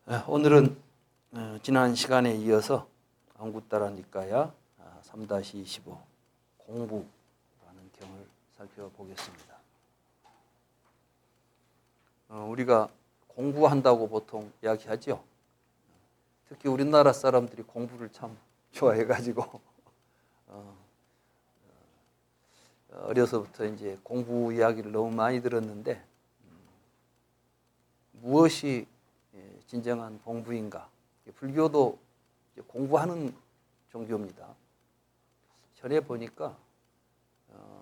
오늘은 지난 시간에 이어서 안구따라 니까야 3-25 공부라는 경을 살펴보겠습니다. 우리가 공부한다고 보통 이야기하죠. 특히 우리나라 사람들이 공부를 참 좋아해가지고 어려서부터 이제 공부 이야기를 너무 많이 들었는데 무엇이 진정한 공부인가? 불교도 공부하는 종교입니다. 전에 보니까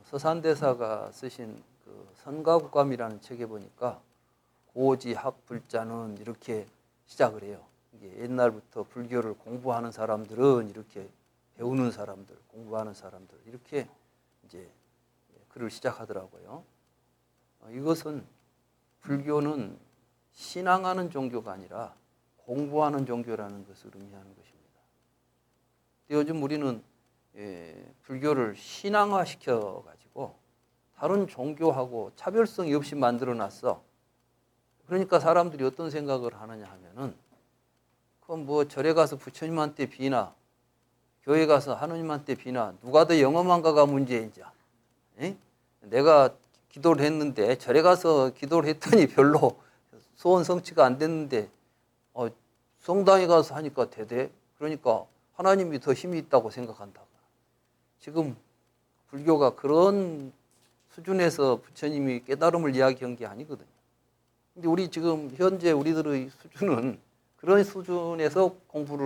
서산대사가 쓰신 그 선가국감이라는 책에 보니까 고지학불자는 이렇게 시작을 해요. 이게 옛날부터 불교를 공부하는 사람들은 이렇게 배우는 사람들, 공부하는 사람들 이렇게 이제 글을 시작하더라고요. 이것은 불교는 신앙하는 종교가 아니라 공부하는 종교라는 것을 의미하는 것입니다. 요즘 우리는 불교를 신앙화시켜가지고 다른 종교하고 차별성이 없이 만들어놨어. 그러니까 사람들이 어떤 생각을 하느냐 하면은 그건 뭐 절에 가서 부처님한테 비나 교회 가서 하느님한테 비나 누가 더 영험한가가 문제인지. 내가 기도를 했는데 절에 가서 기도를 했더니 별로 소원 성취가 안 됐는데 성당에 가서 하니까 되대. 그러니까 하나님이 더 힘이 있다고 생각한다. 지금 불교가 그런 수준에서 부처님이 깨달음을 이야기한 게 아니거든요. 근데 우리 지금 현재 우리들의 수준은 그런 수준에서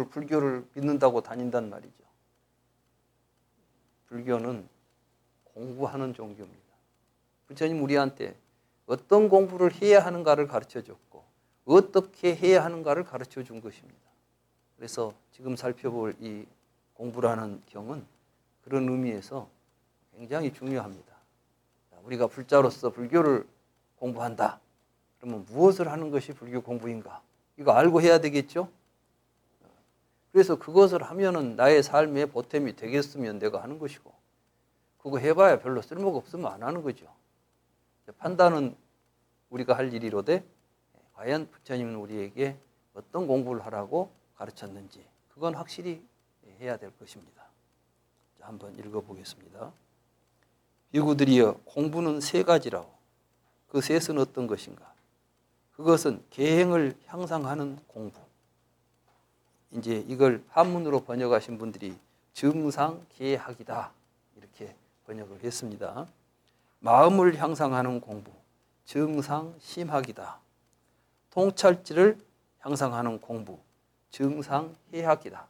불교를 믿는다고 다닌단 말이죠. 불교는 공부하는 종교입니다. 부처님 우리한테 어떤 공부를 해야 하는가를 가르쳐줬고 어떻게 해야 하는가를 가르쳐준 것입니다. 그래서 지금 살펴볼 이 공부라는 경은 그런 의미에서 굉장히 중요합니다. 우리가 불자로서 불교를 공부한다. 그러면 무엇을 하는 것이 불교 공부인가? 이거 알고 해야 되겠죠? 그래서 그것을 하면은 나의 삶의 보탬이 되겠으면 내가 하는 것이고 그거 해봐야 별로 쓸모가 없으면 안 하는 거죠. 판단은 우리가 할 일이로되 과연 부처님은 우리에게 어떤 공부를 하라고 가르쳤는지 그건 확실히 해야 될 것입니다. 자, 한번 읽어보겠습니다. 비구들이여 공부는 세 가지라오. 그 셋은 어떤 것인가? 그것은 계행을 향상하는 공부. 이제 이걸 한문으로 번역하신 분들이 증상계학이다 이렇게 번역을 했습니다. 마음을 향상하는 공부, 증상심학이다. 통찰지를 향상하는 공부, 증상해학이다.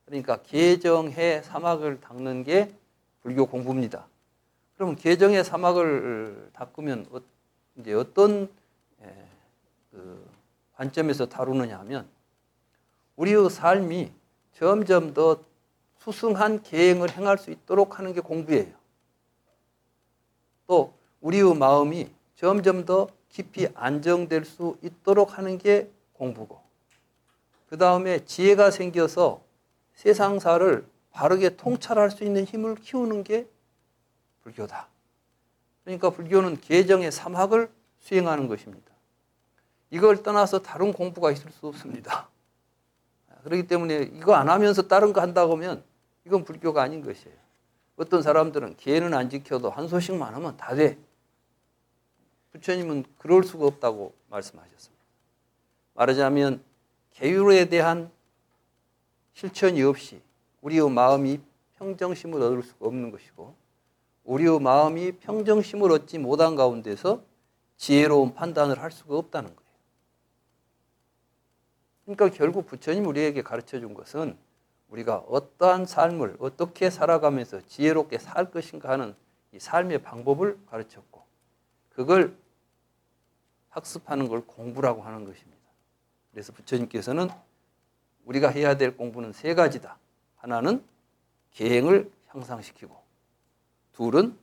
그러니까 계정해 사막을 닦는 게 불교 공부입니다. 그럼 계정해 사막을 닦으면 이제 어떤 관점에서 다루느냐 하면 우리의 삶이 점점 더 수승한 계행을 행할 수 있도록 하는 게 공부예요. 또 우리의 마음이 점점 더 깊이 안정될 수 있도록 하는 게 공부고 그 다음에 지혜가 생겨서 세상사를 바르게 통찰할 수 있는 힘을 키우는 게 불교다. 그러니까 불교는 계정의 삼학을 수행하는 것입니다. 이걸 떠나서 다른 공부가 있을 수 없습니다. 그렇기 때문에 이거 안 하면서 다른 거 한다고 하면 이건 불교가 아닌 것이에요. 어떤 사람들은 계는 안 지켜도 한 소식만 하면 다 돼. 부처님은 그럴 수가 없다고 말씀하셨습니다. 말하자면 계율에 대한 실천이 없이 우리의 마음이 평정심을 얻을 수가 없는 것이고 우리의 마음이 평정심을 얻지 못한 가운데서 지혜로운 판단을 할 수가 없다는 거예요. 그러니까 결국 부처님 우리에게 가르쳐준 것은 우리가 어떠한 삶을 어떻게 살아가면서 지혜롭게 살 것인가 하는 이 삶의 방법을 가르쳤고 그걸 학습하는 걸 공부라고 하는 것입니다. 그래서 부처님께서는 우리가 해야 될 공부는 세 가지다. 하나는 계행을 향상시키고 둘은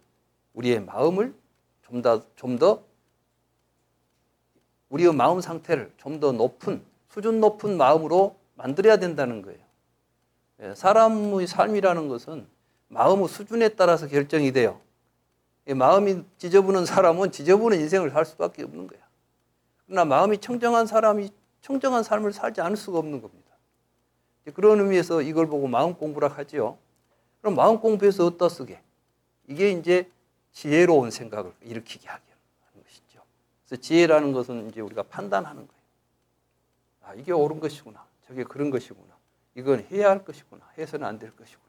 우리의 마음을 좀 더 우리의 마음 상태를 좀 더 높은 수준 높은 마음으로 만들어야 된다는 거예요. 사람의 삶이라는 것은 마음의 수준에 따라서 결정이 돼요. 마음이 지저분한 사람은 지저분한 인생을 살 수밖에 없는 거야. 그러나 마음이 청정한 사람이 청정한 삶을 살지 않을 수가 없는 겁니다. 그런 의미에서 이걸 보고 마음 공부라 하지요. 그럼 마음 공부에서 어디다 쓰게? 이게 이제 지혜로운 생각을 일으키게 하게 하는 것이죠. 그래서 지혜라는 것은 이제 우리가 판단하는 거예요. 아, 이게 옳은 것이구나. 저게 그런 것이구나. 이건 해야 할 것이구나. 해서는 안 될 것이구나.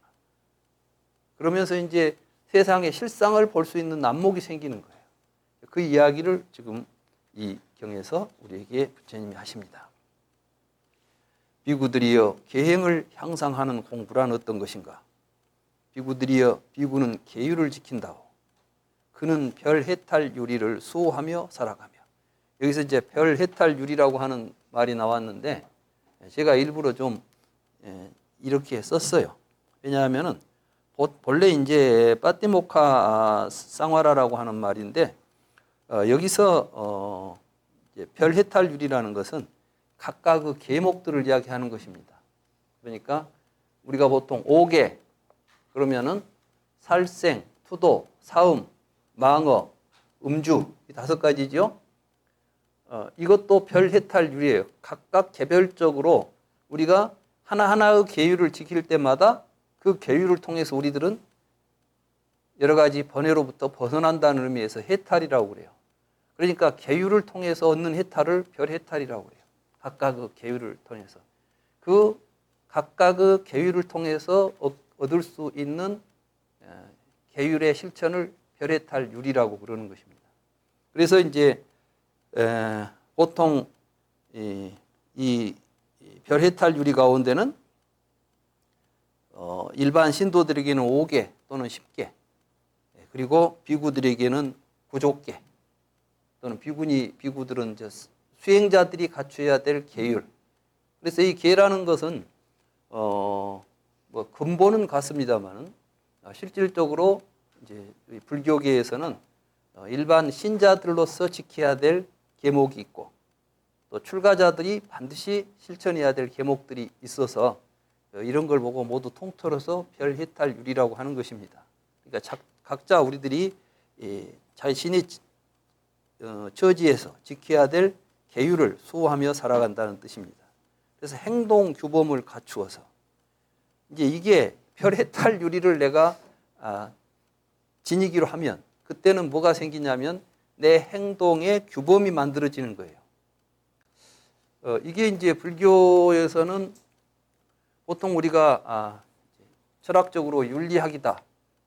그러면서 이제 세상의 실상을 볼 수 있는 안목이 생기는 거예요. 그 이야기를 지금 이 경에서 우리에게 부처님이 하십니다. 비구들이여 계행을 향상하는 공부란 어떤 것인가? 비구들이여 비구는 계율을 지킨다오. 그는 별 해탈 유리를 수호하며 살아가며. 여기서 이제 별 해탈 유리라고 하는 말이 나왔는데 제가 일부러 좀 이렇게 썼어요. 왜냐하면은 본래 이제 빠띠모카 쌍화라라고 하는 말인데 여기서 별 해탈 유리라는 것은 각각 그 계목들을 이야기하는 것입니다. 그러니까 우리가 보통 5개 그러면은 살생, 투도, 사음, 망어, 음주 이 5가지죠. 이것도 별 해탈 유리예요. 각각 개별적으로 우리가 하나하나의 계율을 지킬 때마다 그 계율을 통해서 우리들은 여러 가지 번뇌로부터 벗어난다는 의미에서 해탈이라고 그래요. 그러니까 계율을 통해서 얻는 해탈을 별 해탈이라고 그래요. 각각의 계율을 통해서. 그 각각의 계율을 통해서 얻을 수 있는 계율의 실천을 별 해탈 유리라고 그러는 것입니다. 그래서 이제 보통 이 별 해탈 유리 가운데는 일반 신도들에게는 5개 또는 10개, 그리고 비구들에게는 9족개 또는 비구들은 수행자들이 갖춰야 될 계율. 그래서 이 계라는 것은 뭐 근본은 같습니다만은 실질적으로 이제 불교계에서는 일반 신자들로서 지켜야 될 계목이 있고 또 출가자들이 반드시 실천해야 될 계목들이 있어서 이런 걸 보고 모두 통틀어서 별 해탈 유리라고 하는 것입니다. 그러니까 각자 우리들이 자신의 처지에서 지켜야 될 계율을 수호하며 살아간다는 뜻입니다. 그래서 행동 규범을 갖추어서 이제 이게 별 해탈 유리를 내가 지니기로 하면 그때는 뭐가 생기냐면 내 행동의 규범이 만들어지는 거예요. 이게 이제 불교에서는 보통 우리가 철학적으로 윤리학이다.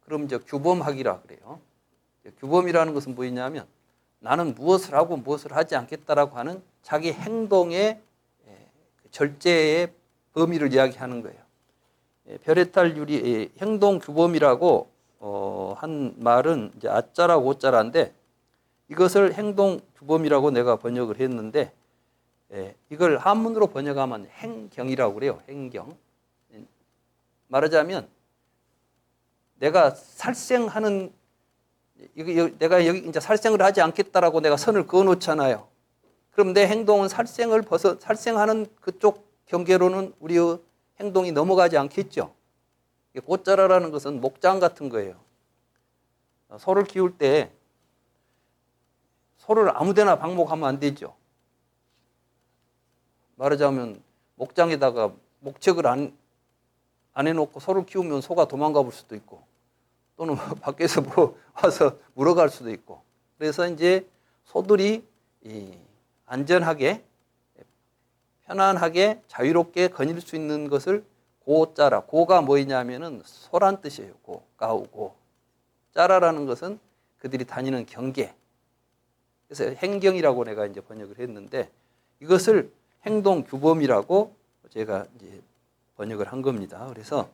그럼 이제 규범학이라 그래요. 규범이라는 것은 뭐냐면 나는 무엇을 하고 무엇을 하지 않겠다라고 하는 자기 행동의 절제의 범위를 이야기하는 거예요. 별해탈 유리 행동 규범이라고 한 말은 이제 아자라고 오자라인데 이것을 행동 규범이라고 내가 번역을 했는데 이걸 한문으로 번역하면 행경이라고 그래요. 행경. 말하자면 내가 살생하는 내가 여기 이제 살생을 하지 않겠다라고 내가 선을 그어 놓잖아요. 그럼 내 행동은 살생하는 그쪽 경계로는 우리의 행동이 넘어가지 않겠죠. 꽃자라라는 것은 목장 같은 거예요. 소를 키울 때 소를 아무데나 방목하면 안 되죠. 말하자면 목장에다가 목책을 안 해놓고 소를 키우면 소가 도망가 볼 수도 있고 또는 밖에서 와서 물어갈 수도 있고 그래서 이제 소들이 안전하게 편안하게 자유롭게 거닐 수 있는 것을 고자라. 고가 뭐냐면은 소란 뜻이에요. 가우고. 자라라는 것은 그들이 다니는 경계. 그래서 행경이라고 내가 이제 번역을 했는데 이것을 행동 규범이라고 제가 이제 번역을 한 겁니다. 그래서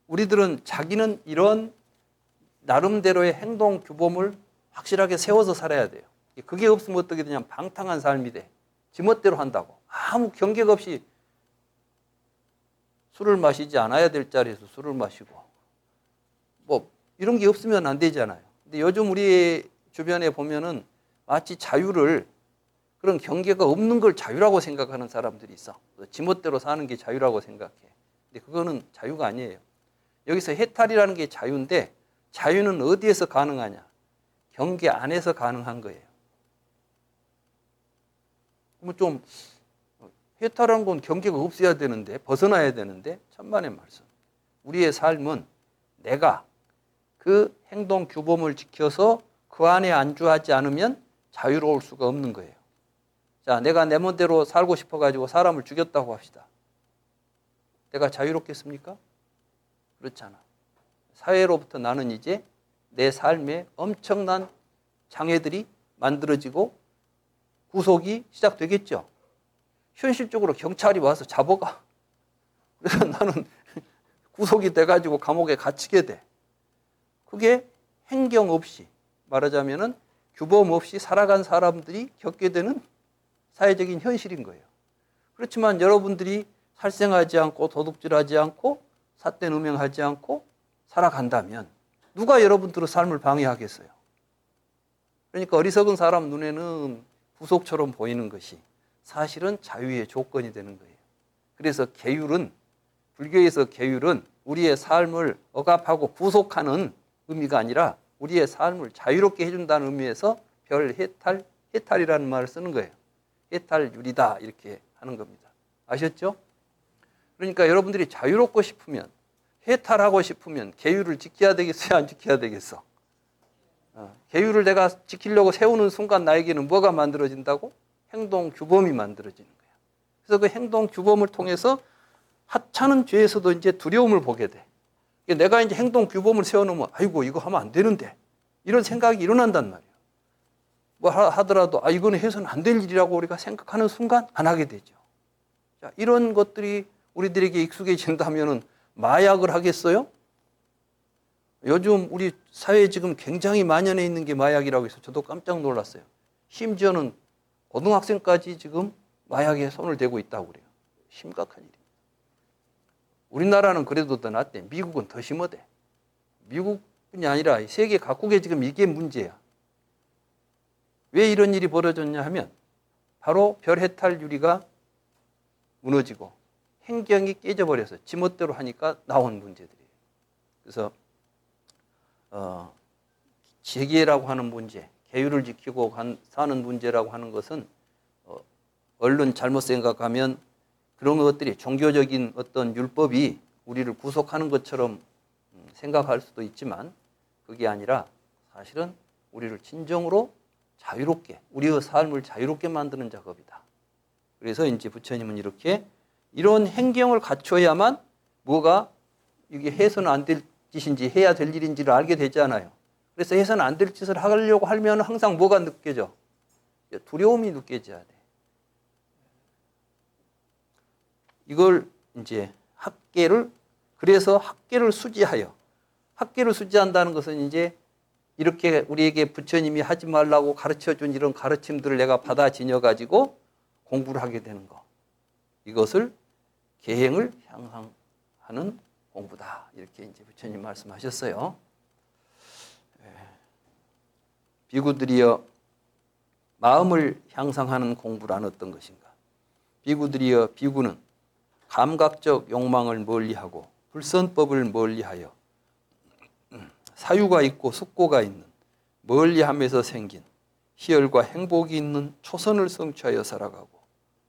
우리들은 자기는 이런 나름대로의 행동 규범을 확실하게 세워서 살아야 돼요. 그게 없으면 어떻게 되냐면 방탕한 삶이 돼. 지멋대로 한다고. 아무 경계가 없이 술을 마시지 않아야 될 자리에서 술을 마시고 뭐 이런 게 없으면 안 되잖아요. 근데 요즘 우리 주변에 보면은 마치 자유를 그런 경계가 없는 걸 자유라고 생각하는 사람들이 있어. 지멋대로 사는 게 자유라고 생각해. 근데 그거는 자유가 아니에요. 여기서 해탈이라는 게 자유인데 자유는 어디에서 가능하냐? 경계 안에서 가능한 거예요. 좀 해탈한 건 경계가 없어야 되는데, 벗어나야 되는데 천만의 말씀. 우리의 삶은 내가 그 행동 규범을 지켜서 그 안에 안주하지 않으면 자유로울 수가 없는 거예요. 자, 내가 내 멋대로 살고 싶어가지고 사람을 죽였다고 합시다. 내가 자유롭겠습니까? 그렇잖아. 사회로부터 나는 이제 내 삶에 엄청난 장애들이 만들어지고 구속이 시작되겠죠. 현실적으로 경찰이 와서 잡아가. 그래서 나는 구속이 돼가지고 감옥에 갇히게 돼. 그게 행경 없이, 말하자면은 규범 없이 살아간 사람들이 겪게 되는 사회적인 현실인 거예요. 그렇지만 여러분들이 살생하지 않고 도둑질하지 않고 삿된 음행하지 않고 살아간다면 누가 여러분들의 삶을 방해하겠어요? 그러니까 어리석은 사람 눈에는 구속처럼 보이는 것이 사실은 자유의 조건이 되는 거예요. 그래서 계율은, 불교에서 계율은 우리의 삶을 억압하고 구속하는 의미가 아니라 우리의 삶을 자유롭게 해준다는 의미에서 별 해탈이라는 말을 쓰는 거예요. 해탈율이다 이렇게 하는 겁니다. 아셨죠? 그러니까 여러분들이 자유롭고 싶으면, 해탈하고 싶으면 계율을 지켜야 되겠어요? 안 지켜야 되겠어? 계율을 내가 지키려고 세우는 순간 나에게는 뭐가 만들어진다고? 행동 규범이 만들어지는 거예요. 그래서 그 행동 규범을 통해서 하찮은 죄에서도 이제 두려움을 보게 돼. 내가 이제 행동 규범을 세워놓으면 아이고 이거 하면 안 되는데 이런 생각이 일어난단 말이에요. 뭐 하더라도 이거는 해서는 안 될 일이라고 우리가 생각하는 순간 안 하게 되죠. 자, 이런 것들이 우리들에게 익숙해진다면은 마약을 하겠어요? 요즘 우리 사회에 지금 굉장히 만연해 있는 게 마약이라고 해서 저도 깜짝 놀랐어요. 심지어는 고등학생까지 지금 마약에 손을 대고 있다고 그래요. 심각한 일이에요. 우리나라는 그래도 더 낫대. 미국은 더 심하대. 미국뿐이 아니라 세계 각국에 지금 이게 문제야. 왜 이런 일이 벌어졌냐 하면 바로 별해탈유리가 무너지고 행경이 깨져버려서 지멋대로 하니까 나온 문제들이에요. 그래서 재계라고 하는 문제, 계율을 지키고 사는 문제라고 하는 것은 얼른 잘못 생각하면 그런 것들이 종교적인 어떤 율법이 우리를 구속하는 것처럼 생각할 수도 있지만 그게 아니라 사실은 우리를 진정으로 자유롭게, 우리의 삶을 자유롭게 만드는 작업이다. 그래서 이제 부처님은 이렇게 이런 행경을 갖춰야만 뭐가 이게 해서는 안 될 짓인지 해야 될 일인지를 알게 되잖아요. 그래서 해서는 안 될 짓을 하려고 하면 항상 뭐가 느껴져? 두려움이 느껴져야 돼. 이걸 이제 그래서 학계를 수지하여, 학계를 수지한다는 것은 이제 이렇게 우리에게 부처님이 하지 말라고 가르쳐준 이런 가르침들을 내가 받아 지녀가지고 공부를 하게 되는 거. 이것을 계행을 향하는 공부다. 이렇게 이제 부처님 말씀하셨어요. 비구들이여 마음을 향상하는 공부란 어떤 것인가? 비구들이여 비구는 감각적 욕망을 멀리하고 불선법을 멀리하여 사유가 있고 숙고가 있는 멀리함에서 생긴 희열과 행복이 있는 초선을 성취하여 살아가고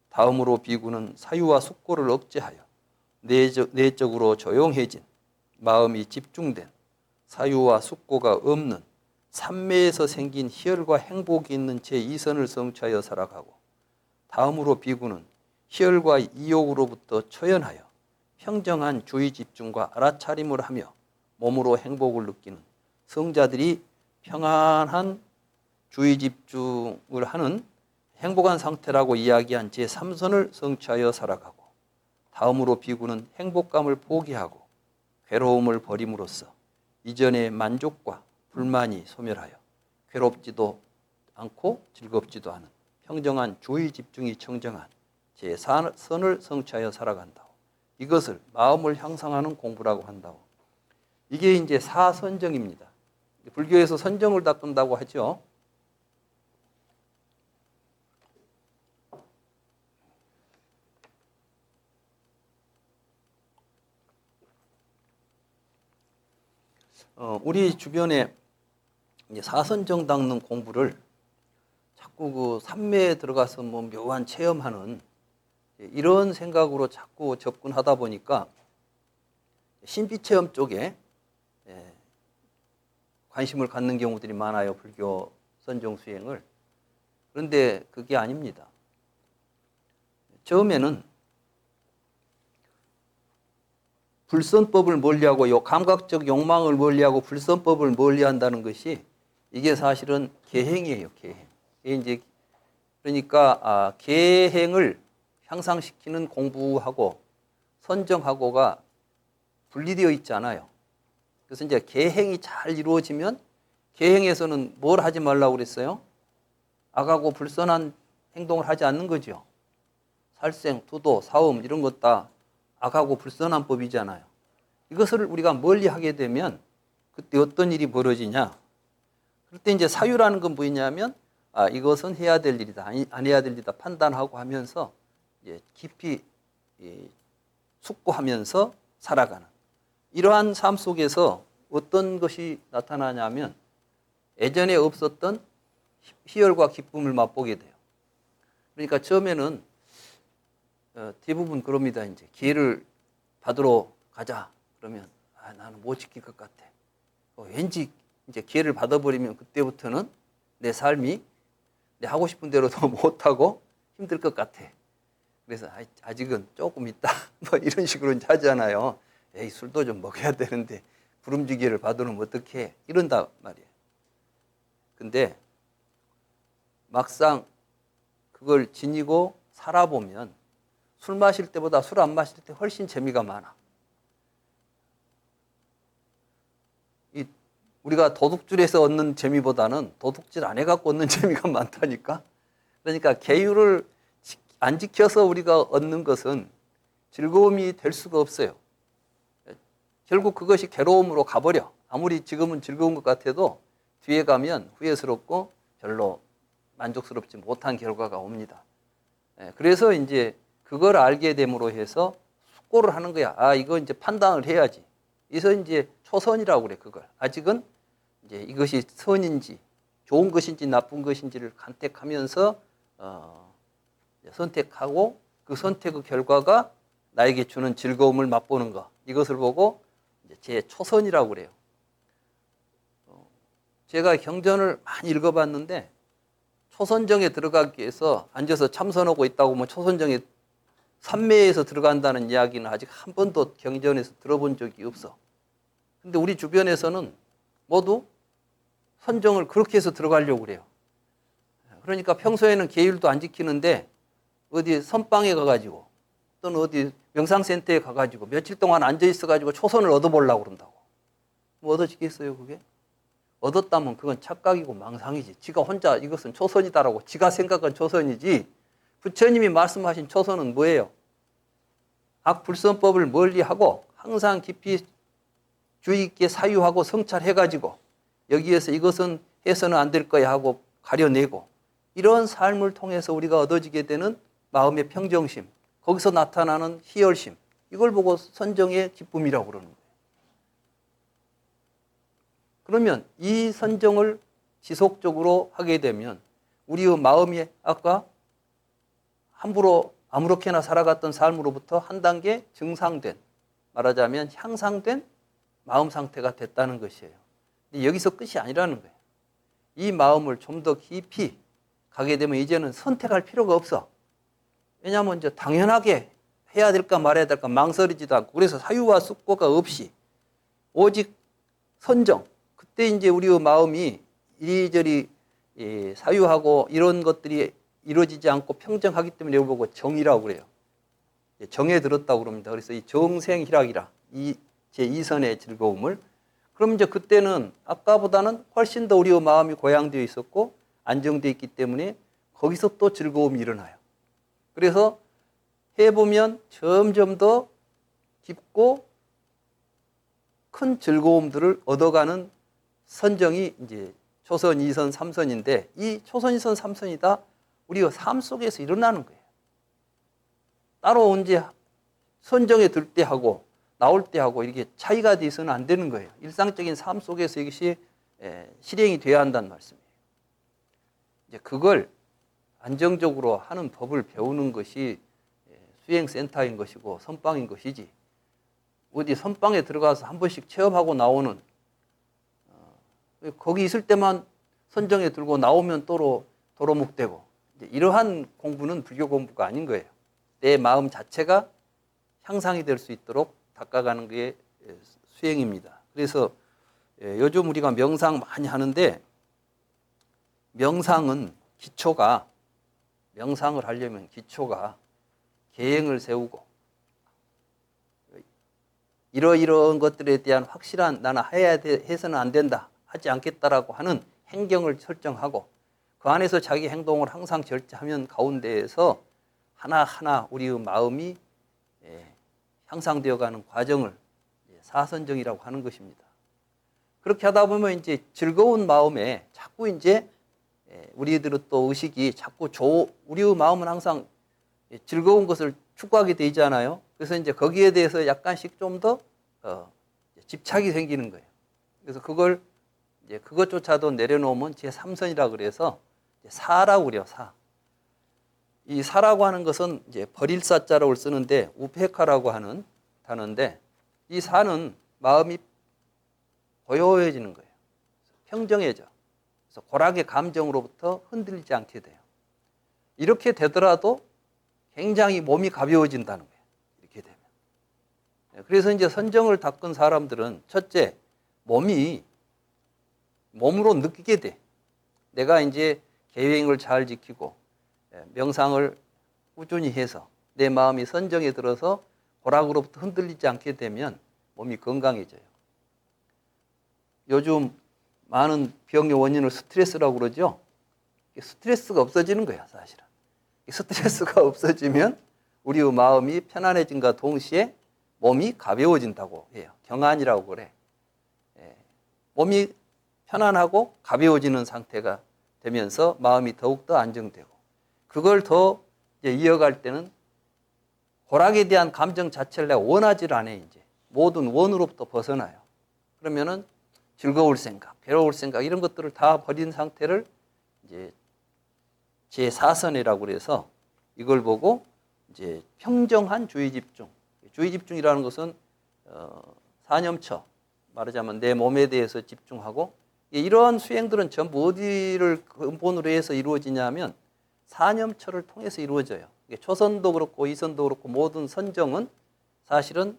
다음으로 비구는 사유와 숙고를 억제하여 내적으로 조용해진 마음이 집중된 사유와 숙고가 없는 삼매에서 생긴 희열과 행복이 있는 제2선을 성취하여 살아가고 다음으로 비구는 희열과 이욕으로부터 초연하여 평정한 주의 집중과 알아차림을 하며 몸으로 행복을 느끼는 성자들이 평안한 주의 집중을 하는 행복한 상태라고 이야기한 제3선을 성취하여 살아가고 다음으로 비구는 행복감을 포기하고 괴로움을 버림으로써 이전의 만족과 불만이 소멸하여 괴롭지도 않고 즐겁지도 않은 평정한 주의 집중이 청정한 제4선을 성취하여 살아간다고. 이것을 마음을 향상하는 공부라고 한다고. 이게 이제 사선정입니다. 불교에서 선정을 닦는다고 하죠. 우리 주변에 이제 사선정 닦는 공부를 자꾸 그 산매에 들어가서 뭐 묘한 체험하는 이런 생각으로 자꾸 접근하다 보니까 신비 체험 쪽에 관심을 갖는 경우들이 많아요. 불교 선정 수행을. 그런데 그게 아닙니다. 처음에는 불선법을 멀리하고 감각적 욕망을 멀리하고 불선법을 멀리한다는 것이 이게 사실은 계행이에요. 계행. 이제 그러니까 계행을 향상시키는 공부하고 선정하고가 분리되어 있지 않아요. 그래서 이제 계행이 잘 이루어지면 계행에서는 뭘 하지 말라고 그랬어요? 악하고 불선한 행동을 하지 않는 거죠. 살생, 투도, 사음 이런 것 다 악하고 불선한 법이잖아요. 이것을 우리가 멀리 하게 되면 그때 어떤 일이 벌어지냐? 그럴 때 이제 사유라는 건 뭐냐면 이것은 해야 될 일이다, 안 해야 될 일이다 판단하고 하면서 이제 깊이 숙고하면서 살아가는 이러한 삶 속에서 어떤 것이 나타나냐면 예전에 없었던 희열과 기쁨을 맛보게 돼요. 그러니까 처음에는 대부분 그럽니다. 이제 기회를 받으러 가자. 그러면 나는 못 지킬 것 같아. 왠지 이제 기회를 받아버리면 그때부터는 내 삶이 내 하고 싶은 대로도 못하고 힘들 것 같아. 그래서 아직은 조금 있다. 뭐 이런 식으로 이제 하잖아요. 에이, 술도 좀 먹어야 되는데 부름지기를 받으면 어떡해. 이런다 말이에요. 근데 막상 그걸 지니고 살아보면 술 마실 때보다 술 안 마실 때 훨씬 재미가 많아. 우리가 도둑질에서 얻는 재미보다는 도둑질 안 해갖고 얻는 재미가 많다니까. 그러니까 계율을 안 지켜서 우리가 얻는 것은 즐거움이 될 수가 없어요. 결국 그것이 괴로움으로 가버려. 아무리 지금은 즐거운 것 같아도 뒤에 가면 후회스럽고 별로 만족스럽지 못한 결과가 옵니다. 그래서 이제 그걸 알게 됨으로 해서 숙고를 하는 거야. 이거 이제 판단을 해야지. 그래서 이제 초선이라고 그래, 그걸. 아직은 이제 이것이 선인지, 좋은 것인지 나쁜 것인지를 간택하면서 선택하고 그 선택의 결과가 나에게 주는 즐거움을 맛보는 것. 이것을 보고 이제 제 초선이라고 그래요. 제가 경전을 많이 읽어봤는데 초선정에 들어가기 위해서 앉아서 참선하고 있다고 뭐 초선정에 삼매에서 들어간다는 이야기는 아직 한 번도 경전에서 들어본 적이 없어. 근데 우리 주변에서는 모두 선정을 그렇게 해서 들어가려고 그래요. 그러니까 평소에는 계율도 안 지키는데 어디 선방에 가가지고 또는 어디 명상센터에 가가지고 며칠 동안 앉아 있어가지고 초선을 얻어보려고 그런다고. 뭐 얻어지겠어요, 그게? 얻었다면 그건 착각이고 망상이지. 지가 혼자 이것은 초선이다라고 지가 생각한 초선이지. 부처님이 말씀하신 초선은 뭐예요? 악불선법을 멀리하고 항상 깊이 주의 있게 사유하고 성찰해가지고 여기에서 이것은 해서는 안 될 거야 하고 가려내고 이런 삶을 통해서 우리가 얻어지게 되는 마음의 평정심, 거기서 나타나는 희열심, 이걸 보고 선정의 기쁨이라고 그러는 거예요. 그러면 이 선정을 지속적으로 하게 되면 우리의 마음이 아까 함부로 아무렇게나 살아갔던 삶으로부터 한 단계 증상된, 말하자면 향상된 마음 상태가 됐다는 것이에요. 근데 여기서 끝이 아니라는 거예요. 이 마음을 좀 더 깊이 가게 되면 이제는 선택할 필요가 없어. 왜냐하면 이제 당연하게 해야 될까 말아야 될까 망설이지도 않고 그래서 사유와 숙고가 없이 오직 선정. 그때 이제 우리의 마음이 이리저리 사유하고 이런 것들이 이루어지지 않고 평정하기 때문에 이걸 보고 정이라고 그래요. 정에 들었다고 그럽니다. 그래서 이 정생희락이라 이 제2선의 즐거움을 그럼 이제 그때는 아까보다는 훨씬 더 우리의 마음이 고양되어 있었고 안정되어 있기 때문에 거기서 또 즐거움이 일어나요. 그래서 해보면 점점 더 깊고 큰 즐거움들을 얻어가는 선정이 이제 초선, 2선, 3선인데 이 초선, 2선, 3선이 다 우리가 삶 속에서 일어나는 거예요. 따로 언제 선정에 들 때 하고 나올 때 하고 이렇게 차이가 돼서는 안 되는 거예요. 일상적인 삶 속에서 이것이 실행이 돼야 한다는 말씀이에요. 이제 그걸 안정적으로 하는 법을 배우는 것이 수행센터인 것이고 선방인 것이지, 어디 선방에 들어가서 한 번씩 체험하고 나오는, 거기 있을 때만 선정에 들고 나오면 도로묵되고, 이러한 공부는 불교 공부가 아닌 거예요. 내 마음 자체가 향상이 될 수 있도록 닦아가는 게 수행입니다. 그래서 요즘 우리가 명상 많이 하는데, 명상을 하려면 기초가 계행을 세우고, 이러이러한 것들에 대한 확실한, 나는 해서는 안 된다, 하지 않겠다라고 하는 행경을 설정하고, 그 안에서 자기 행동을 항상 절제하면 가운데에서 하나하나 우리의 마음이 향상되어가는 과정을 사선정이라고 하는 것입니다. 그렇게 하다 보면 이제 즐거운 마음에 자꾸 이제 우리들의 또 의식이 자꾸 우리의 마음은 항상 즐거운 것을 추구하게 되잖아요. 그래서 이제 거기에 대해서 약간씩 좀 더 집착이 생기는 거예요. 그래서 그것조차도 내려놓으면 제3선이라고 그래서 사라고 그래요. 이 사라고 하는 것은 이제 버릴 사자라고 쓰는데 우페카라고 하는 단어인데, 이 사는 마음이 고요해지는 거예요. 평정해져. 그래서 고락의 감정으로부터 흔들리지 않게 돼요. 이렇게 되더라도 굉장히 몸이 가벼워진다는 거예요. 이렇게 되면. 그래서 이제 선정을 닦은 사람들은 첫째, 몸으로 느끼게 돼. 내가 이제 계획을 잘 지키고 명상을 꾸준히 해서 내 마음이 선정에 들어서 고락으로부터 흔들리지 않게 되면 몸이 건강해져요. 요즘 많은 병의 원인을 스트레스라고 그러죠. 스트레스가 없어지는 거야, 사실은. 스트레스가 없어지면 우리의 마음이 편안해진과 동시에 몸이 가벼워진다고 해요. 경안이라고 그래. 몸이 편안하고 가벼워지는 상태가 되면서 마음이 더욱더 안정되고, 그걸 더 이어갈 때는 고락에 대한 감정 자체를 내가 원하지를 않아요. 이제 모든 원으로부터 벗어나요. 그러면은 즐거울 생각, 괴로울 생각, 이런 것들을 다 버린 상태를 이제 제4선이라고 그래서, 이걸 보고 이제 평정한 주의 집중. 주의 집중이라는 것은 사념처, 말하자면 내 몸에 대해서 집중하고, 이러한 수행들은 전부 어디를 근본으로 해서 이루어지냐면 사념처를 통해서 이루어져요. 초선도 그렇고 이선도 그렇고 모든 선정은 사실은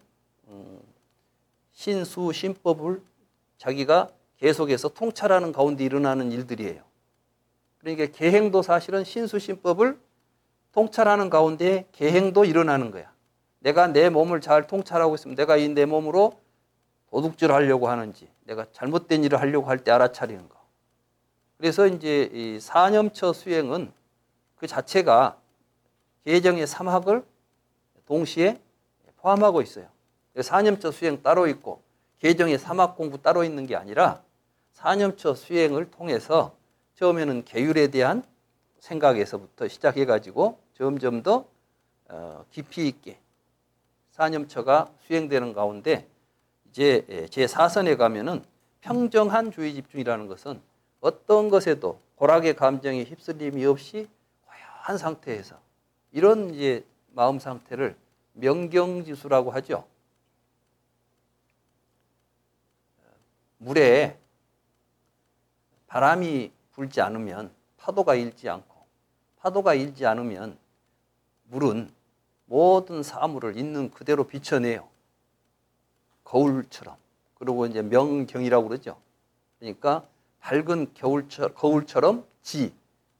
신수, 신법을 자기가 계속해서 통찰하는 가운데 일어나는 일들이에요. 그러니까 계행도 사실은 신수, 신법을 통찰하는 가운데 계행도 일어나는 거야. 내가 내 몸을 잘 통찰하고 있으면 내가 이 내 몸으로 도둑질 하려고 하는지, 내가 잘못된 일을 하려고 할 때 알아차리는 거. 그래서 이제 이 사념처 수행은 그 자체가 계정의 3학을 동시에 포함하고 있어요. 사념처 수행 따로 있고 계정의 3학 공부 따로 있는 게 아니라, 사념처 수행을 통해서 처음에는 계율에 대한 생각에서부터 시작해가지고 점점 더 깊이 있게 사념처가 수행되는 가운데, 이제 제4선에 가면은 평정한 주의 집중이라는 것은 어떤 것에도 고락의 감정에 휩쓸림이 없이 고요한 상태에서, 이런 이제 마음 상태를 명경지수라고 하죠. 물에 바람이 불지 않으면 파도가 일지 않고, 파도가 일지 않으면 물은 모든 사물을 있는 그대로 비춰내요. 거울처럼. 그리고 이제 명경이라고 그러죠. 그러니까 밝은 거울처럼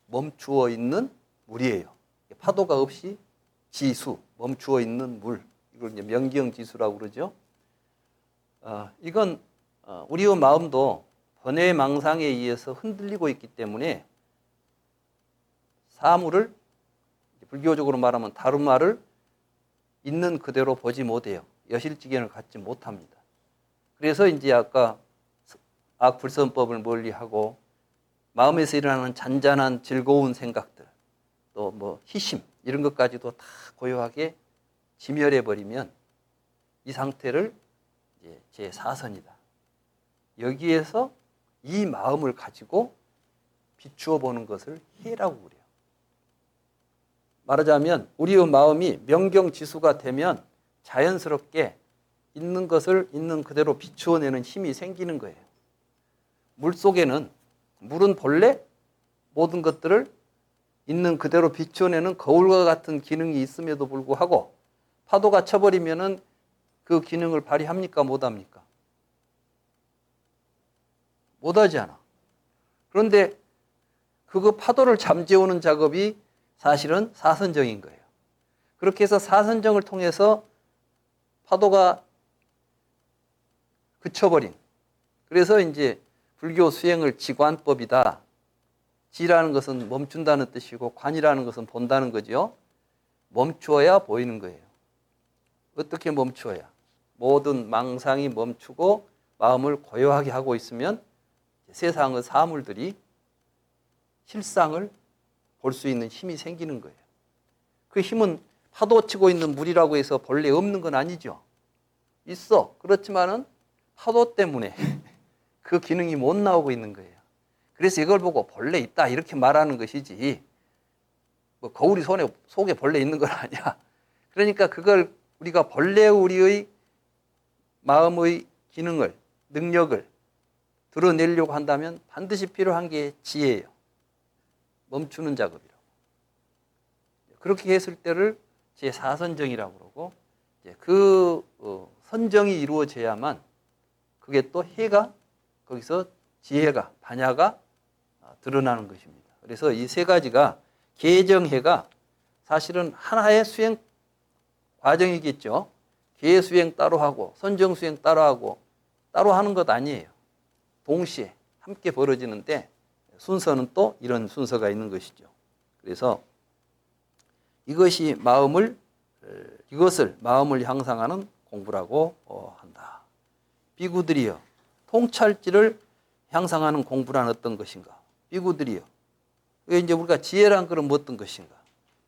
멈추어 있는 물이에요. 파도가 없이 지수, 멈추어 있는 물. 이걸 이제 명경지수라고 그러죠. 이건 우리의 마음도 번뇌 망상에 의해서 흔들리고 있기 때문에 사물을, 불교적으로 말하면 다루마를 있는 그대로 보지 못해요. 여실지견을 갖지 못합니다. 그래서 이제 아까 악불선법을 멀리하고 마음에서 일어나는 잔잔한 즐거운 생각들, 또 뭐 희심, 이런 것까지도 다 고요하게 지멸해버리면 이 상태를 이제 제4선이다. 여기에서 이 마음을 가지고 비추어 보는 것을 해라고 그래요. 말하자면 우리의 마음이 명경지수가 되면 자연스럽게 있는 것을 있는 그대로 비추어내는 힘이 생기는 거예요. 물속에는 물은 본래 모든 것들을 있는 그대로 비추어내는 거울과 같은 기능이 있음에도 불구하고 파도가 쳐버리면은 그 기능을 발휘합니까? 못합니까? 못하지 않아. 그런데 그거 파도를 잠재우는 작업이 사실은 사선정인 거예요. 그렇게 해서 사선정을 통해서 파도가 그쳐버린. 그래서 이제 불교 수행을 지관법이다. 지라는 것은 멈춘다는 뜻이고 관이라는 것은 본다는 거죠. 멈추어야 보이는 거예요. 어떻게 멈추어야? 모든 망상이 멈추고 마음을 고요하게 하고 있으면 세상의 사물들이 실상을 볼 수 있는 힘이 생기는 거예요. 그 힘은 파도 치고 있는 물이라고 해서 본래 없는 건 아니죠. 있어. 그렇지만은 파도 때문에 그 기능이 못 나오고 있는 거예요. 그래서 이걸 보고 본래 있다 이렇게 말하는 것이지 뭐 거울이 속에 본래 있는 건 아니야. 그러니까 그걸 우리가 본래 우리의 마음의 기능을, 능력을 드러내려고 한다면 반드시 필요한 게 지혜예요. 멈추는 작업이라고. 그렇게 했을 때를 제4선정이라고 그러고 그 선정이 이루어져야만 그게 또 해가 거기서 지혜가 반야가 드러나는 것입니다. 그래서 이 세 가지가 계정해가 사실은 하나의 수행 과정이겠죠. 계 수행 따로 하고 선정 수행 따로 하고 따로 하는 것 아니에요. 동시에 함께 벌어지는데 순서는 또 이런 순서가 있는 것이죠. 그래서 이것을 마음을 향상하는 공부라고 한다. 비구들이여 통찰지를 향상하는 공부란 어떤 것인가? 비구들이여 이제 우리가 지혜란 것은 어떤 것인가?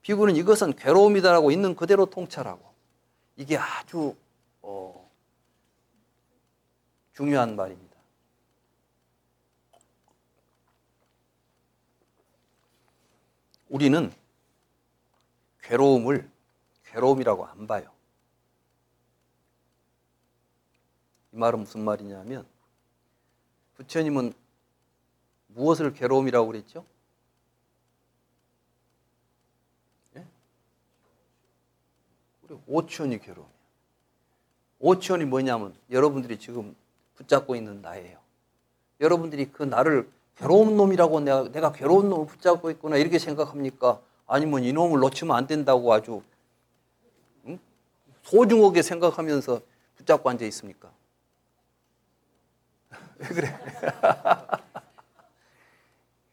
비구는 이것은 괴로움이다라고 있는 그대로 통찰하고 이게 아주 중요한 말입니다. 우리는 괴로움을 괴로움이라고 안 봐요. 이 말은 무슨 말이냐면 부처님은 무엇을 괴로움이라고 그랬죠? 예? 우리 오천이 괴로움이에요. 오천이 뭐냐면 여러분들이 지금 붙잡고 있는 나예요. 여러분들이 그 나를 괴로운 놈이라고 내가 괴로운 놈을 붙잡고 있구나 이렇게 생각합니까? 아니면 이 놈을 놓치면 안 된다고 아주 소중하게 생각하면서 붙잡고 앉아 있습니까? 왜 그래?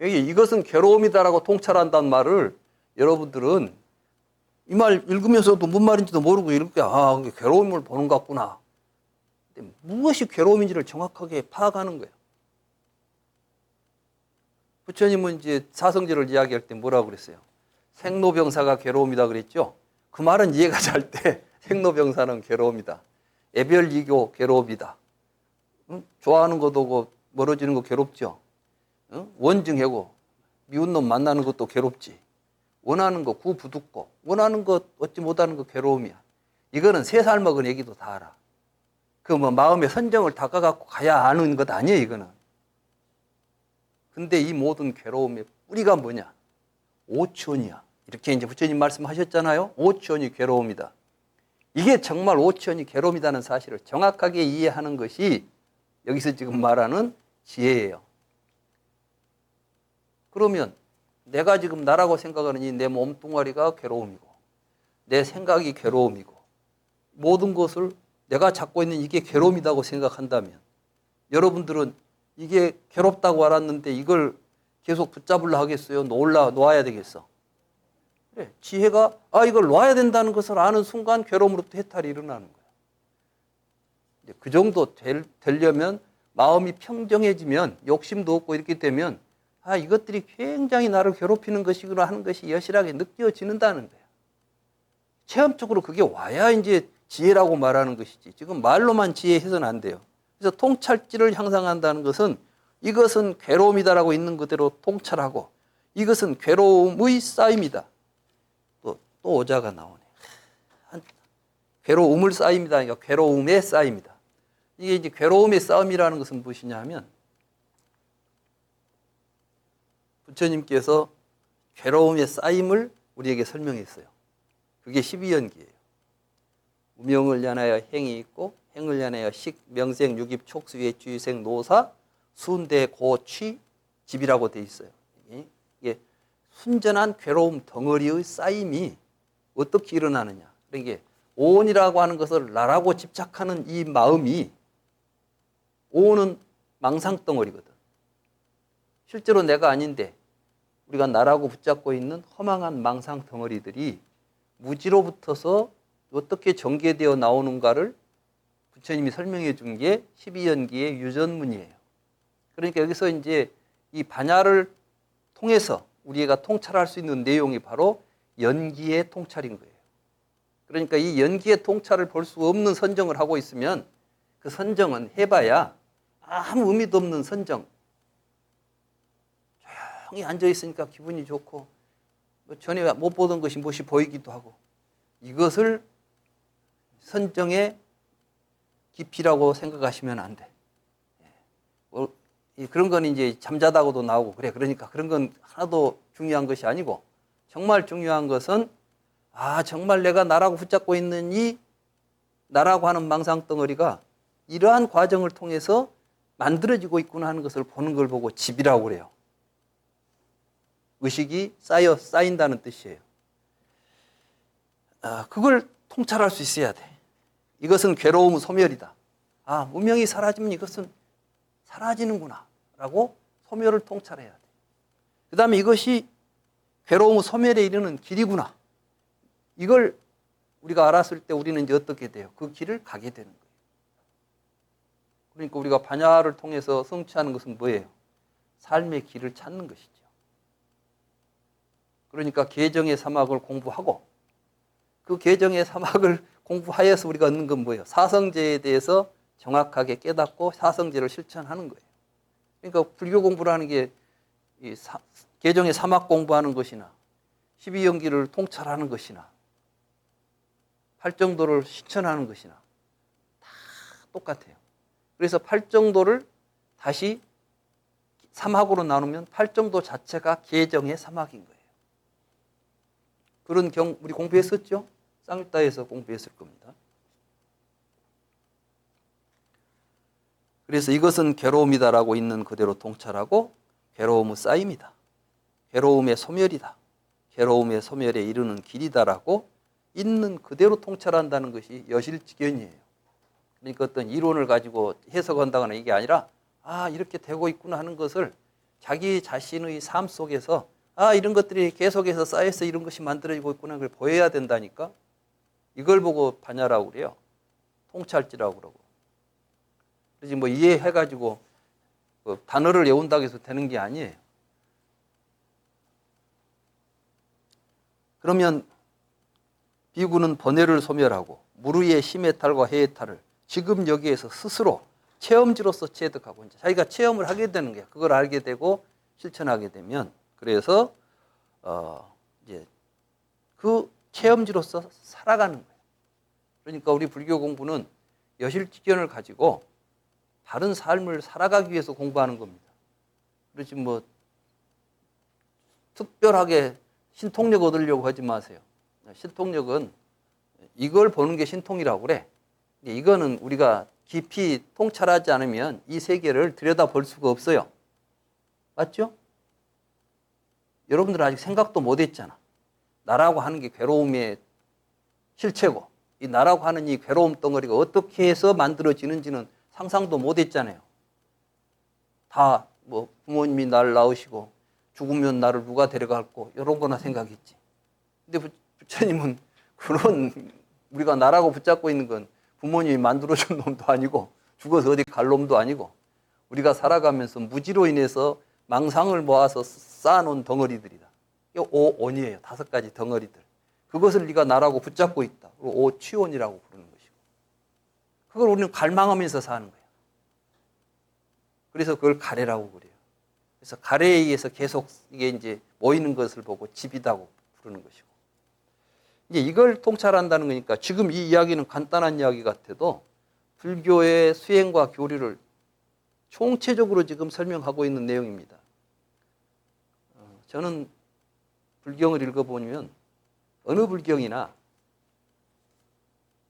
여기 이것은 괴로움이다라고 통찰한다는 말을 여러분들은 이 말 읽으면서도 뭔 말인지도 모르고 이렇게 괴로움을 보는 것 같구나. 근데 무엇이 괴로움인지를 정확하게 파악하는 거예요. 부처님은 이제 사성제를 이야기할 때 뭐라고 그랬어요? 생로병사가 괴로움이다 그랬죠? 그 말은 이해가 잘 돼. 생로병사는 괴로움이다. 애별이교 괴로움이다. 좋아하는 것도 오고 멀어지는 거 괴롭죠. 원증해고 미운 놈 만나는 것도 괴롭지. 원하는 거 구부듣고 원하는 것 얻지 못하는 거 괴로움이야. 이거는 3살 먹은 애기도 다 알아. 그 뭐 마음의 선정을 닦아갖고 가야 아는 것 아니에요 이거는. 근데 이 모든 괴로움의 뿌리가 뭐냐? 오천이야. 이렇게 이제 부처님 말씀하셨잖아요. 오천이 괴로움이다. 이게 정말 오천이 괴로움이라는 사실을 정확하게 이해하는 것이 여기서 지금 말하는 지혜예요. 그러면 내가 지금 나라고 생각하는 이 내 몸뚱아리가 괴로움이고 내 생각이 괴로움이고 모든 것을 내가 잡고 있는 이게 괴로움이라고 생각한다면 여러분들은 이게 괴롭다고 알았는데 이걸 계속 붙잡으려 하겠어요? 놓아야 되겠어? 그래, 지혜가 이걸 놔야 된다는 것을 아는 순간 괴로움으로부터 해탈이 일어나는 거야. 그 정도 되려면 마음이 평정해지면 욕심도 없고 이렇게 되면 이것들이 굉장히 나를 괴롭히는 것이구나 하는 것이 여실하게 느껴지는다는 거야. 체험적으로 그게 와야 이제 지혜라고 말하는 것이지. 지금 말로만 지혜해서는 안 돼요. 그래서 통찰지를 향상한다는 것은 이것은 괴로움이다라고 있는 그대로 통찰하고 이것은 괴로움의 쌓임이다. 또 또 오자가 나오네. 괴로움을 쌓입니다. 그러니까 괴로움에 쌓입니다. 이게 이제 괴로움의 싸움이라는 것은 무엇이냐 하면 부처님께서 괴로움의 쌓임을 우리에게 설명했어요. 그게 12연기예요. 무명을 연하여 행이 있고 행을 연하여 식, 명생, 유깁, 촉수, 외주, 유생, 노사, 순대, 고, 취, 집이라고 돼 있어요. 이게 순전한 괴로움 덩어리의 쌓임이 어떻게 일어나느냐. 그러니까 오온이라고 하는 것을 나라고 집착하는 이 마음이 오온은 망상덩어리거든. 실제로 내가 아닌데 우리가 나라고 붙잡고 있는 허망한 망상덩어리들이 무지로부터서 어떻게 전개되어 나오는가를 부처님이 설명해 준 게 12연기의 유전문이에요. 그러니까 여기서 이제 이 반야를 통해서 우리가 통찰할 수 있는 내용이 바로 연기의 통찰인 거예요. 그러니까 이 연기의 통찰을 볼 수 없는 선정을 하고 있으면 그 선정은 해봐야 아무 의미도 없는 선정. 조용히 앉아 있으니까 기분이 좋고 뭐 전에 못 보던 것이 무엇이 보이기도 하고 이것을 선정의 깊이라고 생각하시면 안 돼. 그런 건 이제 잠자다고도 나오고 그래. 그러니까 그런 건 하나도 중요한 것이 아니고 정말 중요한 것은 정말 내가 나라고 붙잡고 있는 이 나라고 하는 망상덩어리가 이러한 과정을 통해서 만들어지고 있구나 하는 것을 보는 걸 보고 집이라고 그래요. 의식이 쌓인다는 뜻이에요. 그걸 통찰할 수 있어야 돼. 이것은 괴로움 소멸이다. 무명이 사라지면 이것은 사라지는구나 라고 소멸을 통찰해야 돼. 그 다음에 이것이 괴로움 소멸에 이르는 길이구나. 이걸 우리가 알았을 때 우리는 이제 어떻게 돼요? 그 길을 가게 되는 거예요. 그러니까 우리가 반야를 통해서 성취하는 것은 뭐예요? 삶의 길을 찾는 것이죠. 그러니까 계정의 사막을 공부하고 그 계정의 사막을 공부하여서 우리가 얻는 건 뭐예요? 사성제에 대해서 정확하게 깨닫고 사성제를 실천하는 거예요. 그러니까 불교 공부라는 게 계정의 사막 공부하는 것이나 12연기를 통찰하는 것이나 팔정도를 실천하는 것이나 다 똑같아요. 그래서 팔정도를 다시 사막으로 나누면 팔정도 자체가 계정의 사막인 거예요. 그런 우리 공부했었죠? 쌍일다에서 공부했을 겁니다. 그래서 이것은 괴로움이다라고 있는 그대로 통찰하고 괴로움의 쌓임이다. 괴로움의 소멸이다. 괴로움의 소멸에 이르는 길이다라고 있는 그대로 통찰한다는 것이 여실직견이에요. 그러니까 어떤 이론을 가지고 해석한다거나 이게 아니라 이렇게 되고 있구나 하는 것을 자기 자신의 삶 속에서 이런 것들이 계속해서 쌓여서 이런 것이 만들어지고 있구나 그걸 보여야 된다니까. 이걸 보고 반야라고 그래요. 통찰지라고 그러고. 그래서 뭐 이해해가지고 단어를 외운다고 해서 되는 게 아니에요. 그러면 비구는 번뇌를 소멸하고 무르의 심의 탈과 해의 탈을 지금 여기에서 스스로 체험지로서 체득하고 이제 자기가 체험을 하게 되는 거야. 그걸 알게 되고 실천하게 되면 그래서 이제 그 체험지로서 살아가는 거예요. 그러니까 우리 불교 공부는 여실직견을 가지고 다른 삶을 살아가기 위해서 공부하는 겁니다. 그렇지 뭐 특별하게 신통력 얻으려고 하지 마세요. 신통력은 이걸 보는 게 신통이라고 그래. 이거는 우리가 깊이 통찰하지 않으면 이 세계를 들여다볼 수가 없어요. 맞죠? 여러분들은 아직 생각도 못했잖아. 나라고 하는 게 괴로움의 실체고 이 나라고 하는 이 괴로움 덩어리가 어떻게 해서 만들어지는지는 상상도 못했잖아요. 다 뭐 부모님이 나를 낳으시고 죽으면 나를 누가 데려갈고 이런 거나 생각했지. 근데 부처님은 그런 우리가 나라고 붙잡고 있는 건 부모님이 만들어준 놈도 아니고 죽어서 어디 갈 놈도 아니고 우리가 살아가면서 무지로 인해서 망상을 모아서 쌓아놓은 덩어리들이다. 이 오온이에요. 5가지 덩어리들. 그것을 네가 나라고 붙잡고 있다. 오취온이라고 부르는 것이고. 그걸 우리는 갈망하면서 사는 거야. 그래서 그걸 가래라고 그래요. 그래서 가래에 의해서 계속 이게 이제 모이는 것을 보고 집이다고 부르는 것이고. 이제 이걸 통찰한다는 거니까 지금 이 이야기는 간단한 이야기 같아도 불교의 수행과 교리를 총체적으로 지금 설명하고 있는 내용입니다. 저는 불경을 읽어보면 어느 불경이나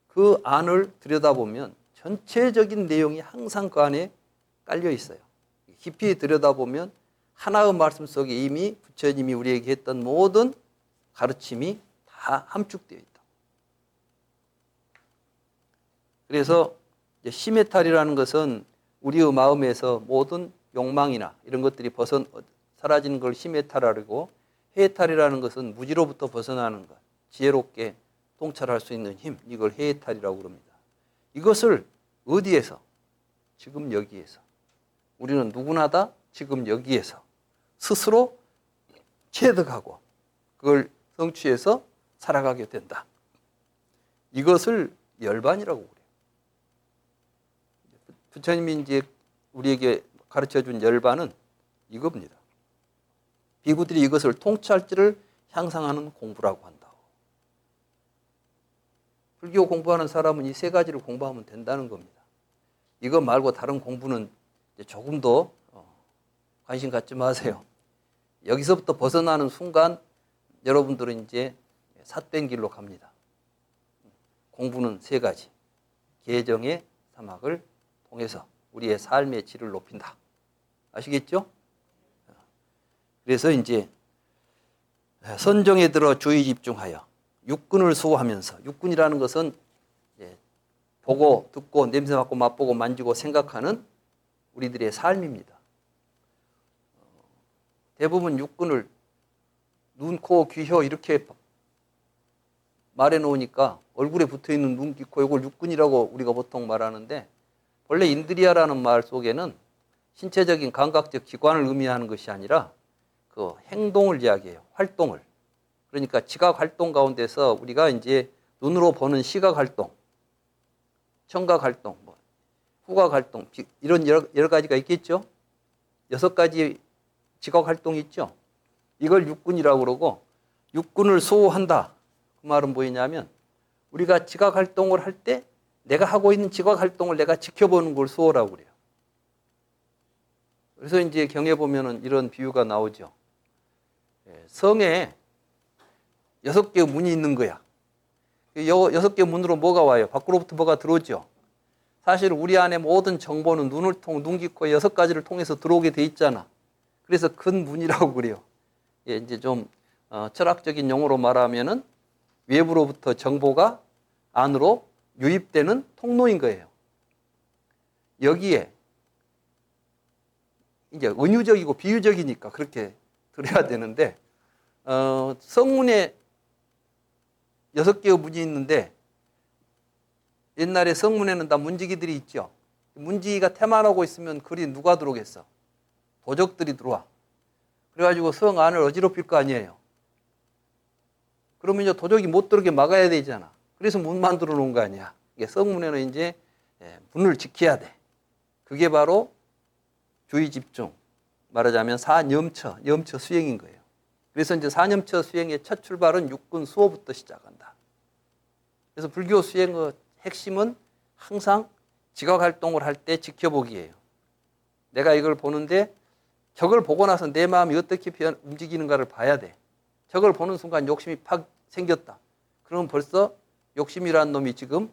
그 안을 들여다보면 전체적인 내용이 항상 그 안에 깔려 있어요. 깊이 들여다보면 하나의 말씀 속에 이미 부처님이 우리에게 했던 모든 가르침이 다 함축되어 있다. 그래서 심해탈이라는 것은 우리의 마음에서 모든 욕망이나 이런 것들이 사라지는 걸 심해탈이라고, 해탈이라는 것은 무지로부터 벗어나는 것, 지혜롭게 통찰할 수 있는 힘, 이걸 해탈이라고 그럽니다. 이것을 어디에서? 지금 여기에서. 우리는 누구나 다 지금 여기에서 스스로 체득하고 그걸 성취해서 살아가게 된다. 이것을 열반이라고 그래요. 부처님이 이제 우리에게 가르쳐준 열반은 이겁니다. 비구들이 이것을 통찰지를 향상하는 공부라고 한다. 불교 공부하는 사람은 이 세 가지를 공부하면 된다는 겁니다. 이거 말고 다른 공부는 조금 더 관심 갖지 마세요. 여기서부터 벗어나는 순간 여러분들은 이제 삿된 길로 갑니다. 공부는 세 가지. 개정의 사막을 통해서 우리의 삶의 질을 높인다. 아시겠죠? 그래서 이제 선정에 들어 주의 집중하여 육근을 수호하면서, 육근이라는 것은 보고 듣고 냄새 맡고 맛보고 만지고 생각하는 우리들의 삶입니다. 대부분 육근을 눈, 코, 귀, 혀 이렇게 말해 놓으니까 얼굴에 붙어있는 눈, 귀, 코 이걸 육근이라고 우리가 보통 말하는데, 원래 인드리아라는 말 속에는 신체적인 감각적 기관을 의미하는 것이 아니라 그 행동을 이야기해요. 활동을. 그러니까 지각 활동 가운데서 우리가 이제 눈으로 보는 시각 활동, 청각 활동, 후각 활동, 이런 여러 가지가 있겠죠. 6가지 지각 활동이 있죠. 이걸 육군이라고 그러고, 육군을 수호한다. 그 말은 뭐냐면 우리가 지각 활동을 할 때 내가 하고 있는 지각 활동을 내가 지켜보는 걸 수호라고 그래요. 그래서 이제 경에 보면은 이런 비유가 나오죠. 성에 6개의 문이 있는 거야. 6개의 문으로 뭐가 와요? 밖으로부터 뭐가 들어오죠. 사실 우리 안에 모든 정보는 눈을 통해, 눈, 귀, 코 6가지를 통해서 들어오게 돼 있잖아. 그래서 큰 문이라고 그래요. 이제 좀 철학적인 용어로 말하면은 외부로부터 정보가 안으로 유입되는 통로인 거예요. 여기에 이제 은유적이고 비유적이니까 그렇게 들어야 되는데, 성문에 6개의 문이 있는데, 옛날에 성문에는 다 문지기들이 있죠. 문지기가 태만하고 있으면 그리 누가 들어오겠어? 도적들이 들어와. 그래가지고 성 안을 어지럽힐 거 아니에요. 그러면 이제 도적이 못 들어오게 막아야 되잖아. 그래서 문 만들어 놓은 거 아니야. 이게 성문에는 이제 문을 지켜야 돼. 그게 바로 주의 집중, 말하자면 사념처, 염처 수행인 거예요. 그래서 이제 사념처 수행의 첫 출발은 육군 수호부터 시작한다. 그래서 불교 수행의 핵심은 항상 지각 활동을 할 때 지켜보기예요. 내가 이걸 보는데 저걸 보고 나서 내 마음이 어떻게 움직이는가를 봐야 돼. 저걸 보는 순간 욕심이 팍 생겼다. 그러면 벌써 욕심이라는 놈이 지금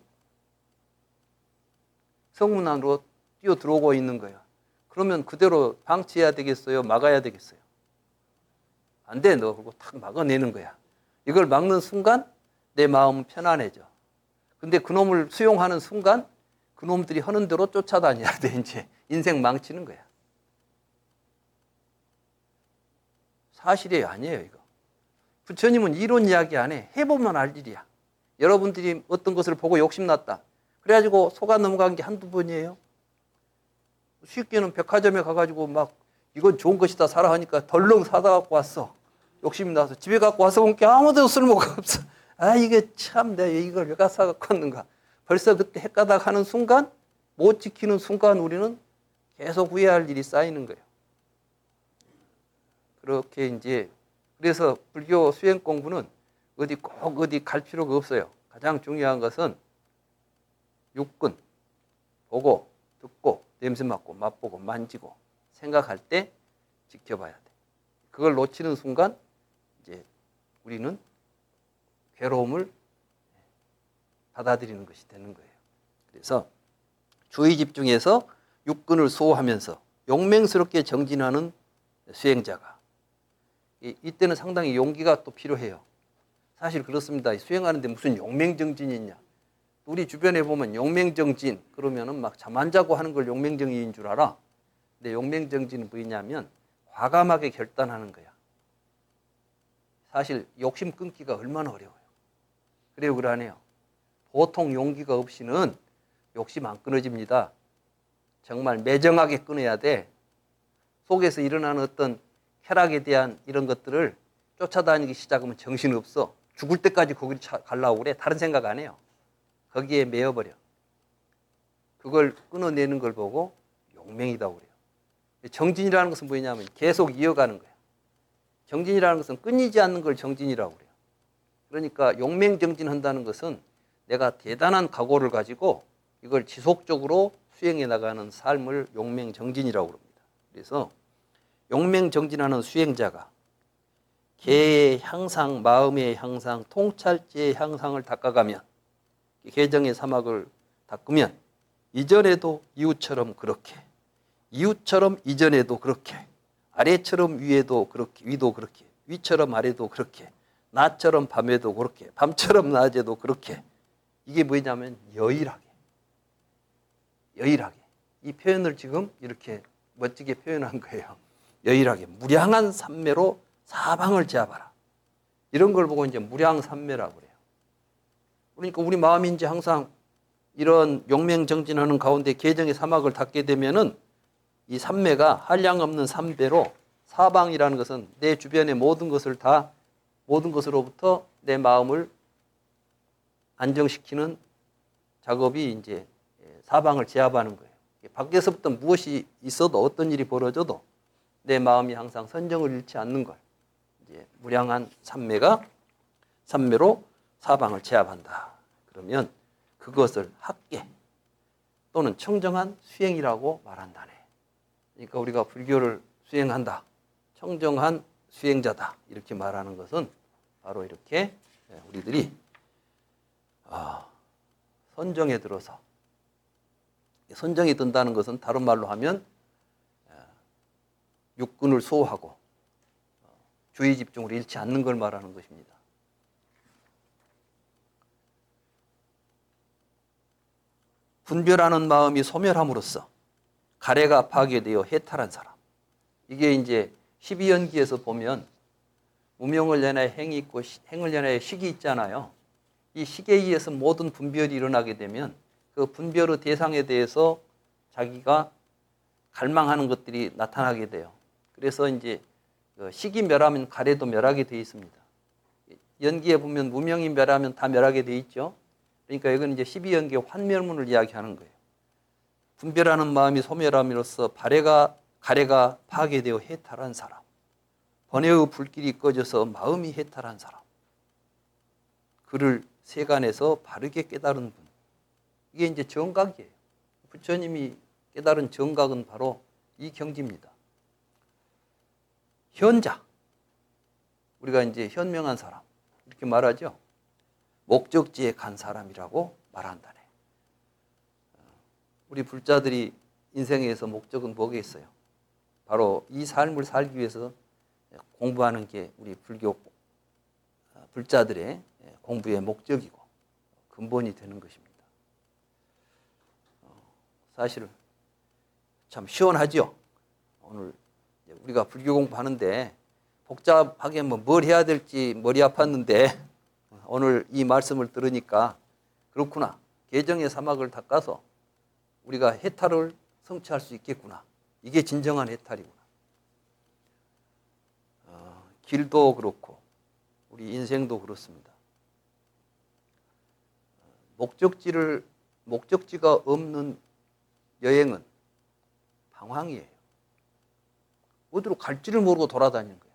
성문 안으로 뛰어 들어오고 있는 거야. 그러면 그대로 방치해야 되겠어요? 막아야 되겠어요? 안 돼. 너 그거 탁 막아내는 거야. 이걸 막는 순간 내 마음은 편안해져. 근데 그놈을 수용하는 순간 그놈들이 하는 대로 쫓아다녀야 돼. 이제 인생 망치는 거야. 사실이 아니에요, 이거. 부처님은 이론 이야기 안 해. 해보면 알 일이야. 여러분들이 어떤 것을 보고 욕심났다. 그래가지고 속아 넘어간 게 한두 번이에요. 쉽게는 백화점에 가가지고 막 이건 좋은 것이다 사라 하니까 덜렁 사다 갖고 왔어. 욕심이 나서 집에 갖고 와서 보니까 아무데도 쓸모가 없어. 아, 이게 참 내가 이걸 왜 갖다 갖고 왔는가. 벌써 그때 헷가닥 하는 순간, 못 지키는 순간 우리는 계속 후회할 일이 쌓이는 거예요. 그렇게 이제 그래서 불교 수행 공부는 어디 꼭 어디 갈 필요가 없어요. 가장 중요한 것은 육군, 보고, 듣고, 냄새 맡고, 맛보고, 만지고, 생각할 때 지켜봐야 돼. 그걸 놓치는 순간 이제 우리는 괴로움을 받아들이는 것이 되는 거예요. 그래서 주의 집중해서 육군을 수호하면서 용맹스럽게 정진하는 수행자가, 이때는 상당히 용기가 또 필요해요. 사실 그렇습니다. 수행하는데 무슨 용맹정진이 있냐. 우리 주변에 보면 용맹정진 그러면은 막 잠 안 자고 하는 걸 용맹정진인 줄 알아. 근데 용맹정진은 뭐냐면 과감하게 결단하는 거야. 사실 욕심 끊기가 얼마나 어려워요. 그래요, 그러네요. 보통 용기가 없이는 욕심 안 끊어집니다. 정말 매정하게 끊어야 돼. 속에서 일어나는 어떤 쾌락에 대한 이런 것들을 쫓아다니기 시작하면 정신없어. 죽을 때까지 거기를 가려고 그래. 다른 생각 안 해요. 거기에 매여버려. 그걸 끊어내는 걸 보고 용맹이라고 그래요. 정진이라는 것은 뭐냐면 계속 이어가는 거예요. 정진이라는 것은 끊이지 않는 걸 정진이라고 그래요. 그러니까 용맹정진한다는 것은 내가 대단한 각오를 가지고 이걸 지속적으로 수행해 나가는 삶을 용맹정진이라고 합니다. 그래서 용맹정진하는 수행자가 개의 향상, 마음의 향상, 통찰지의 향상을 닦아가면, 개정의 사막을 닦으면 이전에도 이웃처럼 그렇게, 이웃처럼 이전에도 그렇게, 아래처럼 위에도 그렇게, 위도 그렇게, 위처럼 아래도 그렇게, 낮처럼 밤에도 그렇게, 밤처럼 낮에도 그렇게. 이게 뭐냐면 여일하게. 여일하게. 이 표현을 지금 이렇게 멋지게 표현한 거예요. 여일하게. 무량한 삼매로 사방을 제압하라. 이런 걸 보고 이제 무량삼매라고 그래요. 그러니까 우리 마음이 이제 항상 이런 용맹정진하는 가운데 개정의 사막을 닫게 되면은 이 삼매가 한량없는 삼배로, 사방이라는 것은 내 주변의 모든 것을 다, 모든 것으로부터 내 마음을 안정시키는 작업이 이제 사방을 제압하는 거예요. 밖에서부터 무엇이 있어도, 어떤 일이 벌어져도 내 마음이 항상 선정을 잃지 않는 걸, 이제 무량한 삼매로 사방을 제압한다. 그러면 그것을 학계 또는 청정한 수행이라고 말한다네. 그러니까 우리가 불교를 수행한다, 청정한 수행자다, 이렇게 말하는 것은 바로 이렇게 우리들이 선정에 들어서, 선정이 든다는 것은 다른 말로 하면 육군을 수호하고 주의 집중을 잃지 않는 걸 말하는 것입니다. 분별하는 마음이 소멸함으로써 가래가 파괴되어 해탈한 사람. 이게 이제 12연기에서 보면 무명을 연하여 행이 있고 행을 연하여 식이 있잖아요. 이 식에 의해서 모든 분별이 일어나게 되면 그 분별의 대상에 대해서 자기가 갈망하는 것들이 나타나게 돼요. 그래서 이제 식이 멸하면 가래도 멸하게 되어 있습니다. 연기에 보면 무명이 멸하면 다 멸하게 되어 있죠. 그러니까 이건 이제 12연기의 환멸문을 이야기하는 거예요. 분별하는 마음이 소멸함으로써 가래가 파괴되어 해탈한 사람. 번뇌의 불길이 꺼져서 마음이 해탈한 사람. 그를 세간에서 바르게 깨달은 분. 이게 이제 정각이에요. 부처님이 깨달은 정각은 바로 이 경지입니다. 현자. 우리가 이제 현명한 사람. 이렇게 말하죠. 목적지에 간 사람이라고 말한다네. 우리 불자들이 인생에서 목적은 뭐겠어요? 바로 이 삶을 살기 위해서 공부하는 게 우리 불교 불자들의 공부의 목적이고 근본이 되는 것입니다. 사실 참 시원하죠. 오늘 우리가 불교 공부하는데 복잡하게 뭘 해야 될지 머리 아팠는데 오늘 이 말씀을 들으니까 그렇구나. 개정의 사막을 닦아서 우리가 해탈을 성취할 수 있겠구나. 이게 진정한 해탈이구나. 길도 그렇고 우리 인생도 그렇습니다. 목적지가 없는 여행은 방황이에요. 어디로 갈지를 모르고 돌아다니는 거예요.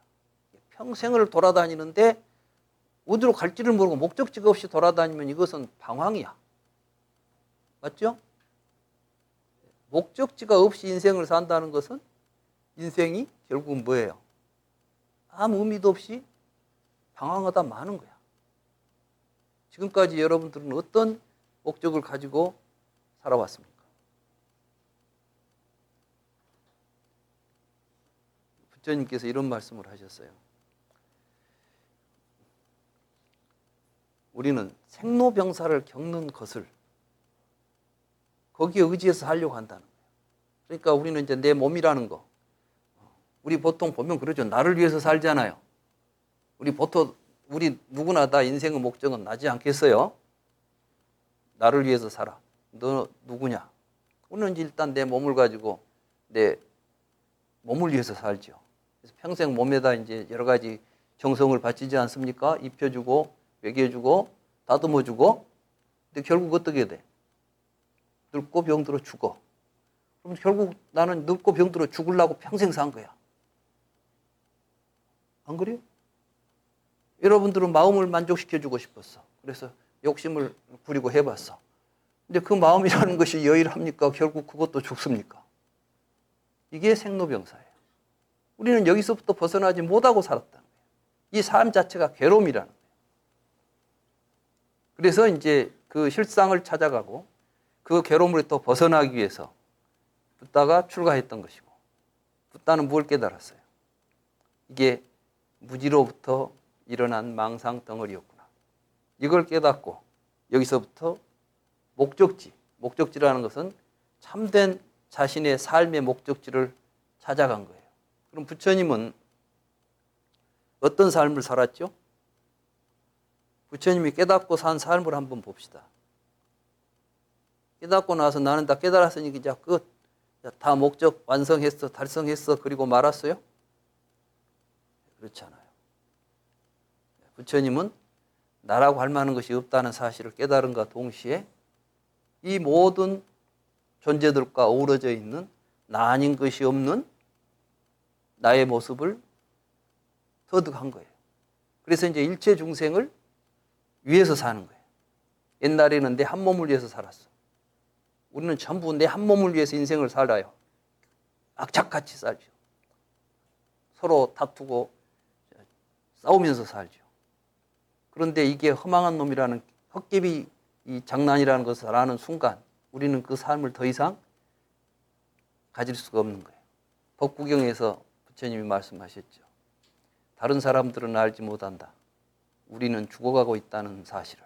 평생을 돌아다니는데 어디로 갈지를 모르고 목적지가 없이 돌아다니면 이것은 방황이야. 맞죠? 목적지가 없이 인생을 산다는 것은 인생이 결국은 뭐예요? 아무 의미도 없이 방황하다 마는 거야. 지금까지 여러분들은 어떤 목적을 가지고 살아왔습니까? 부처님께서 이런 말씀을 하셨어요. 우리는 생로병사를 겪는 것을 거기에 의지해서 살려고 한다는 거예요. 그러니까 우리는 이제 내 몸이라는 거, 우리 보통 보면 그러죠. 나를 위해서 살잖아요. 우리 누구나 다 인생의 목적은 나지 않겠어요? 나를 위해서 살아. 너 누구냐? 우리는 일단 내 몸을 가지고 내 몸을 위해서 살죠. 그래서 평생 몸에다 이제 여러 가지 정성을 바치지 않습니까? 입혀주고, 먹여주고, 다듬어주고. 근데 결국 어떻게 돼? 늙고 병들어 죽어. 그럼 결국 나는 늙고 병들어 죽으려고 평생 산 거야. 안 그래요? 여러분들은 마음을 만족시켜주고 싶었어. 그래서 욕심을 부리고 해봤어. 근데 그 마음이라는 것이 여일합니까? 결국 그것도 죽습니까? 이게 생로병사예요. 우리는 여기서부터 벗어나지 못하고 살았다는 거예요. 이 삶 자체가 괴로움이라는 거예요. 그래서 이제 그 실상을 찾아가고 그 괴로움으로부터 벗어나기 위해서 붓다가 출가했던 것이고, 붓다는 무엇을 깨달았어요? 이게 무지로부터 일어난 망상 덩어리였구나. 이걸 깨닫고 여기서부터 목적지라는 것은 참된 자신의 삶의 목적지를 찾아간 거예요. 그럼 부처님은 어떤 삶을 살았죠? 부처님이 깨닫고 산 삶을 한번 봅시다. 깨닫고 나서 나는 다 깨달았으니 이제 끝. 다 목적 완성했어, 달성했어, 그리고 말았어요? 그렇지 않아요. 부처님은 나라고 할 만한 것이 없다는 사실을 깨달음과 동시에 이 모든 존재들과 어우러져 있는 나 아닌 것이 없는 나의 모습을 터득한 거예요. 그래서 이제 일체 중생을 위해서 사는 거예요. 옛날에는 내 한 몸을 위해서 살았어. 우리는 전부 내 한 몸을 위해서 인생을 살아요. 악착같이 살죠. 서로 다투고 싸우면서 살죠. 그런데 이게 허망한 놈이라는 헛개비 이 장난이라는 것을 아는 순간 우리는 그 삶을 더 이상 가질 수가 없는 거예요. 법구경에서 부처님이 말씀하셨죠. 다른 사람들은 알지 못한다. 우리는 죽어가고 있다는 사실을.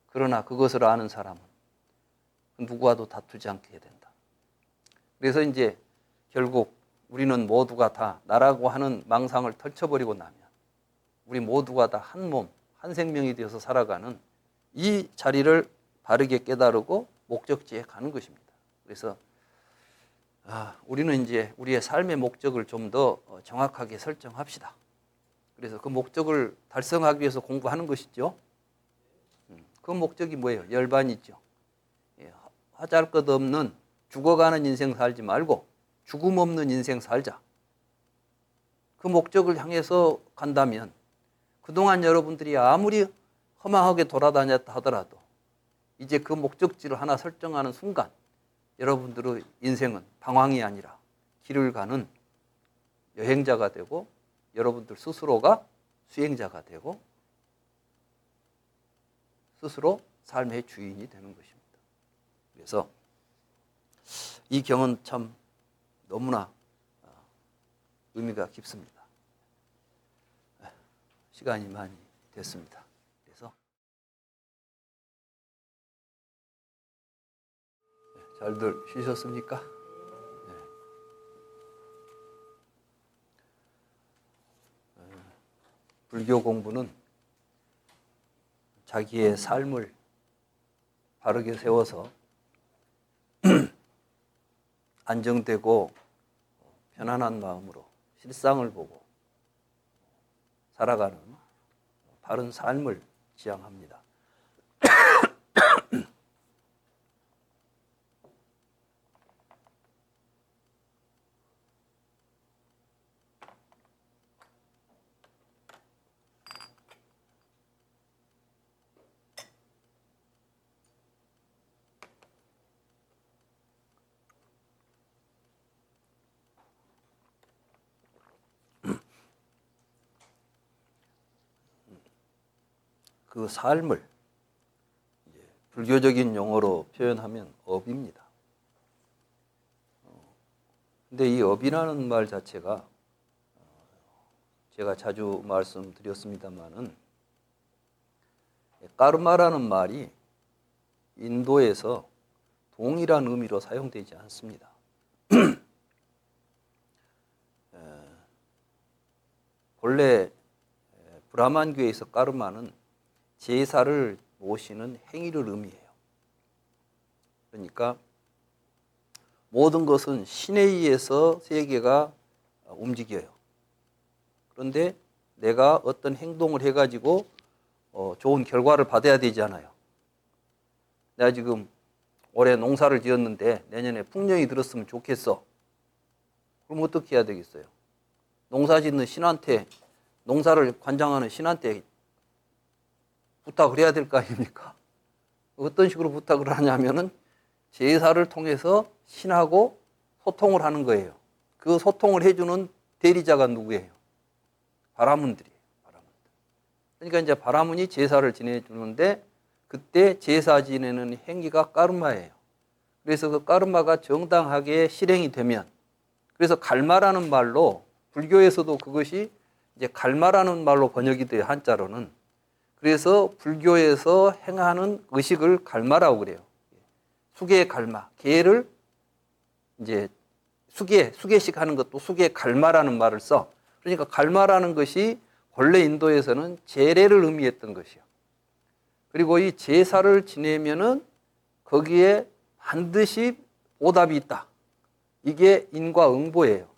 그러나 그것을 아는 사람은 누구와도 다투지 않게 된다. 그래서 이제 결국 우리는 모두가 다 나라고 하는 망상을 털쳐버리고 나면 우리 모두가 다 한 몸, 한 생명이 되어서 살아가는 이 자리를 바르게 깨달고 목적지에 가는 것입니다. 그래서 우리는 이제 우리의 삶의 목적을 좀 더 정확하게 설정합시다. 그래서 그 목적을 달성하기 위해서 공부하는 것이죠. 그 목적이 뭐예요? 열반이죠. 하잘 것 없는 죽어가는 인생 살지 말고 죽음 없는 인생 살자. 그 목적을 향해서 간다면 그동안 여러분들이 아무리 허망하게 돌아다녔다 하더라도 이제 그 목적지를 하나 설정하는 순간 여러분들의 인생은 방황이 아니라 길을 가는 여행자가 되고 여러분들 스스로가 수행자가 되고 스스로 삶의 주인이 되는 것입니다. 그래서 이 경은 참 너무나 의미가 깊습니다. 시간이 많이 됐습니다. 그래서 잘들 쉬셨습니까? 네. 불교 공부는 자기의 삶을 바르게 세워서 안정되고 편안한 마음으로 실상을 보고 살아가는 바른 삶을 지향합니다. 그 삶을 불교적인 용어로 표현하면 업입니다. 근데 이 업이라는 말 자체가 제가 자주 말씀드렸습니다마는 까르마라는 말이 인도에서 동일한 의미로 사용되지 않습니다. 본래 브라만교에서 까르마는 제사를 모시는 행위를 의미해요. 그러니까 모든 것은 신에 의해서 세계가 움직여요. 그런데 내가 어떤 행동을 해가지고 좋은 결과를 받아야 되잖아요. 내가 지금 올해 농사를 지었는데 내년에 풍년이 들었으면 좋겠어. 그럼 어떻게 해야 되겠어요? 농사 짓는 신한테, 농사를 관장하는 신한테 부탁을 해야 될 거 아닙니까? 어떤 식으로 부탁을 하냐면은 제사를 통해서 신하고 소통을 하는 거예요. 그 소통을 해주는 대리자가 누구예요? 바라문들이에요. 바라문들. 그러니까 이제 바라문이 제사를 지내주는데 그때 제사 지내는 행위가 까르마예요. 그래서 그 까르마가 정당하게 실행이 되면, 그래서 갈마라는 말로, 불교에서도 그것이 이제 갈마라는 말로 번역이 돼요, 한자로는. 그래서 불교에서 행하는 의식을 갈마라고 그래요. 수계 갈마, 개를 이제 수계식 하는 것도 수계 갈마라는 말을 써. 그러니까 갈마라는 것이 원래 인도에서는 제례를 의미했던 것이요. 그리고 이 제사를 지내면은 거기에 반드시 보답이 있다. 이게 인과응보예요.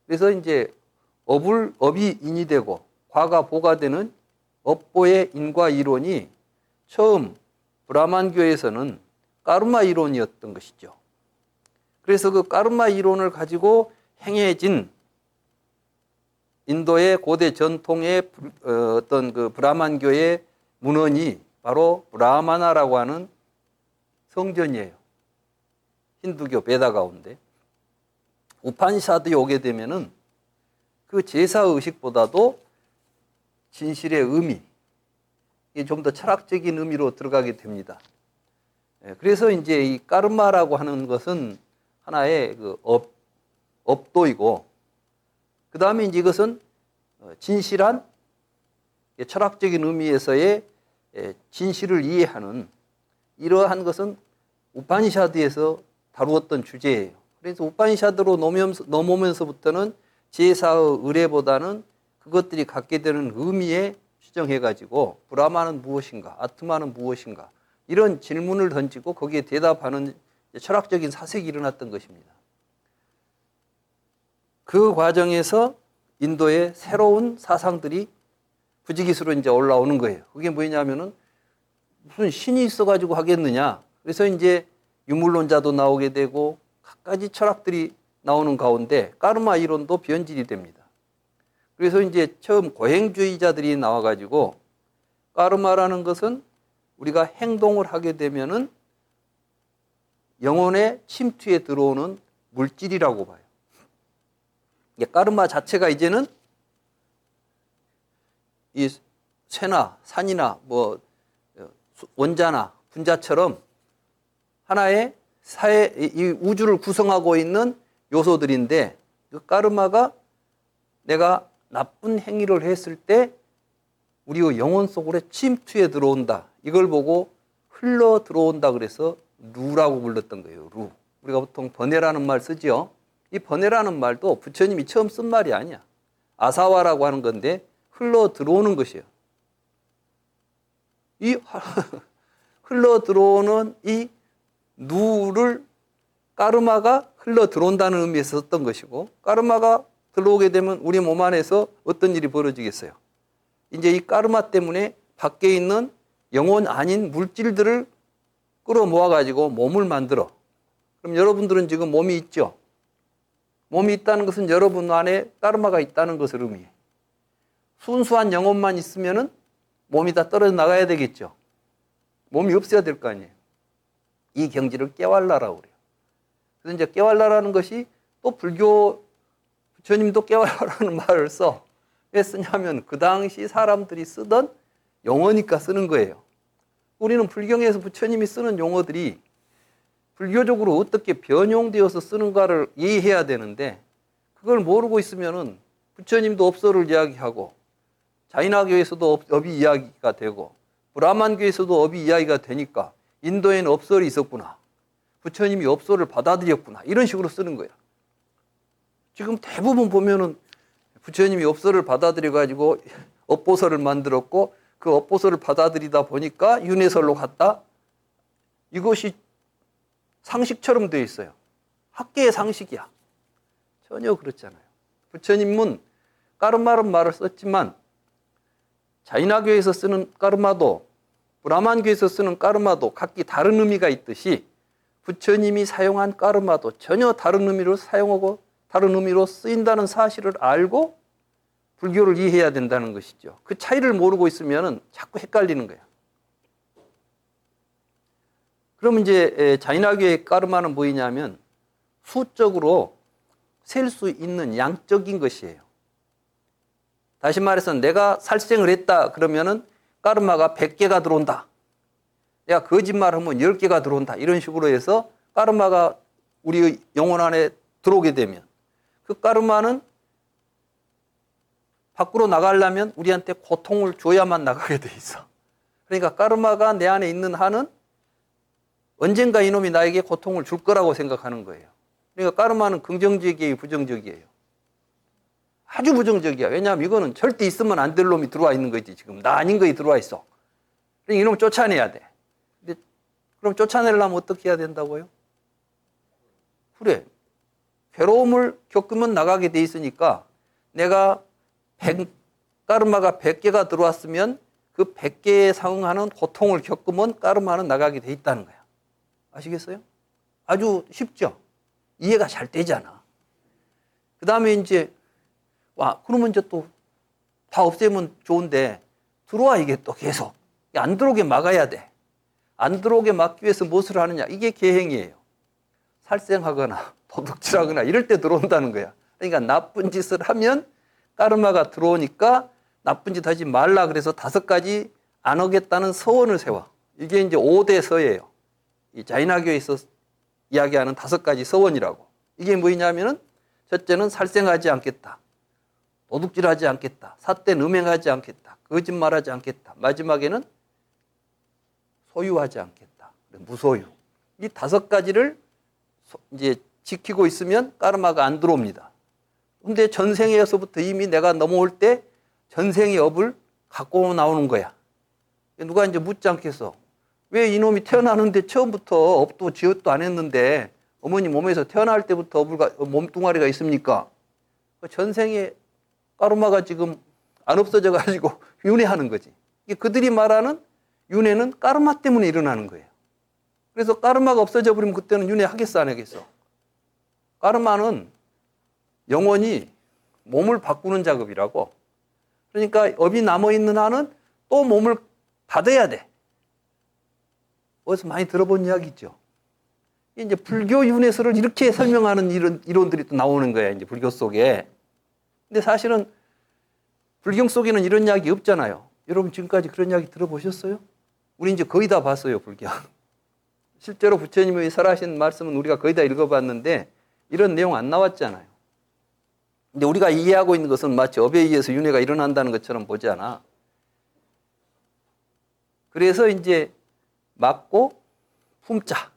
그래서 이제 업이 인이 되고 과가 보가 되는 업보의 인과 이론이 처음 브라만교에서는 까르마 이론이었던 것이죠. 그래서 그 까르마 이론을 가지고 행해진 인도의 고대 전통의 어떤 그 브라만교의 문헌이 바로 브라마나라고 하는 성전이에요. 힌두교 베다 가운데. 우파니샤드에 오게 되면은 그 제사 의식보다도 진실의 의미, 이게 좀 더 철학적인 의미로 들어가게 됩니다. 그래서 이제 이 까르마라고 하는 것은 하나의 그 업도이고, 그 다음에 이제 이것은 진실한 철학적인 의미에서의 진실을 이해하는 이러한 것은 우파니샤드에서 다루었던 주제예요. 그래서 우파니샤드로 넘어오면서부터는 제사의 의례보다는 그것들이 갖게 되는 의미에 추정해가지고 브라마는 무엇인가, 아트마는 무엇인가, 이런 질문을 던지고 거기에 대답하는 철학적인 사색이 일어났던 것입니다. 그 과정에서 인도의 새로운 사상들이 부지기수로 이제 올라오는 거예요. 그게 뭐냐면은 무슨 신이 있어가지고 하겠느냐. 그래서 이제 유물론자도 나오게 되고 갖가지 철학들이 나오는 가운데 까르마 이론도 변질이 됩니다. 그래서 이제 처음 고행주의자들이 나와가지고 까르마라는 것은 우리가 행동을 하게 되면은 영혼의 침투에 들어오는 물질이라고 봐요. 까르마 자체가 이제는 이 쇠나 산이나 뭐 원자나 분자처럼 하나의 이 우주를 구성하고 있는 요소들인데, 그 까르마가 내가 나쁜 행위를 했을 때 우리의 영혼 속으로 침투해 들어온다. 이걸 보고 흘러 들어온다 그래서 루라고 불렀던 거예요. 루. 우리가 보통 번뇌라는 말 쓰죠. 이 번뇌라는 말도 부처님이 처음 쓴 말이 아니야. 아사와라고 하는 건데 흘러 들어오는 것이에요. 이 흘러 들어오는 이 누를 까르마가 흘러 들어온다는 의미에서 썼던 것이고, 까르마가 들어오게 되면 우리 몸 안에서 어떤 일이 벌어지겠어요? 이제 이 까르마 때문에 밖에 있는 영혼 아닌 물질들을 끌어모아가지고 몸을 만들어. 그럼 여러분들은 지금 몸이 있죠? 몸이 있다는 것은 여러분 안에 까르마가 있다는 것을 의미해. 순수한 영혼만 있으면은 몸이 다 떨어져 나가야 되겠죠? 몸이 없어야 될 거 아니에요? 이 경지를 깨왈라라고 그래요. 그래서 이제 깨왈라라는 것이 또 불교 부처님도 깨왈라라는 말을 써. 왜 쓰냐면 그 당시 사람들이 쓰던 용어니까 쓰는 거예요. 우리는 불경에서 부처님이 쓰는 용어들이 불교적으로 어떻게 변용되어서 쓰는가를 이해해야 되는데 그걸 모르고 있으면은 부처님도 업소를 이야기하고 자이나교에서도 업이 이야기가 되고 브라만교에서도 업이 이야기가 되니까 인도에는 업설이 있었구나. 부처님이 업소를 받아들였구나. 이런 식으로 쓰는 거야. 지금 대부분 보면은 부처님이 업소를 받아들여가지고 업보설을 만들었고 그 업보설을 받아들이다 보니까 윤회설로 갔다. 이것이 상식처럼 되어 있어요. 학계의 상식이야. 전혀 그렇잖아요. 부처님은 까르마란 말을 썼지만 자이나교에서 쓰는 까르마도 브라만교에서 쓰는 까르마도 각기 다른 의미가 있듯이 부처님이 사용한 까르마도 전혀 다른 의미로 사용하고 다른 의미로 쓰인다는 사실을 알고 불교를 이해해야 된다는 것이죠. 그 차이를 모르고 있으면 자꾸 헷갈리는 거야. 그럼 이제 자이나교의 까르마는 뭐냐면 수적으로 셀 수 있는 양적인 것이에요. 다시 말해서 내가 살생을 했다 그러면은 까르마가 100개가 들어온다. 내가 거짓말하면 10개가 들어온다. 이런 식으로 해서 까르마가 우리 영혼 안에 들어오게 되면 그 까르마는 밖으로 나가려면 우리한테 고통을 줘야만 나가게 돼 있어. 그러니까 까르마가 내 안에 있는 한은 언젠가 이놈이 나에게 고통을 줄 거라고 생각하는 거예요. 그러니까 까르마는 긍정적이에요, 부정적이에요? 아주 부정적이야. 왜냐하면 이거는 절대 있으면 안 될 놈이 들어와 있는 거지. 지금 나 아닌 거에 들어와 있어. 그러니까 이놈을 쫓아내야 돼. 근데 그럼 쫓아내려면 어떻게 해야 된다고요? 그래. 괴로움을 겪으면 나가게 돼 있으니까 내가 까르마가 100개가 들어왔으면 그 100개에 상응하는 고통을 겪으면 까르마는 나가게 돼 있다는 거야. 아시겠어요? 아주 쉽죠? 이해가 잘 되잖아. 그 다음에 이제 그러면 이제 또 다 없애면 좋은데 들어와 이게 또 계속. 안 들어오게 막아야 돼. 안 들어오게 막기 위해서 무엇을 하느냐. 이게 계행이에요. 살생하거나 도둑질하거나 이럴 때 들어온다는 거야. 그러니까 나쁜 짓을 하면 까르마가 들어오니까 나쁜 짓 하지 말라 그래서 5가지 안 하겠다는 서원을 세워. 이게 이제 5대 서예요. 이 자이나교에서 이야기하는 5가지 서원이라고. 이게 뭐냐면은 첫째는 살생하지 않겠다. 도둑질하지 않겠다. 삿된 음행하지 않겠다. 거짓말하지 않겠다. 마지막에는 소유하지 않겠다. 무소유. 이 5가지를 이제 지키고 있으면 까르마가 안 들어옵니다. 근데 전생에서부터 이미 내가 넘어올 때 전생의 업을 갖고 나오는 거야. 누가 이제 묻지 않겠어. 왜 이놈이 태어나는데 처음부터 업도 지읒도 안 했는데 어머니 몸에서 태어날 때부터 몸뚱아리가 있습니까? 전생에 까르마가 지금 안 없어져 가지고 윤회하는 거지. 그들이 말하는 윤회는 까르마 때문에 일어나는 거예요. 그래서 까르마가 없어져 버리면 그때는 윤회 하겠어 안 하겠어? 까르마는 영원히 몸을 바꾸는 작업이라고. 그러니까 업이 남아있는 한은 또 몸을 받아야 돼. 어디서 많이 들어본 이야기 있죠. 이제 불교 윤회설을 이렇게 설명하는 이론들이 또 나오는 거야, 이제 불교 속에. 근데 사실은 불경 속에는 이런 이야기 없잖아요. 여러분 지금까지 그런 이야기 들어보셨어요? 우리 이제 거의 다 봤어요, 불경. 실제로 부처님이 설하신 말씀은 우리가 거의 다 읽어봤는데 이런 내용 안 나왔잖아요. 근데 우리가 이해하고 있는 것은 마치 업에 의해서 윤회가 일어난다는 것처럼 보지 않아. 그래서 이제 막고 품자,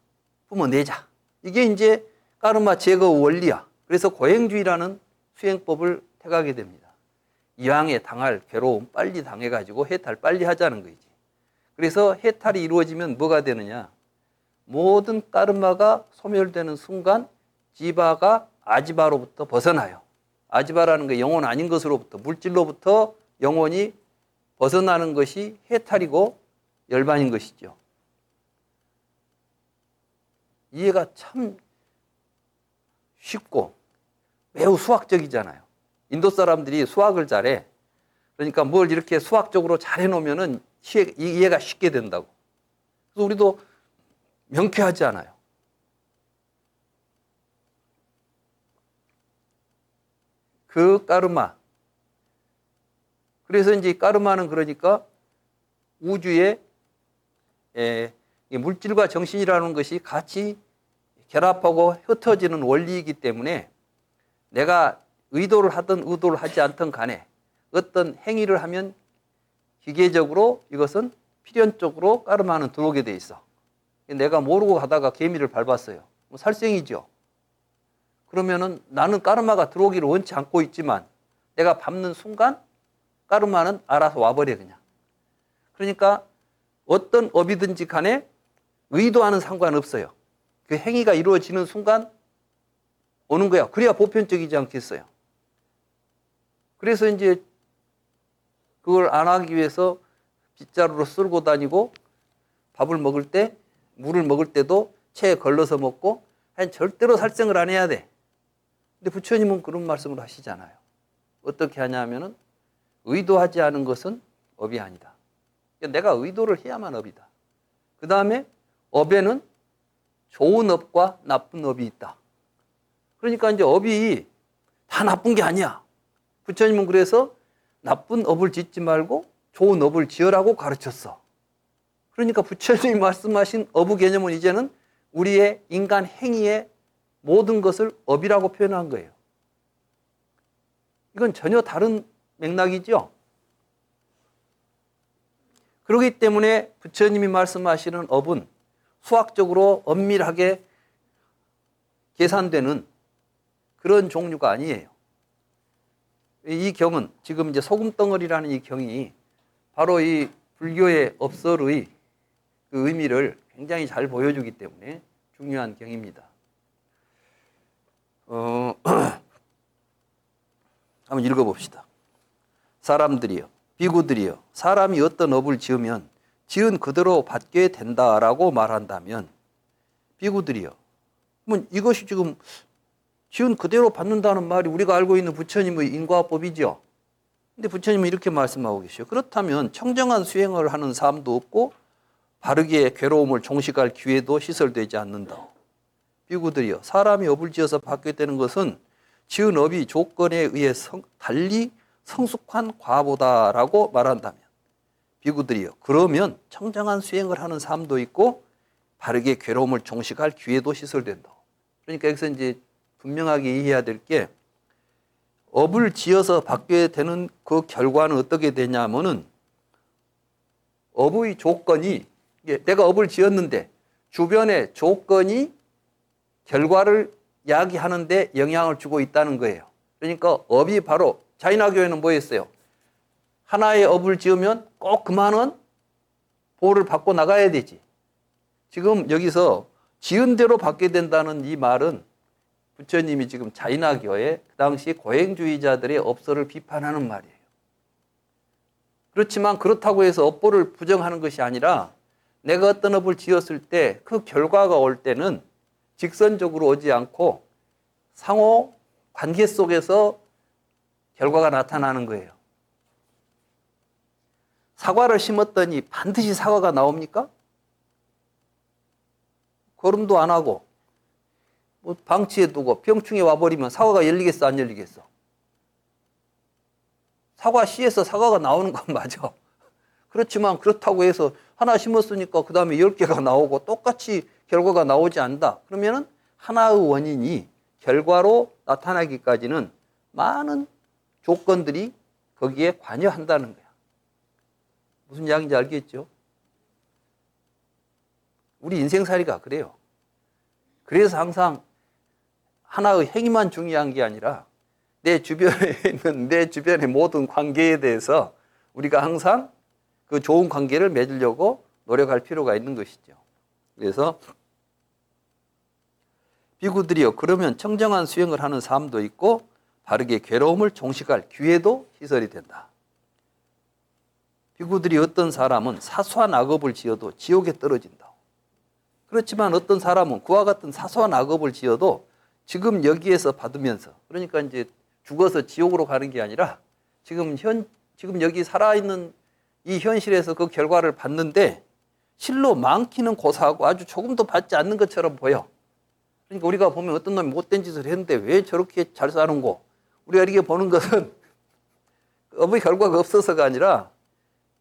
품어내자. 이게 이제 까르마 제거 원리야. 그래서 고행주의라는 수행법을 택하게 됩니다. 이왕에 당할 괴로움 빨리 당해가지고 해탈 빨리 하자는 거지. 그래서 해탈이 이루어지면 뭐가 되느냐. 모든 까르마가 소멸되는 순간 지바가 아지바로부터 벗어나요. 아지바라는 게 영혼 아닌 것으로부터, 물질로부터 영혼이 벗어나는 것이 해탈이고 열반인 것이죠. 이해가 참 쉽고 매우 수학적이잖아요. 인도 사람들이 수학을 잘해. 그러니까 뭘 이렇게 수학적으로 잘 해놓으면 이해가 쉽게 된다고. 그래서 우리도 명쾌하지 않아요. 그 까르마. 그래서 이제 까르마는 그러니까 우주의 이 물질과 정신이라는 것이 같이 결합하고 흩어지는 원리이기 때문에 내가 의도를 하든 의도를 하지 않든 간에 어떤 행위를 하면 기계적으로 이것은 필연적으로 까르마는 들어오게 돼 있어. 내가 모르고 가다가 개미를 밟았어요. 살생이죠. 그러면은 나는 까르마가 들어오기를 원치 않고 있지만 내가 밟는 순간 까르마는 알아서 와버려 그냥. 그러니까 어떤 업이든지 간에 의도와는 상관없어요. 그 행위가 이루어지는 순간 오는 거야. 그래야 보편적이지 않겠어요. 그래서 이제 그걸 안 하기 위해서 빗자루로 쓸고 다니고 밥을 먹을 때 물을 먹을 때도 체에 걸러서 먹고 절대로 살생을 안 해야 돼. 근데 부처님은 그런 말씀을 하시잖아요. 어떻게 하냐면은 의도하지 않은 것은 업이 아니다. 내가 의도를 해야만 업이다. 그 다음에 업에는 좋은 업과 나쁜 업이 있다. 그러니까 이제 업이 다 나쁜 게 아니야. 부처님은 그래서 나쁜 업을 짓지 말고 좋은 업을 지으라고 가르쳤어. 그러니까 부처님이 말씀하신 업의 개념은 이제는 우리의 인간 행위의 모든 것을 업이라고 표현한 거예요. 이건 전혀 다른 맥락이죠. 그렇기 때문에 부처님이 말씀하시는 업은 수학적으로 엄밀하게 계산되는 그런 종류가 아니에요. 이 경은 지금 이제 소금덩어리라는 이 경이 바로 이 불교의 업설의 그 의미를 굉장히 잘 보여주기 때문에 중요한 경입니다. 한번 읽어봅시다. 사람들이여, 비구들이여, 사람이 어떤 업을 지으면 지은 그대로 받게 된다라고 말한다면, 비구들이여, 그러면 이것이 지금 지은 그대로 받는다는 말이 우리가 알고 있는 부처님의 인과법이죠. 근데 부처님은 이렇게 말씀하고 계셔요. 그렇다면 청정한 수행을 하는 사람도 없고 바르게 괴로움을 종식할 기회도 시설되지 않는다. 비구들이여, 사람이 업을 지어서 받게 되는 것은 지은 업이 조건에 의해 달리 성숙한 과보다라고 말한다면, 비구들이여, 그러면 청정한 수행을 하는 삶도 있고 바르게 괴로움을 종식할 기회도 시설된다. 그러니까 여기서 이제 분명하게 이해해야 될 게, 업을 지어서 받게 되는 그 결과는 어떻게 되냐면은 업의 조건이, 내가 업을 지었는데 주변의 조건이 결과를 야기하는데 영향을 주고 있다는 거예요. 그러니까 업이 바로, 자인화교회는 뭐였어요? 하나의 업을 지으면 꼭 그만한 보호를 받고 나가야 되지. 지금 여기서 지은 대로 받게 된다는 이 말은 부처님이 지금 자인화교회 그 당시 고행주의자들의 업설을 비판하는 말이에요. 그렇지만 그렇다고 해서 업보를 부정하는 것이 아니라 내가 어떤 업을 지었을 때 그 결과가 올 때는 직선적으로 오지 않고 상호 관계 속에서 결과가 나타나는 거예요. 사과를 심었더니 반드시 사과가 나옵니까? 거름도 안 하고 뭐 방치해 두고 병충해 와버리면 사과가 열리겠어, 안 열리겠어? 사과 씨에서 사과가 나오는 건 맞아. 그렇지만 그렇다고 해서 하나 심었으니까 그 다음에 10개가 나오고 똑같이 결과가 나오지 않는다. 그러면은 하나의 원인이 결과로 나타나기까지는 많은 조건들이 거기에 관여한다는 거야. 무슨 이야기인지 알겠죠? 우리 인생살이가 그래요. 그래서 항상 하나의 행위만 중요한 게 아니라 내 주변에 있는 내 주변의 모든 관계에 대해서 우리가 항상 그 좋은 관계를 맺으려고 노력할 필요가 있는 것이죠. 그래서 비구들이요, 그러면 청정한 수행을 하는 삶도 있고 바르게 괴로움을 종식할 기회도 시설이 된다. 비구들이 어떤 사람은 사소한 악업을 지어도 지옥에 떨어진다. 그렇지만 어떤 사람은 그와 같은 사소한 악업을 지어도 지금 여기에서 받으면서, 그러니까 이제 죽어서 지옥으로 가는 게 아니라 지금 여기 살아있는 이 현실에서 그 결과를 받는데 실로 많기는 고사하고 아주 조금도 받지 않는 것처럼 보여. 그러니까 우리가 보면 어떤 놈이 못된 짓을 했는데 왜 저렇게 잘 사는고, 우리가 이렇게 보는 것은 업의 결과가 없어서가 아니라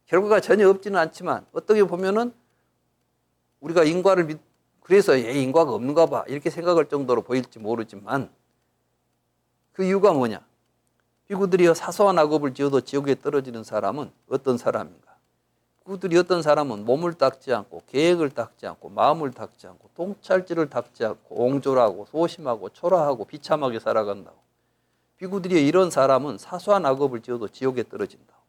결과가 전혀 없지는 않지만 어떻게 보면은 우리가 인과를 그래서 인과가 없는가 봐 이렇게 생각할 정도로 보일지 모르지만 그 이유가 뭐냐? 비구들이여 사소한 악업을 지어도 지옥에 떨어지는 사람은 어떤 사람인가? 비구들이 어떤 사람은 몸을 닦지 않고 계획을 닦지 않고 마음을 닦지 않고 통찰지를 닦지 않고 옹졸하고 소심하고 초라하고 비참하게 살아간다고. 비구들이여 이런 사람은 사소한 악업을 지어도 지옥에 떨어진다고.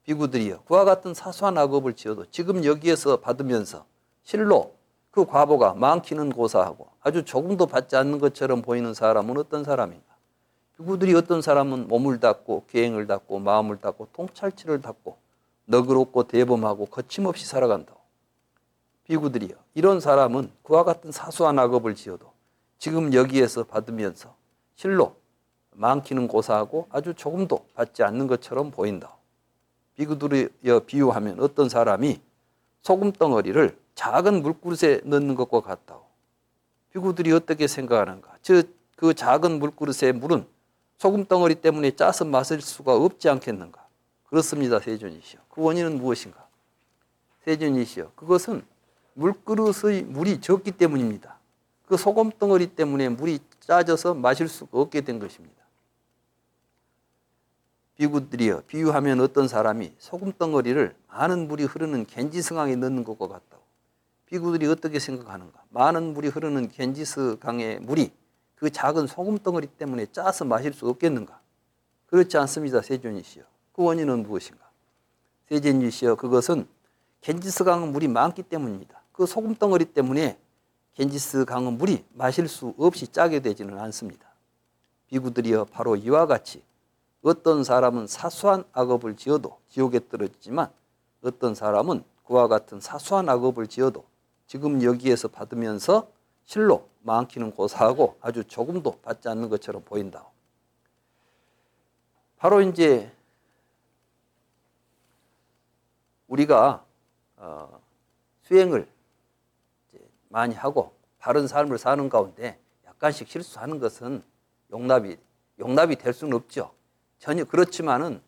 비구들이여 그와 같은 사소한 악업을 지어도 지금 여기에서 받으면서 실로 그 과보가 많기는 고사하고 아주 조금도 받지 않는 것처럼 보이는 사람은 어떤 사람인가? 비구들이 어떤 사람은 몸을 닦고 계행을 닦고 마음을 닦고 통찰치를 닦고 너그럽고 대범하고 거침없이 살아간다고. 비구들이여 이런 사람은 그와 같은 사소한 악업을 지어도 지금 여기에서 받으면서 실로 많기는 고사하고 아주 조금도 받지 않는 것처럼 보인다고. 비구들이여 비유하면 어떤 사람이 소금덩어리를 작은 물그릇에 넣는 것과 같다고. 비구들이 어떻게 생각하는가? 그 작은 물그릇의 물은 소금덩어리 때문에 짜서 마실 수가 없지 않겠는가? 그렇습니다. 세존이시여. 그 원인은 무엇인가? 세존이시여. 그것은 물그릇의 물이 적기 때문입니다. 그 소금덩어리 때문에 물이 짜져서 마실 수가 없게 된 것입니다. 비구들이여 비유하면 어떤 사람이 소금덩어리를 많은 물이 흐르는 겐지스강에 넣는 것과 같다고. 비구들이 어떻게 생각하는가? 많은 물이 흐르는 겐지스강의 물이 그 작은 소금덩어리 때문에 짜서 마실 수 없겠는가? 그렇지 않습니다. 세존이시여. 그 원인은 무엇인가? 세존이시여 그것은 겐지스강은 물이 많기 때문입니다. 그 소금덩어리 때문에 겐지스강은 물이 마실 수 없이 짜게 되지는 않습니다. 비구들이여 바로 이와 같이 어떤 사람은 사소한 악업을 지어도 지옥에 떨어지지만 어떤 사람은 그와 같은 사소한 악업을 지어도 지금 여기에서 받으면서 실로 많기는 고사하고 아주 조금도 받지 않는 것처럼 보인다. 바로 이제 우리가 수행을 많이 하고 바른 삶을 사는 가운데 약간씩 실수하는 것은 용납이 될 수는 없죠. 전혀 그렇지만은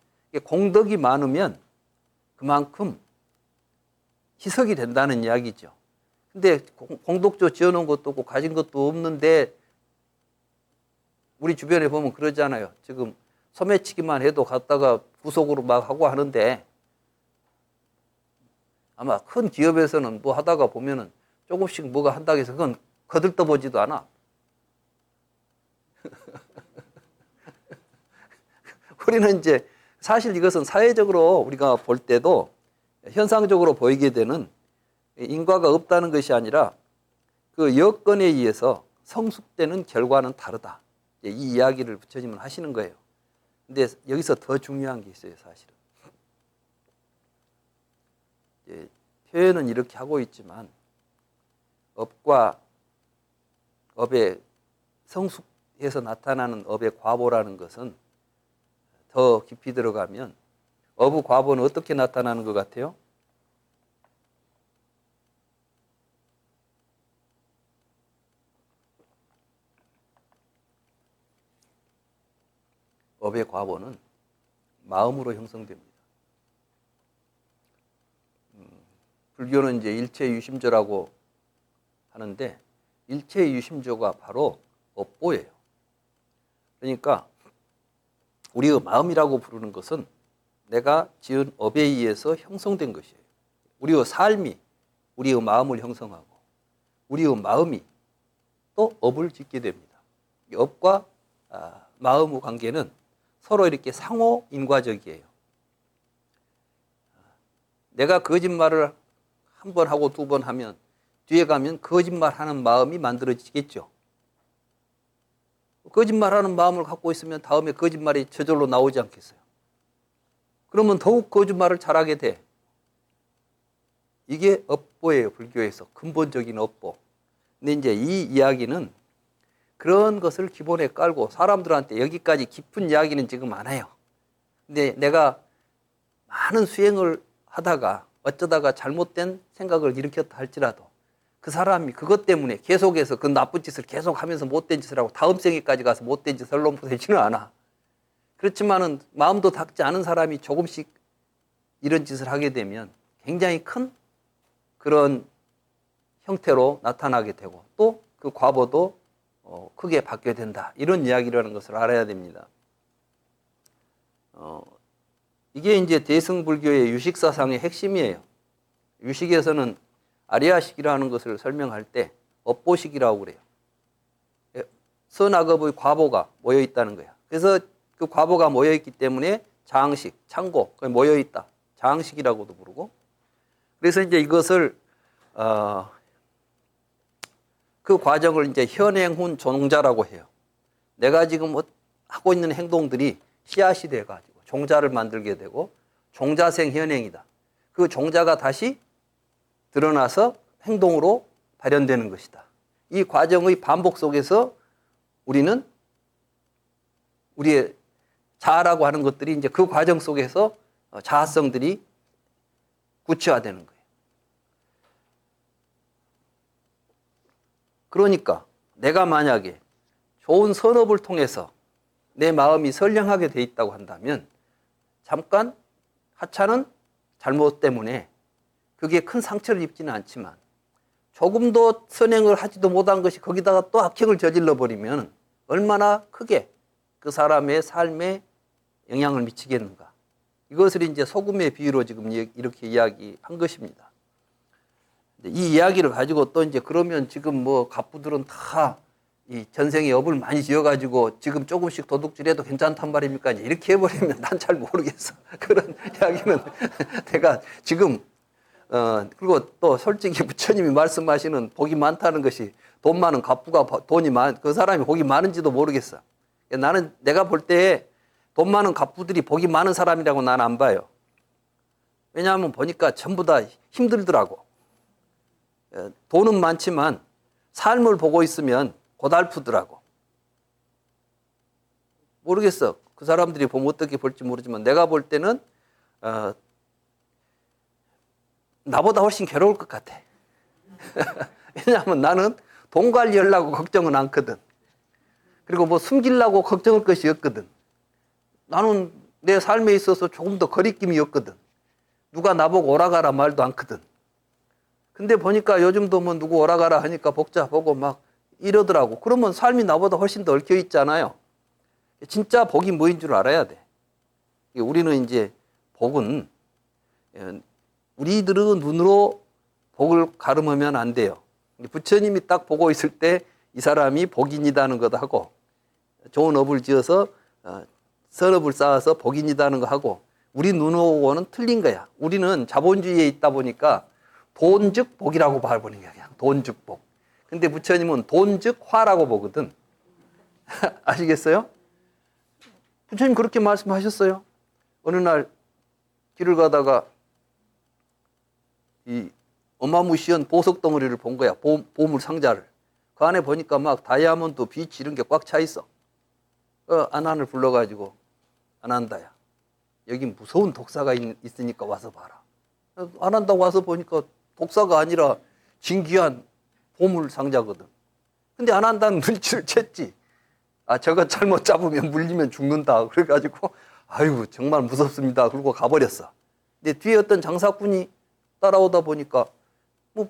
공덕이 많으면 그만큼 희석이 된다는 이야기죠. 근데 공덕조 지어놓은 것도 없고 가진 것도 없는데 우리 주변에 보면 그러잖아요. 지금 소매치기만 해도 갔다가 부속으로 막 하고 하는데 아마 큰 기업에서는 뭐 하다가 보면은 조금씩 뭐가 한다고 해서 그건 거들떠보지도 않아. 우리는 이제 사실 이것은 사회적으로 우리가 볼 때도 현상적으로 보이게 되는 인과가 없다는 것이 아니라 그 여건에 의해서 성숙되는 결과는 다르다. 이 이야기를 부처님은 하시는 거예요. 근데 여기서 더 중요한 게 있어요, 사실은. 표현은 이렇게 하고 있지만 업과 업의 성숙해서 나타나는 업의 과보라는 것은 더 깊이 들어가면 업의 과보는 어떻게 나타나는 것 같아요? 업의 과보는 마음으로 형성됩니다. 불교는 이제 일체유심조라고 하는데 일체유심조가 바로 업보예요. 그러니까 우리의 마음이라고 부르는 것은 내가 지은 업에 의해서 형성된 것이에요. 우리의 삶이 우리의 마음을 형성하고 우리의 마음이 또 업을 짓게 됩니다. 업과 마음의 관계는 서로 이렇게 상호 인과적이에요. 내가 거짓말을 한 번 하고 두 번 하면 뒤에 가면 거짓말하는 마음이 만들어지겠죠. 거짓말하는 마음을 갖고 있으면 다음에 거짓말이 저절로 나오지 않겠어요. 그러면 더욱 거짓말을 잘하게 돼. 이게 업보예요. 불교에서 근본적인 업보. 근데 이제 이 이야기는 그런 것을 기본에 깔고 사람들한테 여기까지 깊은 이야기는 지금 안 해요. 근데 내가 많은 수행을 하다가 어쩌다가 잘못된 생각을 일으켰다 할지라도 그 사람이 그것 때문에 계속해서 그 나쁜 짓을 계속 하면서 못된 짓을 하고 다음 생에까지 가서 못된 짓을 넘고 되지는 않아. 그렇지만은 마음도 닦지 않은 사람이 조금씩 이런 짓을 하게 되면 굉장히 큰 그런 형태로 나타나게 되고 또 그 과보도 크게 받게 된다. 이런 이야기라는 것을 알아야 됩니다. 이게 이제 대승불교의 유식사상의 핵심이에요. 유식에서는 아리아식이라는 것을 설명할 때 업보식이라고 그래요. 선악업의 과보가 모여 있다는 거야. 그래서 그 과보가 모여 있기 때문에 장식, 창고, 모여 있다. 장식이라고도 부르고. 그래서 이제 이것을 그 과정을 이제 현행훈 종자라고 해요. 내가 지금 하고 있는 행동들이 씨앗이 돼 가지고 종자를 만들게 되고 종자생 현행이다. 그 종자가 다시 드러나서 행동으로 발현되는 것이다. 이 과정의 반복 속에서 우리는 우리의 자아라고 하는 것들이 이제 그 과정 속에서 자아성들이 구체화되는 거예요. 그러니까 내가 만약에 좋은 선업을 통해서 내 마음이 선량하게 돼 있다고 한다면 잠깐 하찮은 잘못 때문에 그게 큰 상처를 입지는 않지만 조금도 선행을 하지도 못한 것이 거기다가 또 악행을 저질러 버리면 얼마나 크게 그 사람의 삶에 영향을 미치겠는가. 이것을 이제 소금의 비유로 지금 이렇게 이야기한 것입니다. 이 이야기를 가지고 또 이제 그러면 지금 뭐 갑부들은 다 이 전생에 업을 많이 지어가지고 지금 조금씩 도둑질해도 괜찮단 말입니까? 이렇게 해버리면 난 잘 모르겠어. 그런 이야기는 내가 지금 그리고 또 솔직히 부처님이 말씀하시는 복이 많다는 것이 돈 많은 갑부가 그 사람이 복이 많은지도 모르겠어. 나는 내가 볼 때 돈 많은 갑부들이 복이 많은 사람이라고 나는 안 봐요. 왜냐하면 보니까 전부 다 힘들더라고. 돈은 많지만 삶을 보고 있으면 고달프더라고. 모르겠어. 그 사람들이 보면 어떻게 볼지 모르지만 내가 볼 때는 나보다 훨씬 괴로울 것 같아. 왜냐하면 나는 돈 관리하려고 걱정은 않거든. 그리고 뭐 숨기려고 걱정할 것이 없거든. 나는 내 삶에 있어서 조금 더 거리낌이 없거든. 누가 나보고 오라가라 말도 않거든. 근데 보니까 요즘도 뭐 누구 오라가라 하니까 복잡하고 막 이러더라고. 그러면 삶이 나보다 훨씬 더 얽혀 있잖아요. 진짜 복이 뭐인 줄 알아야 돼. 우리는 이제 복은 우리들은 눈으로 복을 가름하면 안 돼요. 부처님이 딱 보고 있을 때 이 사람이 복인이다는 것도 하고 좋은 업을 지어서 선업을 쌓아서 복인이다는 거 하고 우리 눈하고는 틀린 거야. 우리는 자본주의에 있다 보니까 돈 즉 복이라고 봐버리는 거야. 그냥 돈 즉 복. 근데 부처님은 돈 즉 화라고 보거든. 아시겠어요? 부처님 그렇게 말씀하셨어요. 어느 날 길을 가다가 이 어마무시한 보석 덩어리를 본 거야. 보물 상자를. 그 안에 보니까 막 다이아몬드, 비치 이런 게 꽉 차 있어. 아난을 불러가지고 아난다야. 여기 무서운 독사가 있으니까 와서 봐라. 아난다 와서 보니까 독사가 아니라 진귀한 보물 상자거든. 근데 아난다는 눈치를 챘지. 저거 잘못 잡으면 물리면 죽는다. 그래가지고 아이고 정말 무섭습니다. 그러고 가버렸어. 근데 뒤에 어떤 장사꾼이 따라오다 보니까 뭐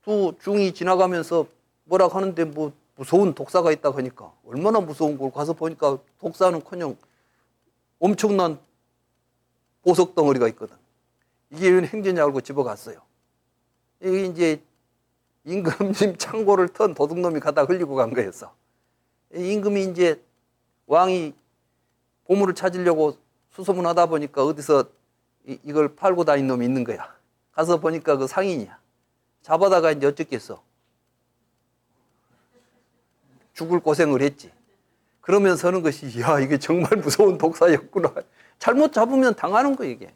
두 중이 지나가면서 뭐라 하는데 뭐 무서운 독사가 있다고 하니까 얼마나 무서운 걸 가서 보니까 독사는커녕 엄청난 보석 덩어리가 있거든. 이게 웬 행전이 알고 집어갔어요. 이게 이제 임금님 창고를 턴 도둑놈이 가다 흘리고 간 거였어. 임금이 이제 왕이 보물을 찾으려고 수소문하다 보니까 어디서 이걸 팔고 다닌 놈이 있는 거야. 가서 보니까 그 상인이야. 잡아다가 이제 어쩌겠어. 죽을 고생을 했지. 그러면서 하는 것이 야 이게 정말 무서운 독사였구나. 잘못 잡으면 당하는 거 이게.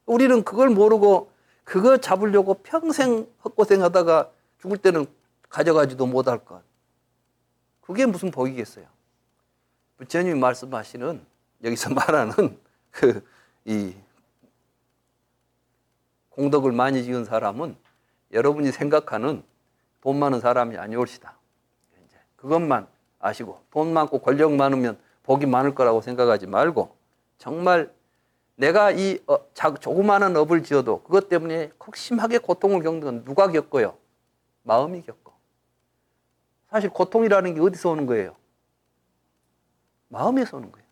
우리는 그걸 모르고 그거 잡으려고 평생 헛고생하다가 죽을 때는 가져가지도 못할 것. 그게 무슨 복이겠어요. 부처님이 말씀하시는 여기서 말하는 이 공덕을 많이 지은 사람은 여러분이 생각하는 돈 많은 사람이 아니올시다. 그것만 아시고 돈 많고 권력 많으면 복이 많을 거라고 생각하지 말고 정말 내가 이 조그마한 업을 지어도 그것 때문에 극심하게 고통을 겪는 건 누가 겪어요? 마음이 겪어. 사실 고통이라는 게 어디서 오는 거예요? 마음에서 오는 거예요.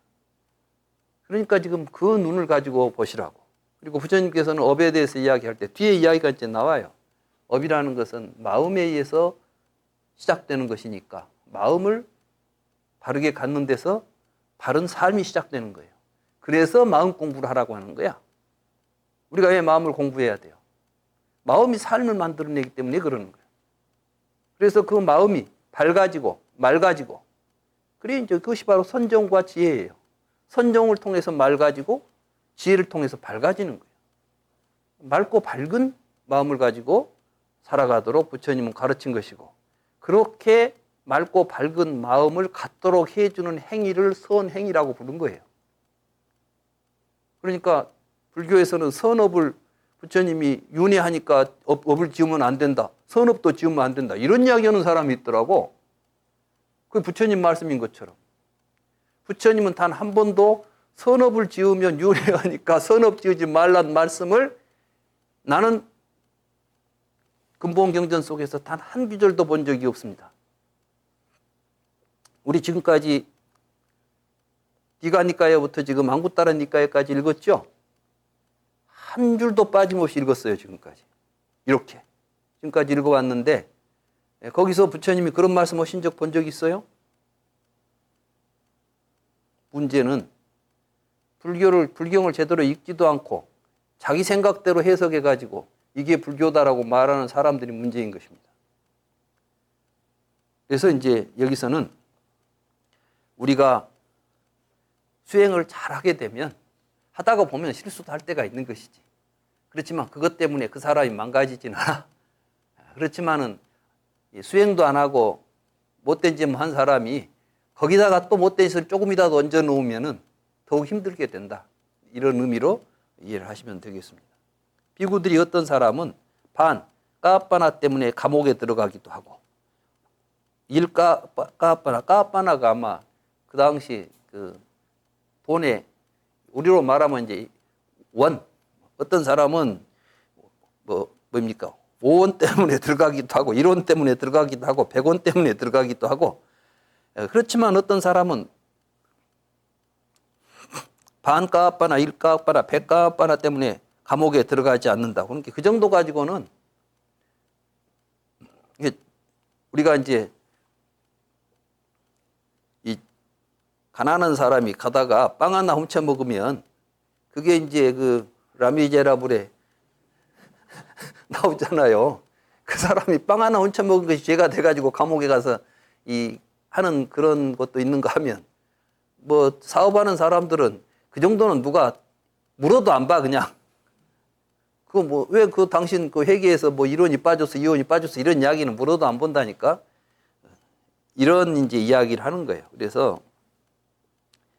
그러니까 지금 그 눈을 가지고 보시라고. 그리고 부처님께서는 업에 대해서 이야기할 때 뒤에 이야기가 이제 나와요. 업이라는 것은 마음에 의해서 시작되는 것이니까 마음을 바르게 갖는 데서 바른 삶이 시작되는 거예요. 그래서 마음 공부를 하라고 하는 거야. 우리가 왜 마음을 공부해야 돼요? 마음이 삶을 만들어내기 때문에 그러는 거예요. 그래서 그 마음이 밝아지고 맑아지고, 그래 이제 그것이 바로 선정과 지혜예요. 선정을 통해서 맑아지고 지혜를 통해서 밝아지는 거예요. 맑고 밝은 마음을 가지고 살아가도록 부처님은 가르친 것이고, 그렇게 맑고 밝은 마음을 갖도록 해주는 행위를 선행이라고 부른 거예요. 그러니까 불교에서는 선업을 부처님이 윤회하니까 업을 지으면 안 된다, 선업도 지으면 안 된다, 이런 이야기하는 사람이 있더라고. 그게 부처님 말씀인 것처럼 부처님은 단 한 번도 선업을 지으면 윤회하니까 선업 지으지 말란 말씀을 나는 근본경전 속에서 단 한 구절도 본 적이 없습니다. 우리 지금까지 디가니까야부터 지금 안구따라 니까야까지 읽었죠? 한 줄도 빠짐없이 읽었어요, 지금까지. 이렇게. 지금까지 읽어왔는데, 거기서 부처님이 그런 말씀 하신 적 본 적 있어요? 문제는 불경을 제대로 읽지도 않고 자기 생각대로 해석해가지고 이게 불교다라고 말하는 사람들이 문제인 것입니다. 그래서 이제 여기서는 우리가 수행을 잘하게 되면 하다가 보면 실수도 할 때가 있는 것이지. 그렇지만 그것 때문에 그 사람이 망가지지는 않아. 그렇지만은 수행도 안 하고 못된 짓 한 사람이 거기다가 또 못된 짓을 조금이라도 얹어 놓으면은 더욱 힘들게 된다. 이런 의미로 이해를 하시면 되겠습니다. 비구들이 어떤 사람은 까빠나 때문에 감옥에 들어가기도 하고, 까빠나가 아마 그 당시 그 돈에 우리로 말하면 이제 어떤 사람은 뭡니까? 5원 때문에 들어가기도 하고 1원 때문에 들어가기도 하고 100원 때문에 들어가기도 하고, 그렇지만 어떤 사람은 반까빠나 1까빠나 100까빠나 때문에 감옥에 들어가지 않는다. 그러니까 그 정도 가지고는 우리가 이제 이 가난한 사람이 가다가 빵 하나 훔쳐 먹으면 그게 이제 그 라미제라블에 나오잖아요. 그 사람이 빵 하나 훔쳐 먹은 것이 죄가 돼가지고 감옥에 가서 하는 그런 것도 있는가 하면, 뭐 사업하는 사람들은 그 정도는 누가 물어도 안 봐, 그냥. 왜 당신 그 회계에서 뭐 1원이 빠졌어, 2원이 빠졌어, 이런 이야기는 물어도 안 본다니까. 이런 이제 이야기를 하는 거예요. 그래서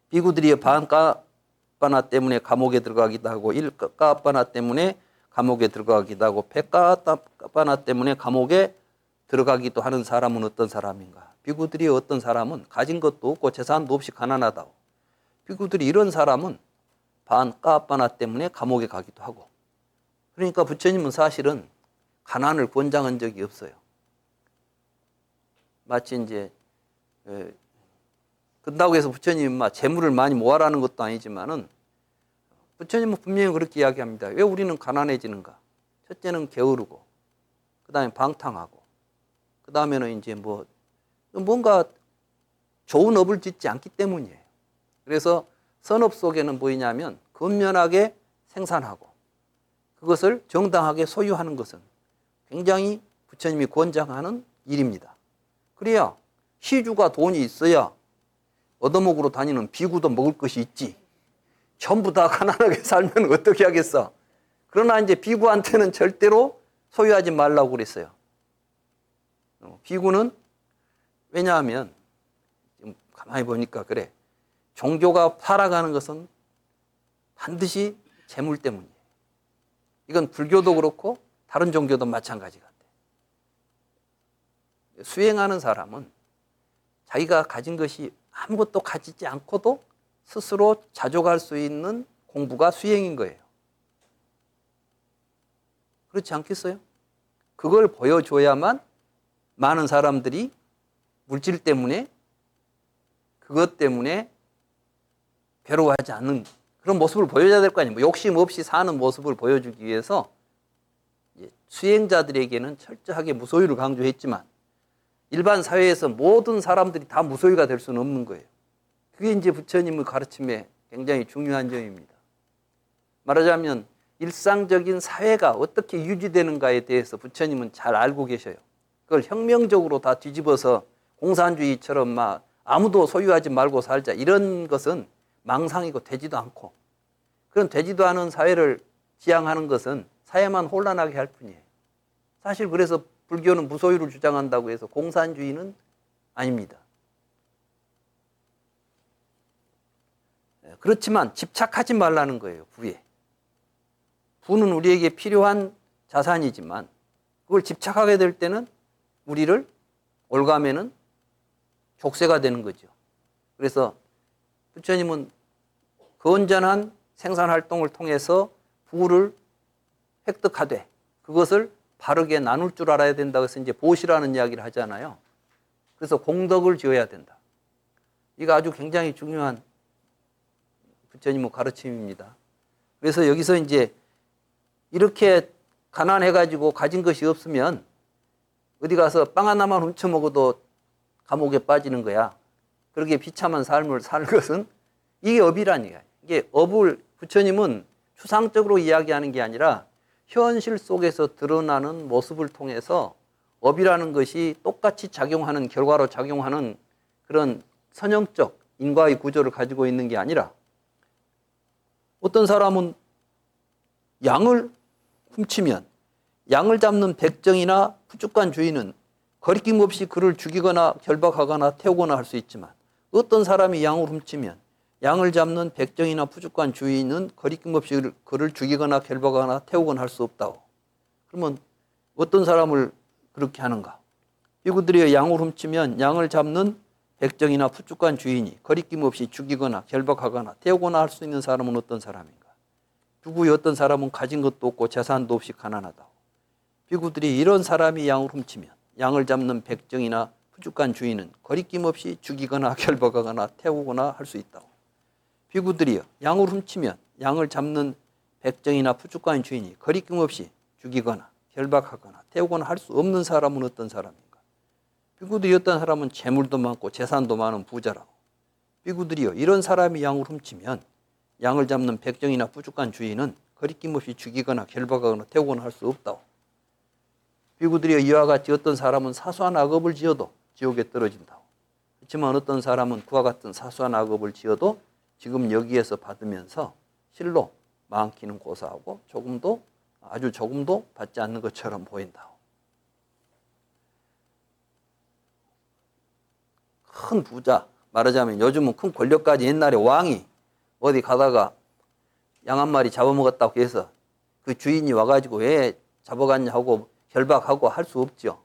비구들이 반까빠나 때문에 감옥에 들어가기도 하고, 1까빠나 때문에 감옥에 들어가기도 하고, 100까빠나 때문에 감옥에 들어가기도 하는 사람은 어떤 사람인가? 비구들이 어떤 사람은 가진 것도 없고 재산도 없이 가난하다고. 비구들이 이런 사람은 반까빠나 때문에 감옥에 가기도 하고. 그러니까 부처님은 사실은 가난을 권장한 적이 없어요. 마치 이제 그렇다고 해서 부처님이 재물을 많이 모아라는 것도 아니지만은, 부처님은 분명히 그렇게 이야기합니다. 왜 우리는 가난해지는가? 첫째는 게으르고, 그 다음에 방탕하고, 그 다음에는 이제 뭔가 좋은 업을 짓지 않기 때문이에요. 그래서 선업 속에는 뭐냐면 근면하게 생산하고 그것을 정당하게 소유하는 것은 굉장히 부처님이 권장하는 일입니다. 그래야 시주가 돈이 있어야 얻어먹으러 다니는 비구도 먹을 것이 있지. 전부 다 가난하게 살면 어떻게 하겠어? 그러나 이제 비구한테는 절대로 소유하지 말라고 그랬어요. 비구는 왜냐하면 지금 가만히 보니까 그래. 종교가 살아가는 것은 반드시 재물 때문이에요. 이건 불교도 그렇고 다른 종교도 마찬가지 같아요. 수행하는 사람은 자기가 가진 것이 아무것도 가지지 않고도 스스로 자족할 수 있는 공부가 수행인 거예요. 그렇지 않겠어요? 그걸 보여줘야만 많은 사람들이 물질 때문에, 그것 때문에 괴로워하지 않는 그런 모습을 보여줘야 될 거 아니에요. 욕심 없이 사는 모습을 보여주기 위해서 수행자들에게는 철저하게 무소유를 강조했지만 일반 사회에서 모든 사람들이 다 무소유가 될 수는 없는 거예요. 그게 이제 부처님의 가르침의 굉장히 중요한 점입니다. 말하자면 일상적인 사회가 어떻게 유지되는가에 대해서 부처님은 잘 알고 계셔요. 그걸 혁명적으로 다 뒤집어서 공산주의처럼 막 아무도 소유하지 말고 살자 이런 것은 망상이고 되지도 않고, 그런 되지도 않은 사회를 지향하는 것은 사회만 혼란하게 할 뿐이에요. 사실 그래서 불교는 무소유를 주장한다고 해서 공산주의는 아닙니다. 그렇지만 집착하지 말라는 거예요. 부에. 부는 우리에게 필요한 자산이지만 그걸 집착하게 될 때는 우리를 올가매는 족쇄가 되는 거죠. 그래서 부처님은 건전한 생산활동을 통해서 부를 획득하되 그것을 바르게 나눌 줄 알아야 된다고 해서 이제 보시라는 이야기를 하잖아요. 그래서 공덕을 지어야 된다. 이거 아주 굉장히 중요한 부처님의 가르침입니다. 그래서 여기서 이제 이렇게 가난해가지고 가진 것이 없으면 어디 가서 빵 하나만 훔쳐 먹어도 감옥에 빠지는 거야. 그렇게 비참한 삶을 사는 것은 이게 업이라니까요. 이게 업을 부처님은 추상적으로 이야기하는 게 아니라 현실 속에서 드러나는 모습을 통해서 업이라는 것이 똑같이 작용하는, 결과로 작용하는 그런 선형적 인과의 구조를 가지고 있는 게 아니라 어떤 사람은 양을 훔치면 양을 잡는 백정이나 푸주간 주인은 거리낌 없이 그를 죽이거나 결박하거나 태우거나 할 수 있지만 어떤 사람이 양을 훔치면 양을 잡는 백정이나 푸주간 주인은 거리낌 없이 그를 죽이거나 결박하거나 태우거나 할 수 없다고. 그러면 어떤 사람을 그렇게 하는가? 비구들이 양을 훔치면 양을 잡는 백정이나 푸주간 주인이 거리낌 없이 죽이거나 결박하거나 태우거나 할 수 있는 사람은 어떤 사람인가? 누구의 어떤 사람은 가진 것도 없고 재산도 없이 가난하다고. 비구들이 이런 사람이 양을 훔치면 양을 잡는 백정이나 푸주간 주인은 거리낌 없이 죽이거나 결박하거나 태우거나 할 수 있다고. 비구들이여, 양을 훔치면 양을 잡는 백정이나 푸주간 주인이 거리낌 없이 죽이거나 결박하거나 태우거나 할 수 없는 사람은 어떤 사람인가? 비구들이 어떤 사람은 재물도 많고 재산도 많은 부자라고. 비구들이여, 이런 사람이 양을 훔치면 양을 잡는 백정이나 푸주간 주인은 거리낌 없이 죽이거나 결박하거나 태우거나 할 수 없다고. 비구들이여, 이와 같이 어떤 사람은 사소한 악업을 지어도 지옥에 떨어진다고. 그렇지만 어떤 사람은 그와 같은 사소한 악업을 지어도 지금 여기에서 받으면서 실로 많기는 고사하고 조금도, 아주 조금도 받지 않는 것처럼 보인다고. 큰 부자, 말하자면 요즘은 큰 권력까지, 옛날에 왕이 어디 가다가 양 한 마리 잡아먹었다고 해서 그 주인이 와가지고 왜 잡아갔냐 하고 결박하고 할 수 없죠.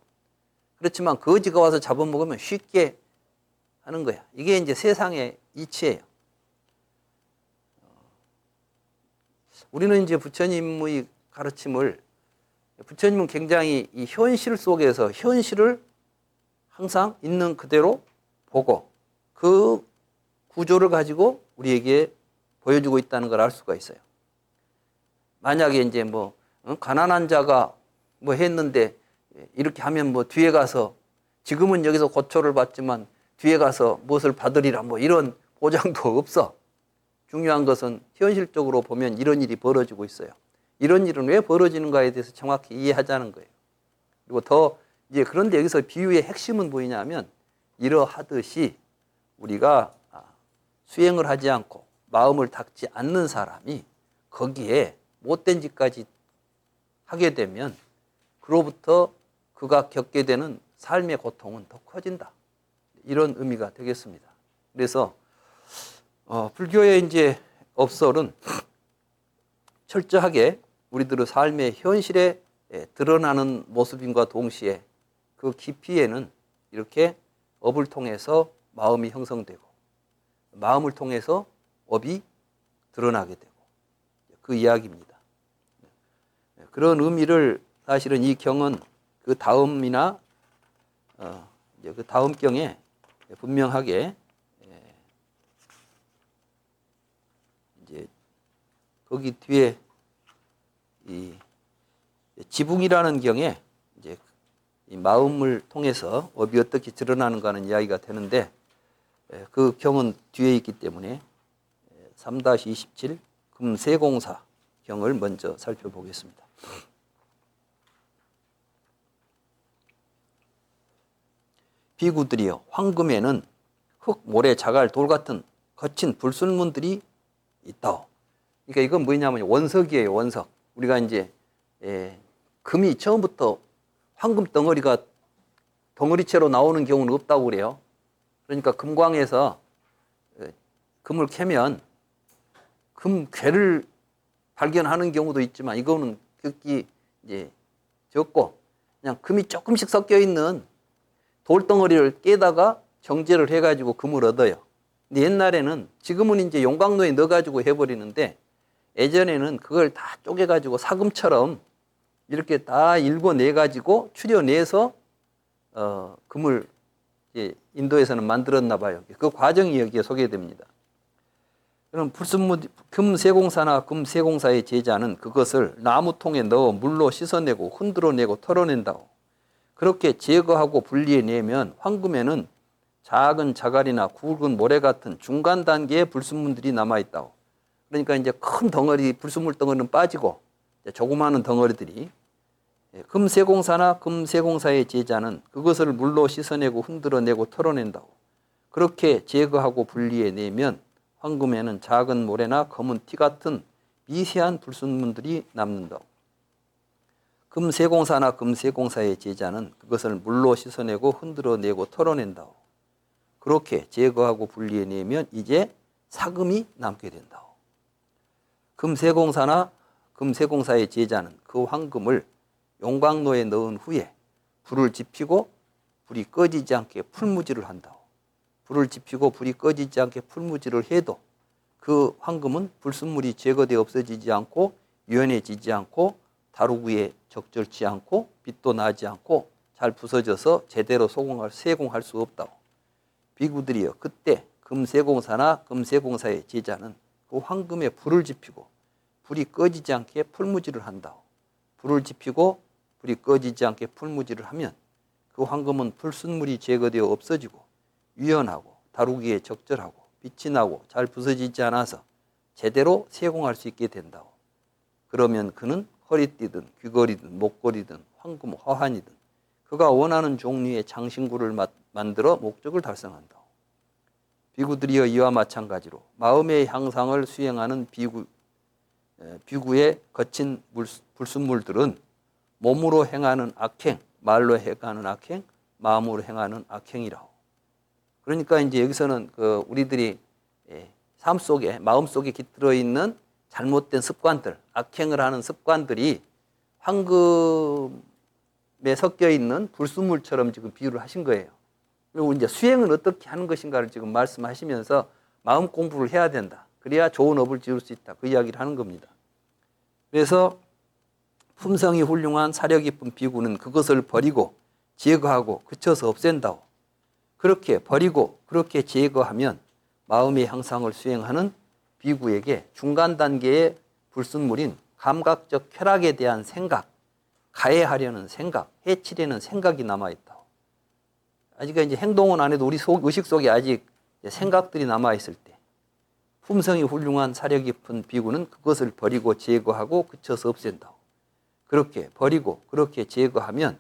그렇지만 거지가 와서 잡아먹으면 쉽게 하는 거야. 이게 이제 세상의 이치예요. 우리는 이제 부처님의 가르침을, 부처님은 굉장히 이 현실 속에서 현실을 항상 있는 그대로 보고 그 구조를 가지고 우리에게 보여주고 있다는 걸 알 수가 있어요. 만약에 이제 뭐 가난한 자가 뭐 했는데 이렇게 하면 뭐 뒤에 가서, 지금은 여기서 고초를 받지만 뒤에 가서 무엇을 받으리라 뭐 이런 보장도 없어. 중요한 것은 현실적으로 보면 이런 일이 벌어지고 있어요. 이런 일은 왜 벌어지는가에 대해서 정확히 이해하자는 거예요. 그리고 더 이제, 그런데 여기서 비유의 핵심은 뭐냐면 이러하듯이 우리가 수행을 하지 않고 마음을 닦지 않는 사람이 거기에 못된 짓까지 하게 되면 그로부터 그가 겪게 되는 삶의 고통은 더 커진다. 이런 의미가 되겠습니다. 그래서 불교의 이제 업설은 철저하게 우리들의 삶의 현실에 드러나는 모습인과 동시에 그 깊이에는 이렇게 업을 통해서 마음이 형성되고 마음을 통해서 업이 드러나게 되고 그 이야기입니다. 그런 의미를 사실은 이 경은 그 다음이나 이제 그 다음 경에 분명하게 이제 거기 뒤에 이 지붕이라는 경에 이제 이 마음을 통해서 업이 어떻게 드러나는가 하는 이야기가 되는데 그 경은 뒤에 있기 때문에 3-27 금세공사 경을 먼저 살펴보겠습니다. 비구들이여 황금에는 흙, 모래, 자갈, 돌 같은 거친 불순물들이 있다오. 그러니까 이건 뭐냐면 원석이에요. 원석. 우리가 이제 금이 처음부터 황금 덩어리가 덩어리채로 나오는 경우는 없다고 그래요. 그러니까 금광에서 금을 캐면 금괴를 발견하는 경우도 있지만 이거는 극히 이제 적고 그냥 금이 조금씩 섞여 있는 돌덩어리를 깨다가 정제를 해가지고 금을 얻어요. 근데 옛날에는 지금은 이제 용광로에 넣어가지고 해버리는데 예전에는 그걸 다 쪼개가지고 사금처럼 이렇게 다 일궈내가지고 추려내서 금을 이제 인도에서는 만들었나 봐요. 그 과정이 여기에 소개됩니다. 그럼 금세공사나 금세공사의 제자는 그것을 나무통에 넣어 물로 씻어내고 흔들어내고 털어낸다고. 그렇게 제거하고 분리해내면 황금에는 작은 자갈이나 굵은 모래 같은 중간 단계의 불순물들이 남아있다고. 그러니까 이제 큰 덩어리, 불순물 덩어리는 빠지고 조그마한 덩어리들이 금세공사나 금세공사의 제자는 그것을 물로 씻어내고 흔들어내고 털어낸다고. 그렇게 제거하고 분리해내면 황금에는 작은 모래나 검은 티 같은 미세한 불순물들이 남는다고. 금세공사나 금세공사의 제자는 그것을 물로 씻어내고 흔들어내고 털어낸다고. 그렇게 제거하고 분리해내면 이제 사금이 남게 된다고. 금세공사나 금세공사의 제자는 그 황금을 용광로에 넣은 후에 불을 지피고 불이 꺼지지 않게 풀무질을 한다고. 불을 지피고 불이 꺼지지 않게 풀무질을 해도 그 황금은 불순물이 제거되어 없어지지 않고 유연해지지 않고 다루기에 적절치 않고 빛도 나지 않고 잘 부서져서 제대로 세공할 수 없다고. 비구들이여 그때 금세공사나 금세공사의 제자는 그 황금에 불을 지피고 불이 꺼지지 않게 풀무질을 한다고. 불을 지피고 불이 꺼지지 않게 풀무질을 하면 그 황금은 불순물이 제거되어 없어지고 유연하고 다루기에 적절하고 빛이 나고 잘 부서지지 않아서 제대로 세공할 수 있게 된다고. 그러면 그는 허리띠든 귀걸이든 목걸이든 황금 화환이든 그가 원하는 종류의 장신구를 만들어 목적을 달성한다고. 비구들이여 이와 마찬가지로 마음의 향상을 수행하는 비구의 거친 불순물들은 몸으로 행하는 악행, 말로 행하는 악행, 마음으로 행하는 악행이라고. 그러니까 이제 여기서는 우리들이 삶 속에, 마음 속에 깃들어 있는 잘못된 습관들, 악행을 하는 습관들이 황금에 섞여 있는 불순물처럼 지금 비유를 하신 거예요. 그리고 이제 수행은 어떻게 하는 것인가를 지금 말씀하시면서 마음 공부를 해야 된다. 그래야 좋은 업을 지을 수 있다. 그 이야기를 하는 겁니다. 그래서 품성이 훌륭한 사려 깊은 비구는 그것을 버리고 제거하고 그쳐서 없앤다고. 그렇게 버리고 그렇게 제거하면 마음의 향상을 수행하는 비구에게 중간 단계의 불순물인 감각적 쾌락에 대한 생각, 가해하려는 생각, 해치려는 생각이 남아있다고. 아직 이제 행동은 안 해도 우리 의식 속에 아직 생각들이 남아있을 때 품성이 훌륭한 사려 깊은 비구는 그것을 버리고 제거하고 그쳐서 없앤다고. 그렇게 버리고 그렇게 제거하면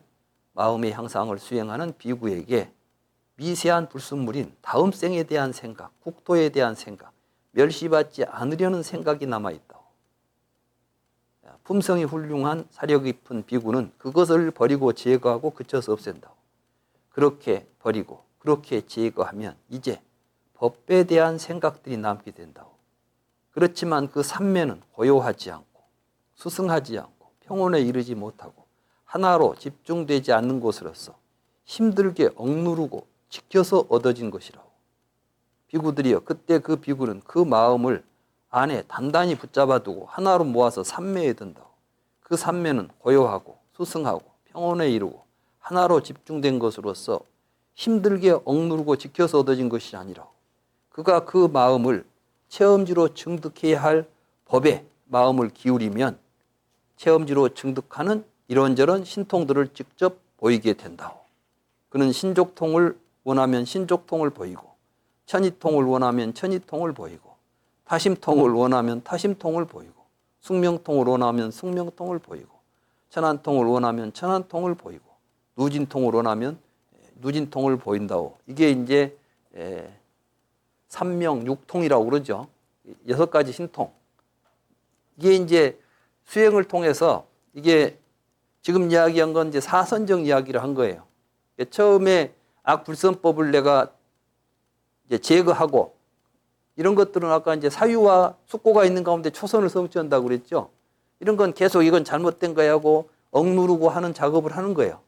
마음의 향상을 수행하는 비구에게 미세한 불순물인 다음 생에 대한 생각, 국토에 대한 생각, 멸시받지 않으려는 생각이 남아있다고. 품성이 훌륭한 사려 깊은 비구는 그것을 버리고 제거하고 그쳐서 없앤다고. 그렇게 버리고 그렇게 제거하면 이제 법에 대한 생각들이 남게 된다고. 그렇지만 그 삼매는 고요하지 않고 수승하지 않고 평온에 이르지 못하고 하나로 집중되지 않는 곳으로서 힘들게 억누르고 지켜서 얻어진 것이라고. 비구들이여 그때 그 비구는 그 마음을 안에 단단히 붙잡아두고 하나로 모아서 삼매에 든다고. 그 삼매는 고요하고 수승하고 평온에 이르고 하나로 집중된 것으로서 힘들게 억누르고 지켜서 얻어진 것이 아니라 그가 그 마음을 체험지로 증득해야 할 법에 마음을 기울이면 체험지로 증득하는 이런저런 신통들을 직접 보이게 된다고. 그는 신족통을 원하면 신족통을 보이고 천이통을 원하면 천이통을 보이고 타심통을 원하면 타심통을 보이고 숙명통을 원하면 숙명통을 보이고 천안통을 원하면 천안통을 보이고 누진통을 원하면 누진통을 보인다고. 이게 이제 삼명육통이라고 그러죠. 6가지 신통. 이게 이제 수행을 통해서 이게 지금 이야기한 건 이제 사선적 이야기를 한 거예요. 처음에 악불선법을 내가 이제 제거하고 이런 것들은 아까 이제 사유와 숙고가 있는 가운데 초선을 성취한다고 그랬죠. 이런 건 계속 이건 잘못된 거야 하고 억누르고 하는 작업을 하는 거예요.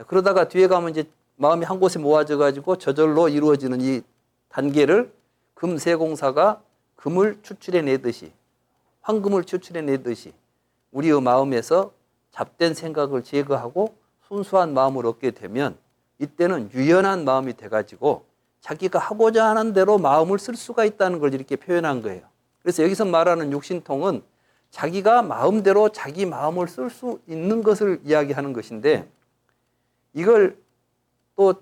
그러다가 뒤에 가면 이제 마음이 한 곳에 모아져 가지고 저절로 이루어지는 이 단계를 금세공사가 금을 추출해내듯이 황금을 추출해내듯이 우리의 마음에서 잡된 생각을 제거하고 순수한 마음을 얻게 되면 이때는 유연한 마음이 돼가지고 자기가 하고자 하는 대로 마음을 쓸 수가 있다는 걸 이렇게 표현한 거예요. 그래서 여기서 말하는 육신통은 자기가 마음대로 자기 마음을 쓸 수 있는 것을 이야기하는 것인데 이걸 또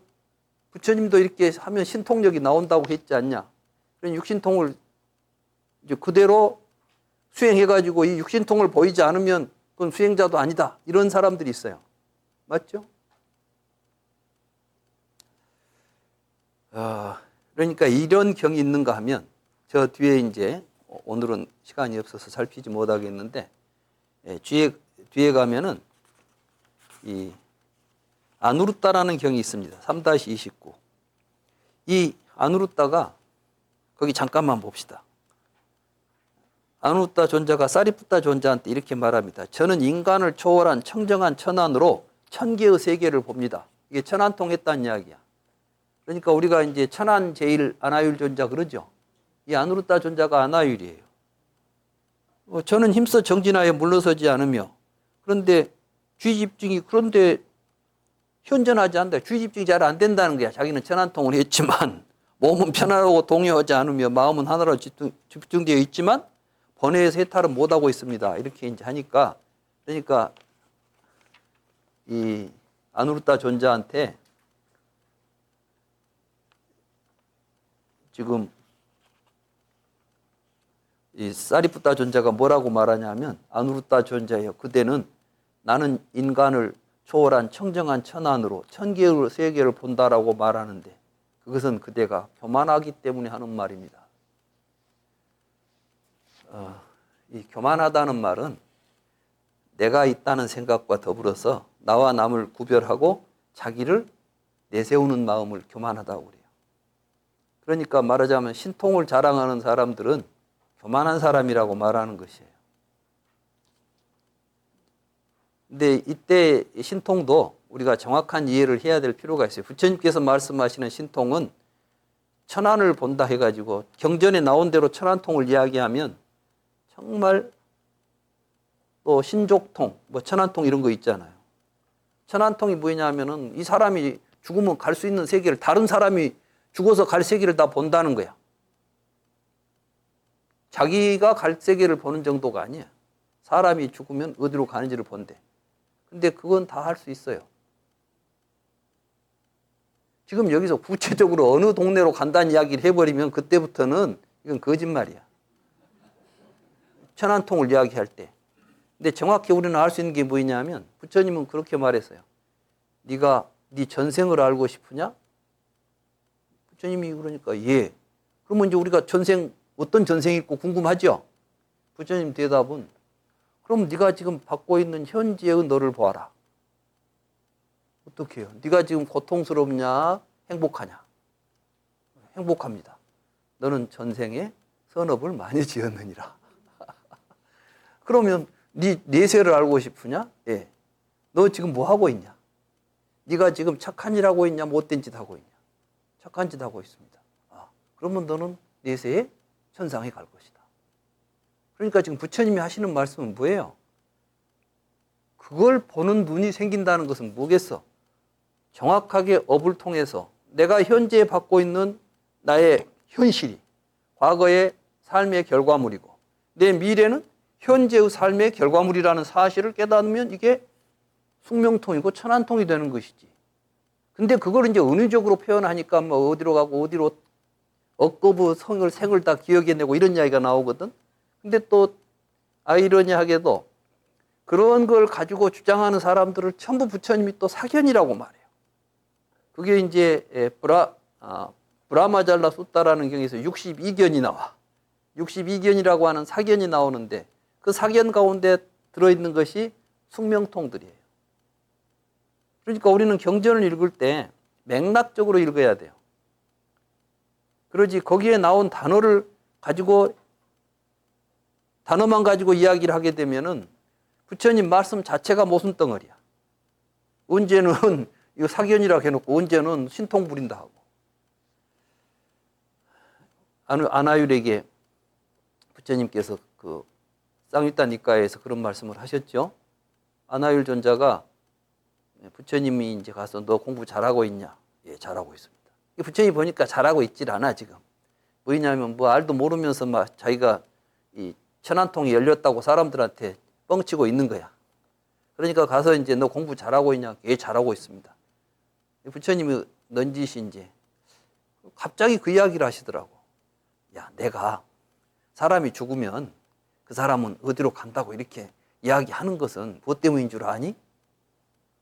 부처님도 이렇게 하면 신통력이 나온다고 했지 않냐. 그런 육신통을 이제 그대로 수행해가지고 이 육신통을 보이지 않으면 그건 수행자도 아니다. 이런 사람들이 있어요. 맞죠? 그러니까 이런 경이 있는가 하면 저 뒤에 이제 오늘은 시간이 없어서 살피지 못하겠는데 뒤에 가면은 이 아누루따라는 경이 있습니다. 3-29. 이 아누루따가 거기 잠깐만 봅시다. 아누루따 존자가 사리푸타 존자한테 이렇게 말합니다. 저는 인간을 초월한 청정한 천안으로 천개의 세계를 봅니다. 이게 천안통했다는 이야기야. 그러니까 우리가 이제 천안 제일 아나율 존자 그러죠. 이 아누루따 존자가 아나율이에요. 저는 힘써 정진하여 물러서지 않으며 그런데 주의집중이 그런데 현존하지 않는다. 주의집중이 잘 안 된다는 거야. 자기는 천안통을 했지만 몸은 편안하고 동요하지 않으며 마음은 하나로 집중되어 있지만 번뇌에서 해탈은 못하고 있습니다. 이렇게 이제 하니까 그러니까 이 아누루따 존자한테 지금 이 사리푸타 존자가 뭐라고 말하냐면 아누루따 존자예요. 그대는 나는 인간을 초월한 청정한 천안으로 천개의 세계를 본다라고 말하는데 그것은 그대가 교만하기 때문에 하는 말입니다. 이 교만하다는 말은 내가 있다는 생각과 더불어서 나와 남을 구별하고 자기를 내세우는 마음을 교만하다고 그래요. 그러니까 말하자면 신통을 자랑하는 사람들은 교만한 사람이라고 말하는 것이에요. 근데 이때 신통도 우리가 정확한 이해를 해야 될 필요가 있어요. 부처님께서 말씀하시는 신통은 천안을 본다 해가지고 경전에 나온 대로 천안통을 이야기하면 정말 또 신족통, 뭐 천안통 이런 거 있잖아요. 천안통이 뭐냐면은 이 사람이 죽으면 갈 수 있는 세계를 다른 사람이 죽어서 갈 세계를 다 본다는 거야. 자기가 갈 세계를 보는 정도가 아니야. 사람이 죽으면 어디로 가는지를 본대. 근데 그건 다 할 수 있어요. 지금 여기서 구체적으로 어느 동네로 간다는 이야기를 해버리면 그때부터는 이건 거짓말이야. 천안통을 이야기할 때. 근데 정확히 우리는 알 수 있는 게 뭐냐면 부처님은 그렇게 말했어요. 네가 네 전생을 알고 싶으냐? 부처님이 그러니까 예. 그러면 이제 우리가 전생 어떤 전생이 있고 궁금하죠? 부처님 대답은 그럼 네가 지금 받고 있는 현재의 너를 보아라. 어떻게 해요? 네가 지금 고통스럽냐? 행복하냐? 행복합니다. 너는 전생에 선업을 많이 지었느니라. 그러면 네 내세를 알고 싶으냐? 예. 너 지금 뭐 하고 있냐? 네가 지금 착한 일 하고 있냐? 못된 짓 하고 있냐? 착한 짓 하고 있습니다. 그러면 너는 내세에 천상에 갈 것이다. 그러니까 지금 부처님이 하시는 말씀은 뭐예요? 그걸 보는 눈이 생긴다는 것은 뭐겠어? 정확하게 업을 통해서 내가 현재 받고 있는 나의 현실이 과거의 삶의 결과물이고 내 미래는 현재의 삶의 결과물이라는 사실을 깨닫으면 이게 숙명통이고 천안통이 되는 것이지. 근데 그걸 이제 은유적으로 표현하니까 뭐 어디로 가고 어디로 억거부 성을 생을 다 기억해내고 이런 이야기가 나오거든. 근데 또 아이러니하게도 그런 걸 가지고 주장하는 사람들을 전부 부처님이 또 사견이라고 말해요. 그게 이제 브라마잘라 숫다라는 경에서 62견이 나와. 62견이라고 하는 사견이 나오는데 그 사견 가운데 들어있는 것이 숙명통들이에요. 그러니까 우리는 경전을 읽을 때 맥락적으로 읽어야 돼요. 그러지 거기에 나온 단어를 가지고 단어만 가지고 이야기를 하게 되면은 부처님 말씀 자체가 모순 덩어리야. 언제는 이거 사견이라고 해놓고 언제는 신통 부린다 하고. 아나율에게 부처님께서 그 쌍유타 니까에서 그런 말씀을 하셨죠. 아나율 존자가 부처님이 이제 가서 너 공부 잘하고 있냐? 예, 잘하고 있습니다. 부처님이 보니까 잘하고 있질 않아 지금. 뭐냐면 뭐 알도 모르면서 막 자기가 이 천안통이 열렸다고 사람들한테 뻥치고 있는 거야. 그러니까 가서 이제 너 공부 잘하고 있냐? 예, 잘하고 있습니다. 부처님이 넌지시 이제 갑자기 그 이야기를 하시더라고. 야, 내가 사람이 죽으면 그 사람은 어디로 간다고 이렇게 이야기하는 것은 무엇 때문인 줄 아니?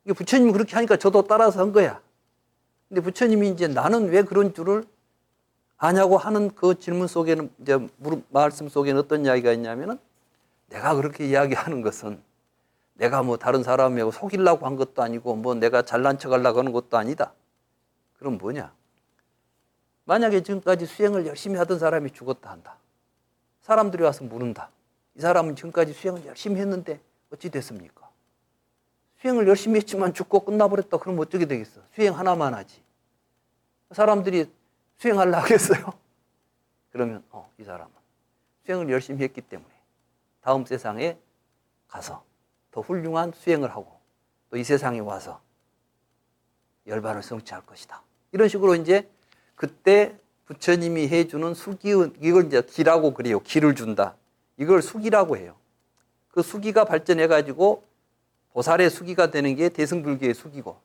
부처님이 그렇게 하니까 저도 따라서 한 거야. 근데 부처님이 이제 나는 왜 그런 줄을 아냐고 하는 그 질문 속에는 이제 말씀 속에는 어떤 이야기가 있냐면은 내가 그렇게 이야기하는 것은 내가 뭐 다른 사람하고 속이려고 한 것도 아니고 뭐 내가 잘난 척 하려고 하는 것도 아니다. 그럼 뭐냐? 만약에 지금까지 수행을 열심히 하던 사람이 죽었다 한다. 사람들이 와서 물은다. 이 사람은 지금까지 수행을 열심히 했는데 어찌 됐습니까? 수행을 열심히 했지만 죽고 끝나버렸다. 그럼 어떻게 되겠어? 수행 하나만 하지. 사람들이 수행하려고 하겠어요? 그러면 이 사람은 수행을 열심히 했기 때문에 다음 세상에 가서 더 훌륭한 수행을 하고 또 이 세상에 와서 열반을 성취할 것이다. 이런 식으로 이제 그때 부처님이 해주는 수기의, 이걸 이제 기라고 그래요. 기를 준다. 이걸 수기라고 해요. 그 수기가 발전해가지고 보살의 수기가 되는 게 대승불교의 수기고,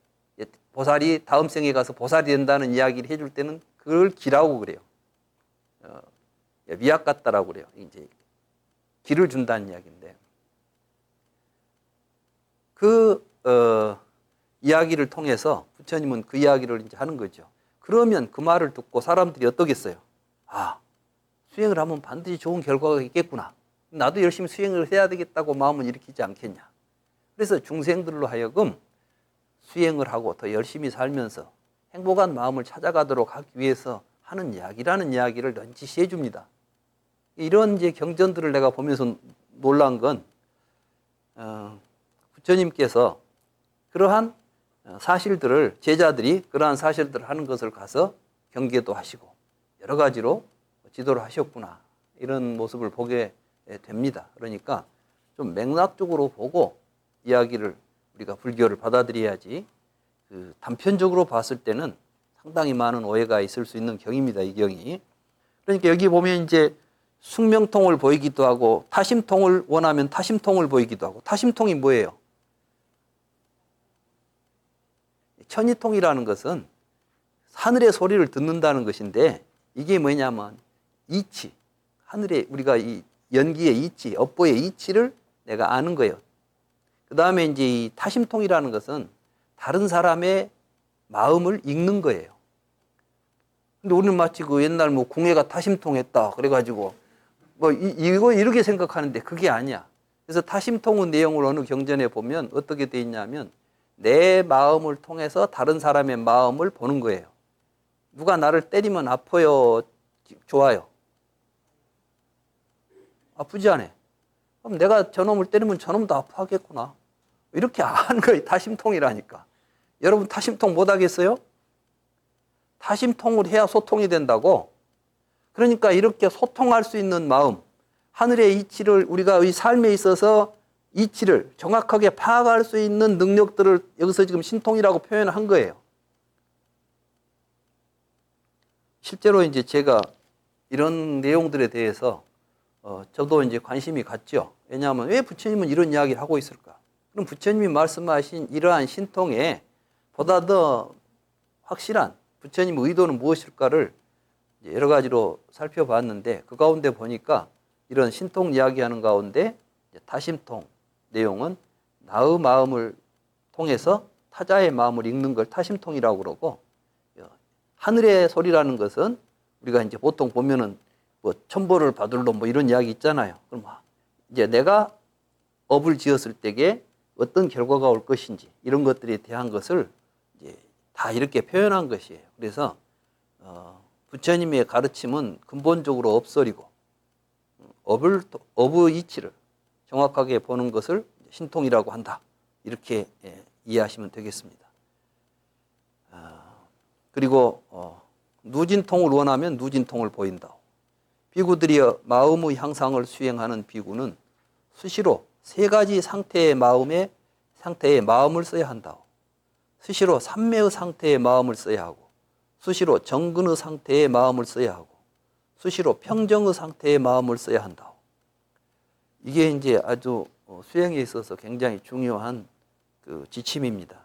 보살이 다음 생에 가서 보살이 된다는 이야기를 해줄 때는 그걸 기라고 그래요. 미약 같다라고 그래요. 이제 기를 준다는 이야기인데, 그 이야기를 통해서 부처님은 그 이야기를 이제 하는 거죠. 그러면 그 말을 듣고 사람들이 어떠겠어요? 아, 수행을 하면 반드시 좋은 결과가 있겠구나. 나도 열심히 수행을 해야 되겠다고 마음을 일으키지 않겠냐. 그래서 중생들로 하여금 수행을 하고 더 열심히 살면서 행복한 마음을 찾아가도록 하기 위해서 하는 이야기라는 이야기를 넌지시 해줍니다. 이런 이제 경전들을 내가 보면서 놀란 건 부처님께서 그러한 사실들을 제자들이 그러한 사실들을 하는 것을 가서 경계도 하시고 여러 가지로 지도를 하셨구나 이런 모습을 보게 됩니다. 그러니까 좀 맥락적으로 보고 이야기를 우리가 불교를 받아들여야지 그 단편적으로 봤을 때는 상당히 많은 오해가 있을 수 있는 경입니다. 이 경이. 그러니까 여기 보면 이제 숙명통을 보이기도 하고 타심통을 원하면 타심통을 보이기도 하고 타심통이 뭐예요? 천이통이라는 것은 하늘의 소리를 듣는다는 것인데 이게 뭐냐면 이치, 하늘의 우리가 이 연기의 이치, 업보의 이치를 내가 아는 거예요. 그 다음에 이제 이 타심통이라는 것은 다른 사람의 마음을 읽는 거예요. 근데 우리는 마치 그 옛날 뭐 궁예가 타심통했다 그래가지고 뭐 이거 이렇게 생각하는데 그게 아니야. 그래서 타심통의 내용을 어느 경전에 보면 어떻게 돼 있냐면 내 마음을 통해서 다른 사람의 마음을 보는 거예요. 누가 나를 때리면 아파요? 좋아요? 아프지 않아? 그럼 내가 저놈을 때리면 저놈도 아파하겠구나. 이렇게 아는 거예요. 타심통이라니까. 여러분 타심통 못 하겠어요? 타심통을 해야 소통이 된다고. 그러니까 이렇게 소통할 수 있는 마음, 하늘의 이치를 우리가 이 삶에 있어서 이치를 정확하게 파악할 수 있는 능력들을 여기서 지금 신통이라고 표현한 거예요. 실제로 이제 제가 이런 내용들에 대해서 저도 이제 관심이 갔죠. 왜냐하면 왜 부처님은 이런 이야기를 하고 있을까? 그럼 부처님이 말씀하신 이러한 신통에 보다 더 확실한 부처님의 의도는 무엇일까를 여러 가지로 살펴봤는데 그 가운데 보니까 이런 신통 이야기하는 가운데 타심통 내용은 나의 마음을 통해서 타자의 마음을 읽는 걸 타심통이라고 그러고, 하늘의 소리라는 것은 우리가 이제 보통 보면은 뭐 천벌을 받을 놈 뭐 이런 이야기 있잖아요. 그럼 이제 내가 업을 지었을 때에 어떤 결과가 올 것인지 이런 것들에 대한 것을 이제 다 이렇게 표현한 것이에요. 그래서 부처님의 가르침은 근본적으로 업설이고 업의 이치를 정확하게 보는 것을 신통이라고 한다. 이렇게 이해하시면 되겠습니다. 그리고 누진통을 원하면 누진통을 보인다. 비구들이여 마음의 향상을 수행하는 비구는 수시로 세 가지 상태의 마음을 써야 한다. 수시로 삼매의 상태의 마음을 써야 하고, 수시로 정근의 상태의 마음을 써야 하고, 수시로 평정의 상태의 마음을 써야 한다. 이게 이제 아주 수행에 있어서 굉장히 중요한 그 지침입니다.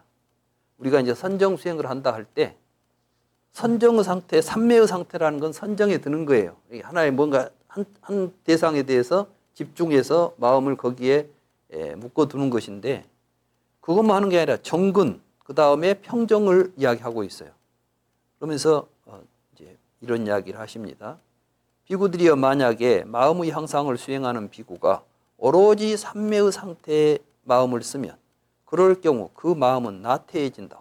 우리가 이제 선정 수행을 한다 할 때 선정의 상태, 삼매의 상태라는 건 선정에 드는 거예요. 하나의 뭔가 한 대상에 대해서 집중해서 마음을 거기에 묶어두는 것인데, 그것만 하는 게 아니라 정근, 그 다음에 평정을 이야기하고 있어요. 그러면서 이제 이런 이야기를 하십니다. 비구들이여 만약에 마음의 향상을 수행하는 비구가 오로지 삼매의 상태의 마음을 쓰면 그럴 경우 그 마음은 나태해진다.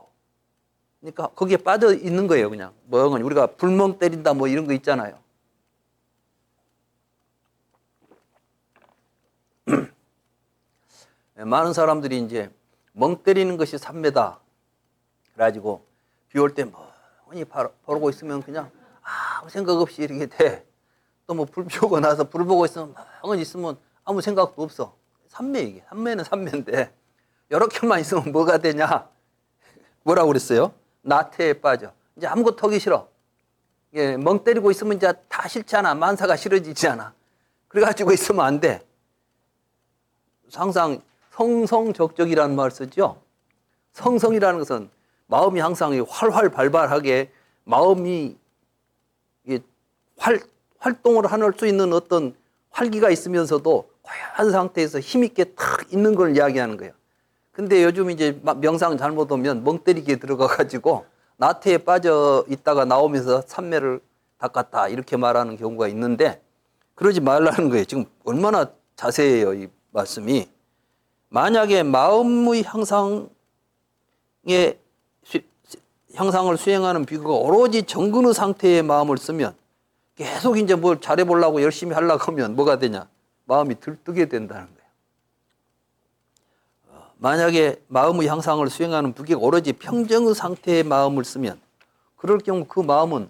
그러니까 거기에 빠져 있는 거예요. 그냥 멍하니 우리가 불멍 때린다 뭐 이런 거 있잖아요. 많은 사람들이 이제 멍 때리는 것이 삼매다 그래가지고 비 올 때 멍하니 바라보고 있으면 그냥 아무 생각 없이 이렇게 돼. 또 뭐 불 피우고 나서 불 보고 있으면 멍하니 있으면 아무 생각도 없어. 삼매 이게. 삼매는 삼매인데 이렇게만 있으면 뭐가 되냐? 뭐라고 그랬어요? 나태에 빠져. 이제 아무것도 하기 싫어. 예, 멍 때리고 있으면 이제 다 싫지 않아. 만사가 싫어지지 않아. 그래가지고 있으면 안 돼. 항상 성성적적이라는 말 쓰죠. 성성이라는 것은 마음이 항상 활활 발발하게 마음이 활동을 할 수 있는 어떤 활기가 있으면서도 고요한 상태에서 힘있게 탁 있는 걸 이야기하는 거예요. 근데 요즘 이제 명상 잘못하면 멍 때리기에 들어가가지고 나태에 빠져 있다가 나오면서 삼매를 닦았다 이렇게 말하는 경우가 있는데, 그러지 말라는 거예요. 지금 얼마나 자세해요, 이 말씀이. 만약에 마음의 향상을 수행하는 비구가 오로지 정근의 상태의 마음을 쓰면 계속 이제 뭘 잘해보려고 열심히 하려고 하면 뭐가 되냐? 마음이 들뜨게 된다는 거예요. 만약에 마음의 향상을 수행하는 비구가 오로지 평정의 상태의 마음을 쓰면 그럴 경우 그 마음은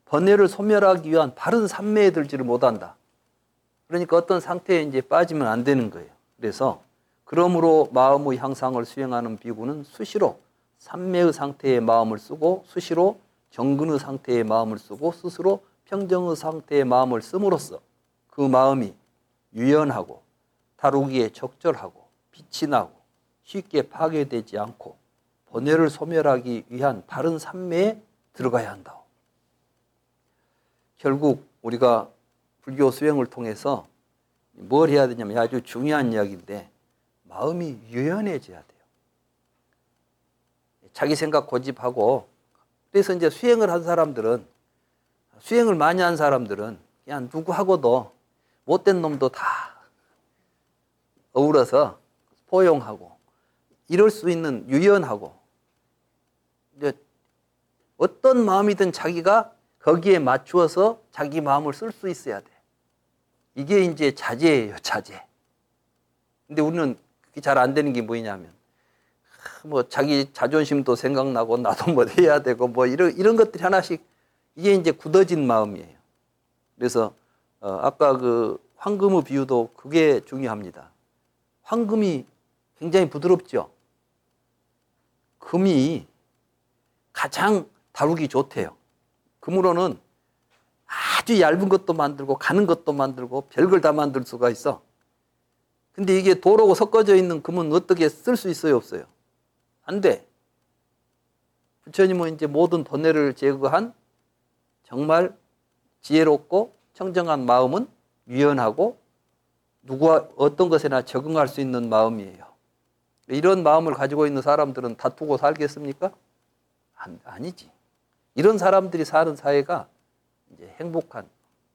번뇌를 소멸하기 위한 바른 삼매에 들지를 못한다. 그러니까 어떤 상태에 이제 빠지면 안 되는 거예요. 그래서 그러므로 마음의 향상을 수행하는 비구는 수시로 삼매의 상태의 마음을 쓰고 수시로 정근의 상태의 마음을 쓰고 스스로 평정의 상태의 마음을 씀으로써 그 마음이 유연하고 다루기에 적절하고 빛이 나고 쉽게 파괴되지 않고 번뇌를 소멸하기 위한 바른 삼매에 들어가야 한다. 결국 우리가 불교 수행을 통해서 뭘 해야 되냐면 아주 중요한 이야기인데 마음이 유연해져야 돼요. 자기 생각 고집하고, 그래서 이제 수행을 한 사람들은, 수행을 많이 한 사람들은 그냥 누구하고도 못된 놈도 다 어우러서 포용하고 이럴 수 있는 유연하고, 이제 어떤 마음이든 자기가 거기에 맞추어서 자기 마음을 쓸 수 있어야 돼. 이게 이제 자제예요, 자제. 근데 우리는 그게 잘 안 되는 게 뭐냐면 뭐 자기 자존심도 생각나고 나도 뭐 해야 되고 뭐 이런 것들이 하나씩, 이게 이제 굳어진 마음이에요. 그래서 아까 그 황금의 비유도 그게 중요합니다. 황금이 굉장히 부드럽죠. 금이 가장 다루기 좋대요. 금으로는 아주 얇은 것도 만들고 가는 것도 만들고 별걸 다 만들 수가 있어. 근데 이게 돌하고 섞어져 있는 금은 어떻게 쓸 수 있어요, 없어요? 안 돼. 부처님은 이제 모든 번뇌를 제거한 정말 지혜롭고 청정한 마음은 유연하고 누구와 어떤 것에나 적응할 수 있는 마음이에요. 이런 마음을 가지고 있는 사람들은 다투고 살겠습니까? 아니지. 이런 사람들이 사는 사회가 이제 행복한,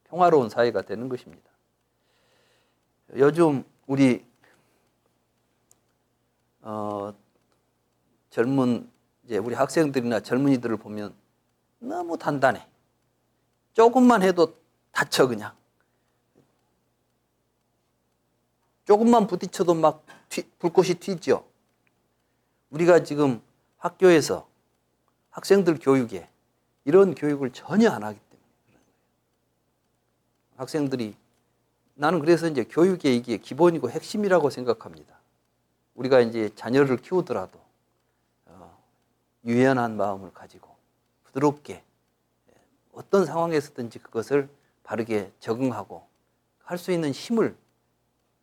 평화로운 사회가 되는 것입니다. 요즘 우리 젊은 이제 우리 학생들이나 젊은이들을 보면 너무 단단해. 조금만 해도 다쳐 그냥. 조금만 부딪혀도 막 불꽃이 튀죠. 우리가 지금 학교에서 학생들 교육에 이런 교육을 전혀 안 하기 때문에 그런 거예요. 학생들이 나는 그래서 이제 교육의 이게 기본이고 핵심이라고 생각합니다. 우리가 이제 자녀를 키우더라도 유연한 마음을 가지고 부드럽게 어떤 상황에서든지 그것을 바르게 적응하고 할 수 있는 힘을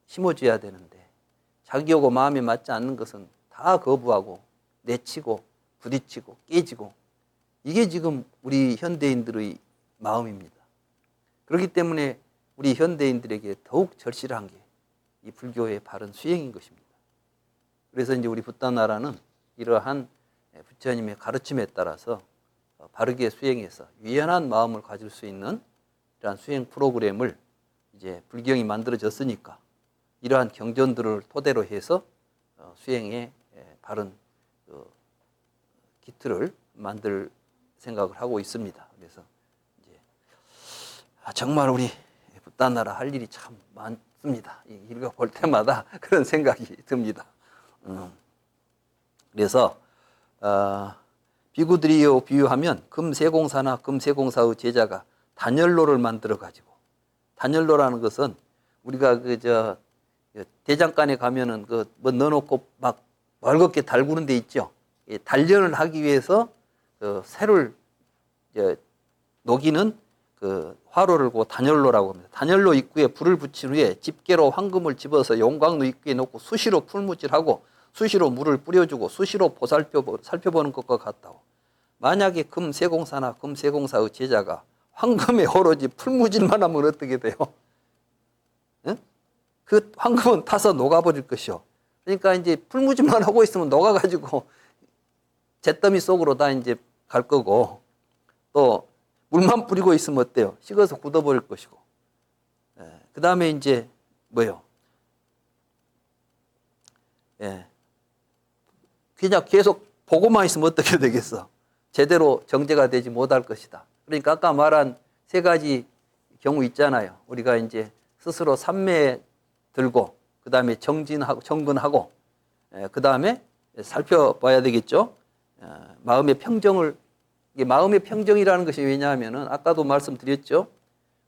심어줘야 되는데 자기하고 마음에 맞지 않는 것은 다 거부하고 내치고 부딪히고 깨지고 이게 지금 우리 현대인들의 마음입니다. 그렇기 때문에 우리 현대인들에게 더욱 절실한 게 이 불교의 바른 수행인 것입니다. 그래서 이제 우리 붓다나라는 이러한 부처님의 가르침에 따라서 바르게 수행해서 유연한 마음을 가질 수 있는 이러한 수행 프로그램을 이제 불경이 만들어졌으니까 이러한 경전들을 토대로 해서 수행의 바른 기틀을 만들 생각을 하고 있습니다. 그래서 이제 정말 우리 붓다나라 할 일이 참 많습니다. 읽어볼 때마다 그런 생각이 듭니다. 그래서 비구들이요 비유하면 금세공사나 금세공사의 제자가 단열로를 만들어 가지고 단열로라는 것은 우리가 대장간에 가면은 뭐 넣어놓고 막 멀겋게 달구는 데 있죠. 단련을 하기 위해서 쇠를 녹이는 화로를 단열로라고 합니다. 단열로 입구에 불을 붙인 후에 집게로 황금을 집어서 용광로 입구에 넣고 수시로 풀무질하고 수시로 물을 뿌려주고 수시로 살펴보는 것과 같다고. 만약에 금세공사나 금세공사의 제자가 황금에 오로지 풀무질만 하면 어떻게 돼요? 응? 그 황금은 타서 녹아버릴 것이요. 그러니까 이제 풀무질만 하고 있으면 녹아가지고 잿더미 속으로 다 이제 갈 거고 또 물만 뿌리고 있으면 어때요? 식어서 굳어버릴 것이고. 그 다음에 이제 뭐요? 그냥 계속 보고만 있으면 어떻게 되겠어? 제대로 정제가 되지 못할 것이다. 그러니까 아까 말한 세 가지 경우 있잖아요. 우리가 이제 스스로 삼매 들고, 그 다음에 정근하고, 그 다음에 살펴봐야 되겠죠. 마음의 평정을, 마음의 평정이라는 것이 왜냐하면은 아까도 말씀드렸죠.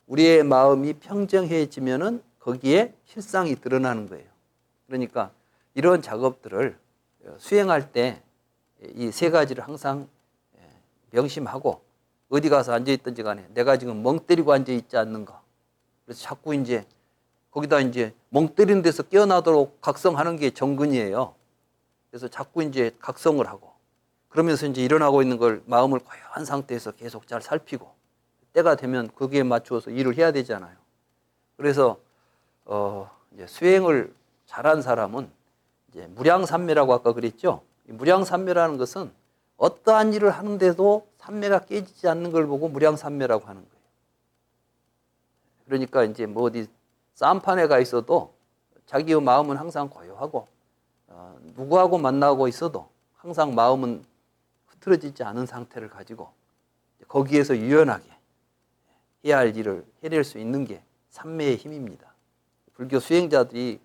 우리의 마음이 평정해지면은 거기에 실상이 드러나는 거예요. 그러니까 이런 작업들을 수행할 때 이 세 가지를 항상 명심하고 어디 가서 앉아있든지 간에 내가 지금 멍 때리고 앉아있지 않는가. 그래서 자꾸 이제 거기다 이제 멍 때리는 데서 깨어나도록 각성하는 게 정근이에요. 그래서 자꾸 이제 각성을 하고 그러면서 이제 일어나고 있는 걸 마음을 고요한 상태에서 계속 잘 살피고 때가 되면 거기에 맞추어서 일을 해야 되잖아요. 그래서 이제 수행을 잘한 사람은 이제 무량삼매라고 아까 그랬죠. 무량삼매라는 것은 어떠한 일을 하는데도 삼매가 깨지지 않는 걸 보고 무량삼매라고 하는 거예요. 그러니까 이제 뭐 어디 쌈판에 가 있어도 자기의 마음은 항상 고요하고 누구하고 만나고 있어도 항상 마음은 흐트러지지 않은 상태를 가지고 거기에서 유연하게 해야 할 일을 해낼 수 있는 게 삼매의 힘입니다. 불교 수행자들이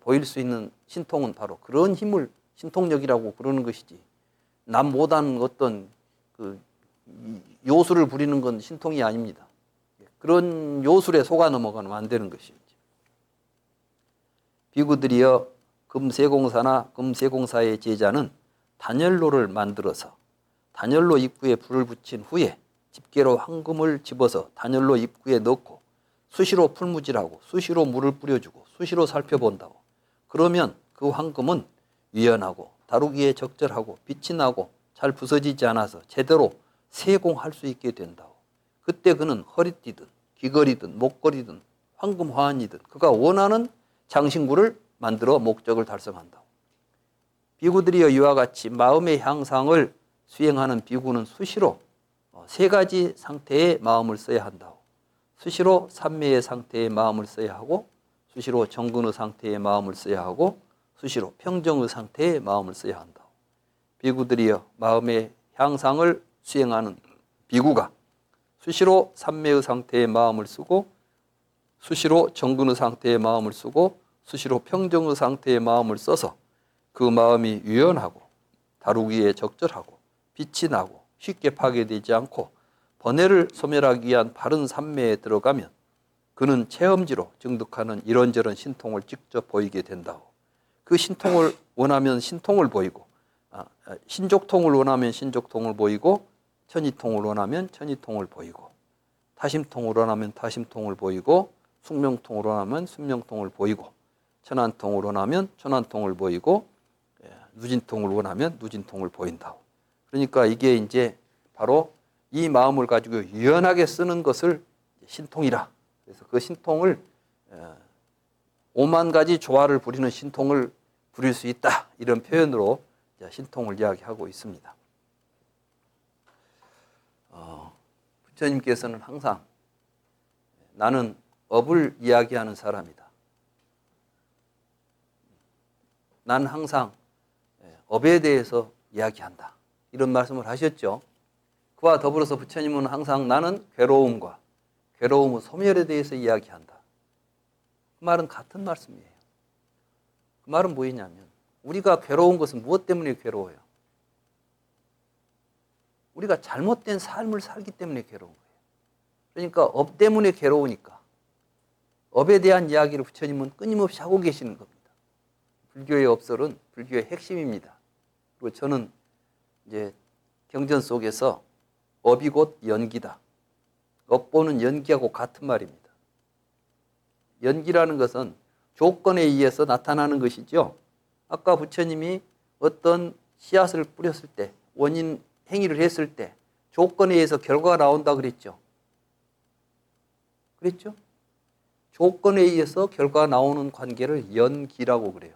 보일 수 있는 신통은 바로 그런 힘을 신통력이라고 그러는 것이지 남 못하는 어떤 그 요술을 부리는 건 신통이 아닙니다. 그런 요술에 속아 넘어가면 안 되는 것이죠. 비구들이여 금세공사나 금세공사의 제자는 단열로를 만들어서 단열로 입구에 불을 붙인 후에 집게로 황금을 집어서 단열로 입구에 넣고 수시로 풀무질하고 수시로 물을 뿌려주고 수시로 살펴본다고. 그러면 그 황금은 유연하고 다루기에 적절하고 빛이 나고 잘 부서지지 않아서 제대로 세공할 수 있게 된다고. 그때 그는 허리띠든 귀걸이든 목걸이든 황금 화환이든 그가 원하는 장신구를 만들어 목적을 달성한다고. 비구들이여 이와 같이 마음의 향상을 수행하는 비구는 수시로 세 가지 상태의 마음을 써야 한다고. 수시로 삼매의 상태의 마음을 써야 하고 수시로 정근의 상태의 마음을 써야 하고 수시로 평정의 상태의 마음을 써야 한다고. 비구들이여 마음의 향상을 수행하는 비구가 수시로 삼매의 상태의 마음을 쓰고 수시로 정근의 상태의 마음을 쓰고 수시로 평정의 상태의 마음을 써서 그 마음이 유연하고 다루기에 적절하고 빛이 나고 쉽게 파괴되지 않고 번뇌를 소멸하기 위한 바른 삼매에 들어가면 그는 체험지로 증득하는 이런저런 신통을 직접 보이게 된다고. 그 신통을 원하면 신통을 보이고 신족통을 원하면 신족통을 보이고 천이통을 원하면 천이통을 보이고 타심통을 원하면 타심통을 보이고 숙명통을 원하면 숙명통을 보이고 천안통을 원하면 천안통을 보이고 누진통을 원하면 누진통을 보인다고. 그러니까 이게 이제 바로 이 마음을 가지고 유연하게 쓰는 것을 신통이라. 그래서 그 신통을 5만 가지 조화를 부리는 신통을 부릴 수 있다. 이런 표현으로 신통을 이야기하고 있습니다. 부처님께서는 항상 나는 업을 이야기하는 사람이다. 나는 항상 업에 대해서 이야기한다. 이런 말씀을 하셨죠. 그와 더불어서 부처님은 항상 나는 괴로움과 괴로움의 소멸에 대해서 이야기한다. 그 말은 같은 말씀이에요. 그 말은 뭐냐면 우리가 괴로운 것은 무엇 때문에 괴로워요? 우리가 잘못된 삶을 살기 때문에 괴로운 거예요. 그러니까 업 때문에 괴로우니까 업에 대한 이야기를 부처님은 끊임없이 하고 계시는 겁니다. 불교의 업설은 불교의 핵심입니다. 그리고 저는 이제 경전 속에서 업이 곧 연기다. 업보는 연기하고 같은 말입니다. 연기라는 것은 조건에 의해서 나타나는 것이죠. 아까 부처님이 어떤 씨앗을 뿌렸을 때, 원인 행위를 했을 때 조건에 의해서 결과가 나온다 그랬죠. 그랬죠? 조건에 의해서 결과가 나오는 관계를 연기라고 그래요.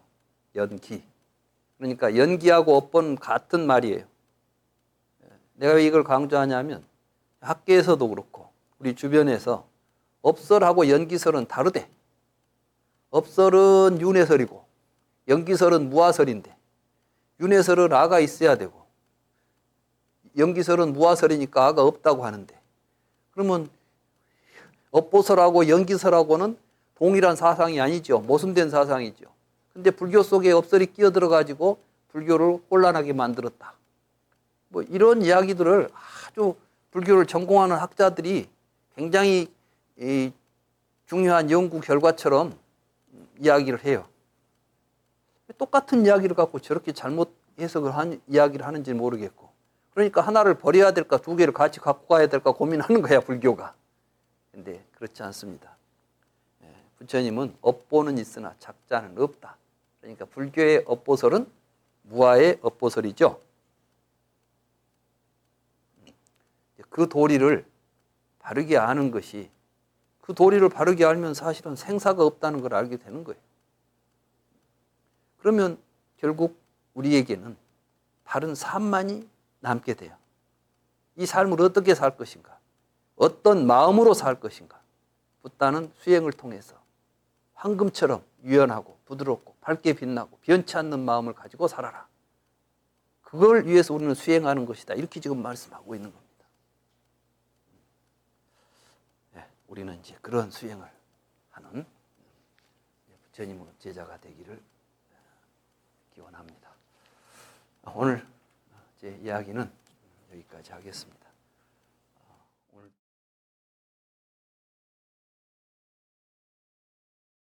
연기. 그러니까 연기하고 업보는 같은 말이에요. 내가 왜 이걸 강조하냐면 학계에서도 그렇고 우리 주변에서 업설하고 연기설은 다르대. 업설은 윤회설이고 연기설은 무아설인데 윤회설은 아가 있어야 되고 연기설은 무아설이니까 아가 없다고 하는데 그러면 업보설하고 연기설하고는 동일한 사상이 아니죠. 모순된 사상이죠. 근데 불교 속에 업설이 끼어들어가지고 불교를 혼란하게 만들었다. 뭐 이런 이야기들을 아주 불교를 전공하는 학자들이 굉장히 중요한 연구 결과처럼 이야기를 해요. 똑같은 이야기를 갖고 저렇게 잘못 해석을 한 이야기를 하는지 모르겠고 그러니까 하나를 버려야 될까 두 개를 같이 갖고 가야 될까 고민하는 거야 불교가. 근데 그렇지 않습니다. 부처님은 업보는 있으나 작자는 없다. 그러니까 불교의 업보설은 무아의 업보설이죠. 그 도리를 바르게 아는 것이 그 도리를 바르게 알면 사실은 생사가 없다는 걸 알게 되는 거예요. 그러면 결국 우리에게는 바른 삶만이 남게 돼요. 이 삶을 어떻게 살 것인가? 어떤 마음으로 살 것인가? 붓다는 수행을 통해서 황금처럼 유연하고 부드럽고 밝게 빛나고 변치 않는 마음을 가지고 살아라. 그걸 위해서 우리는 수행하는 것이다. 이렇게 지금 말씀하고 있는 겁니다. 우리는 이제 그런 수행을 하는 부처님의 제자가 되기를 기원합니다. 오늘 제 이야기는 여기까지 하겠습니다.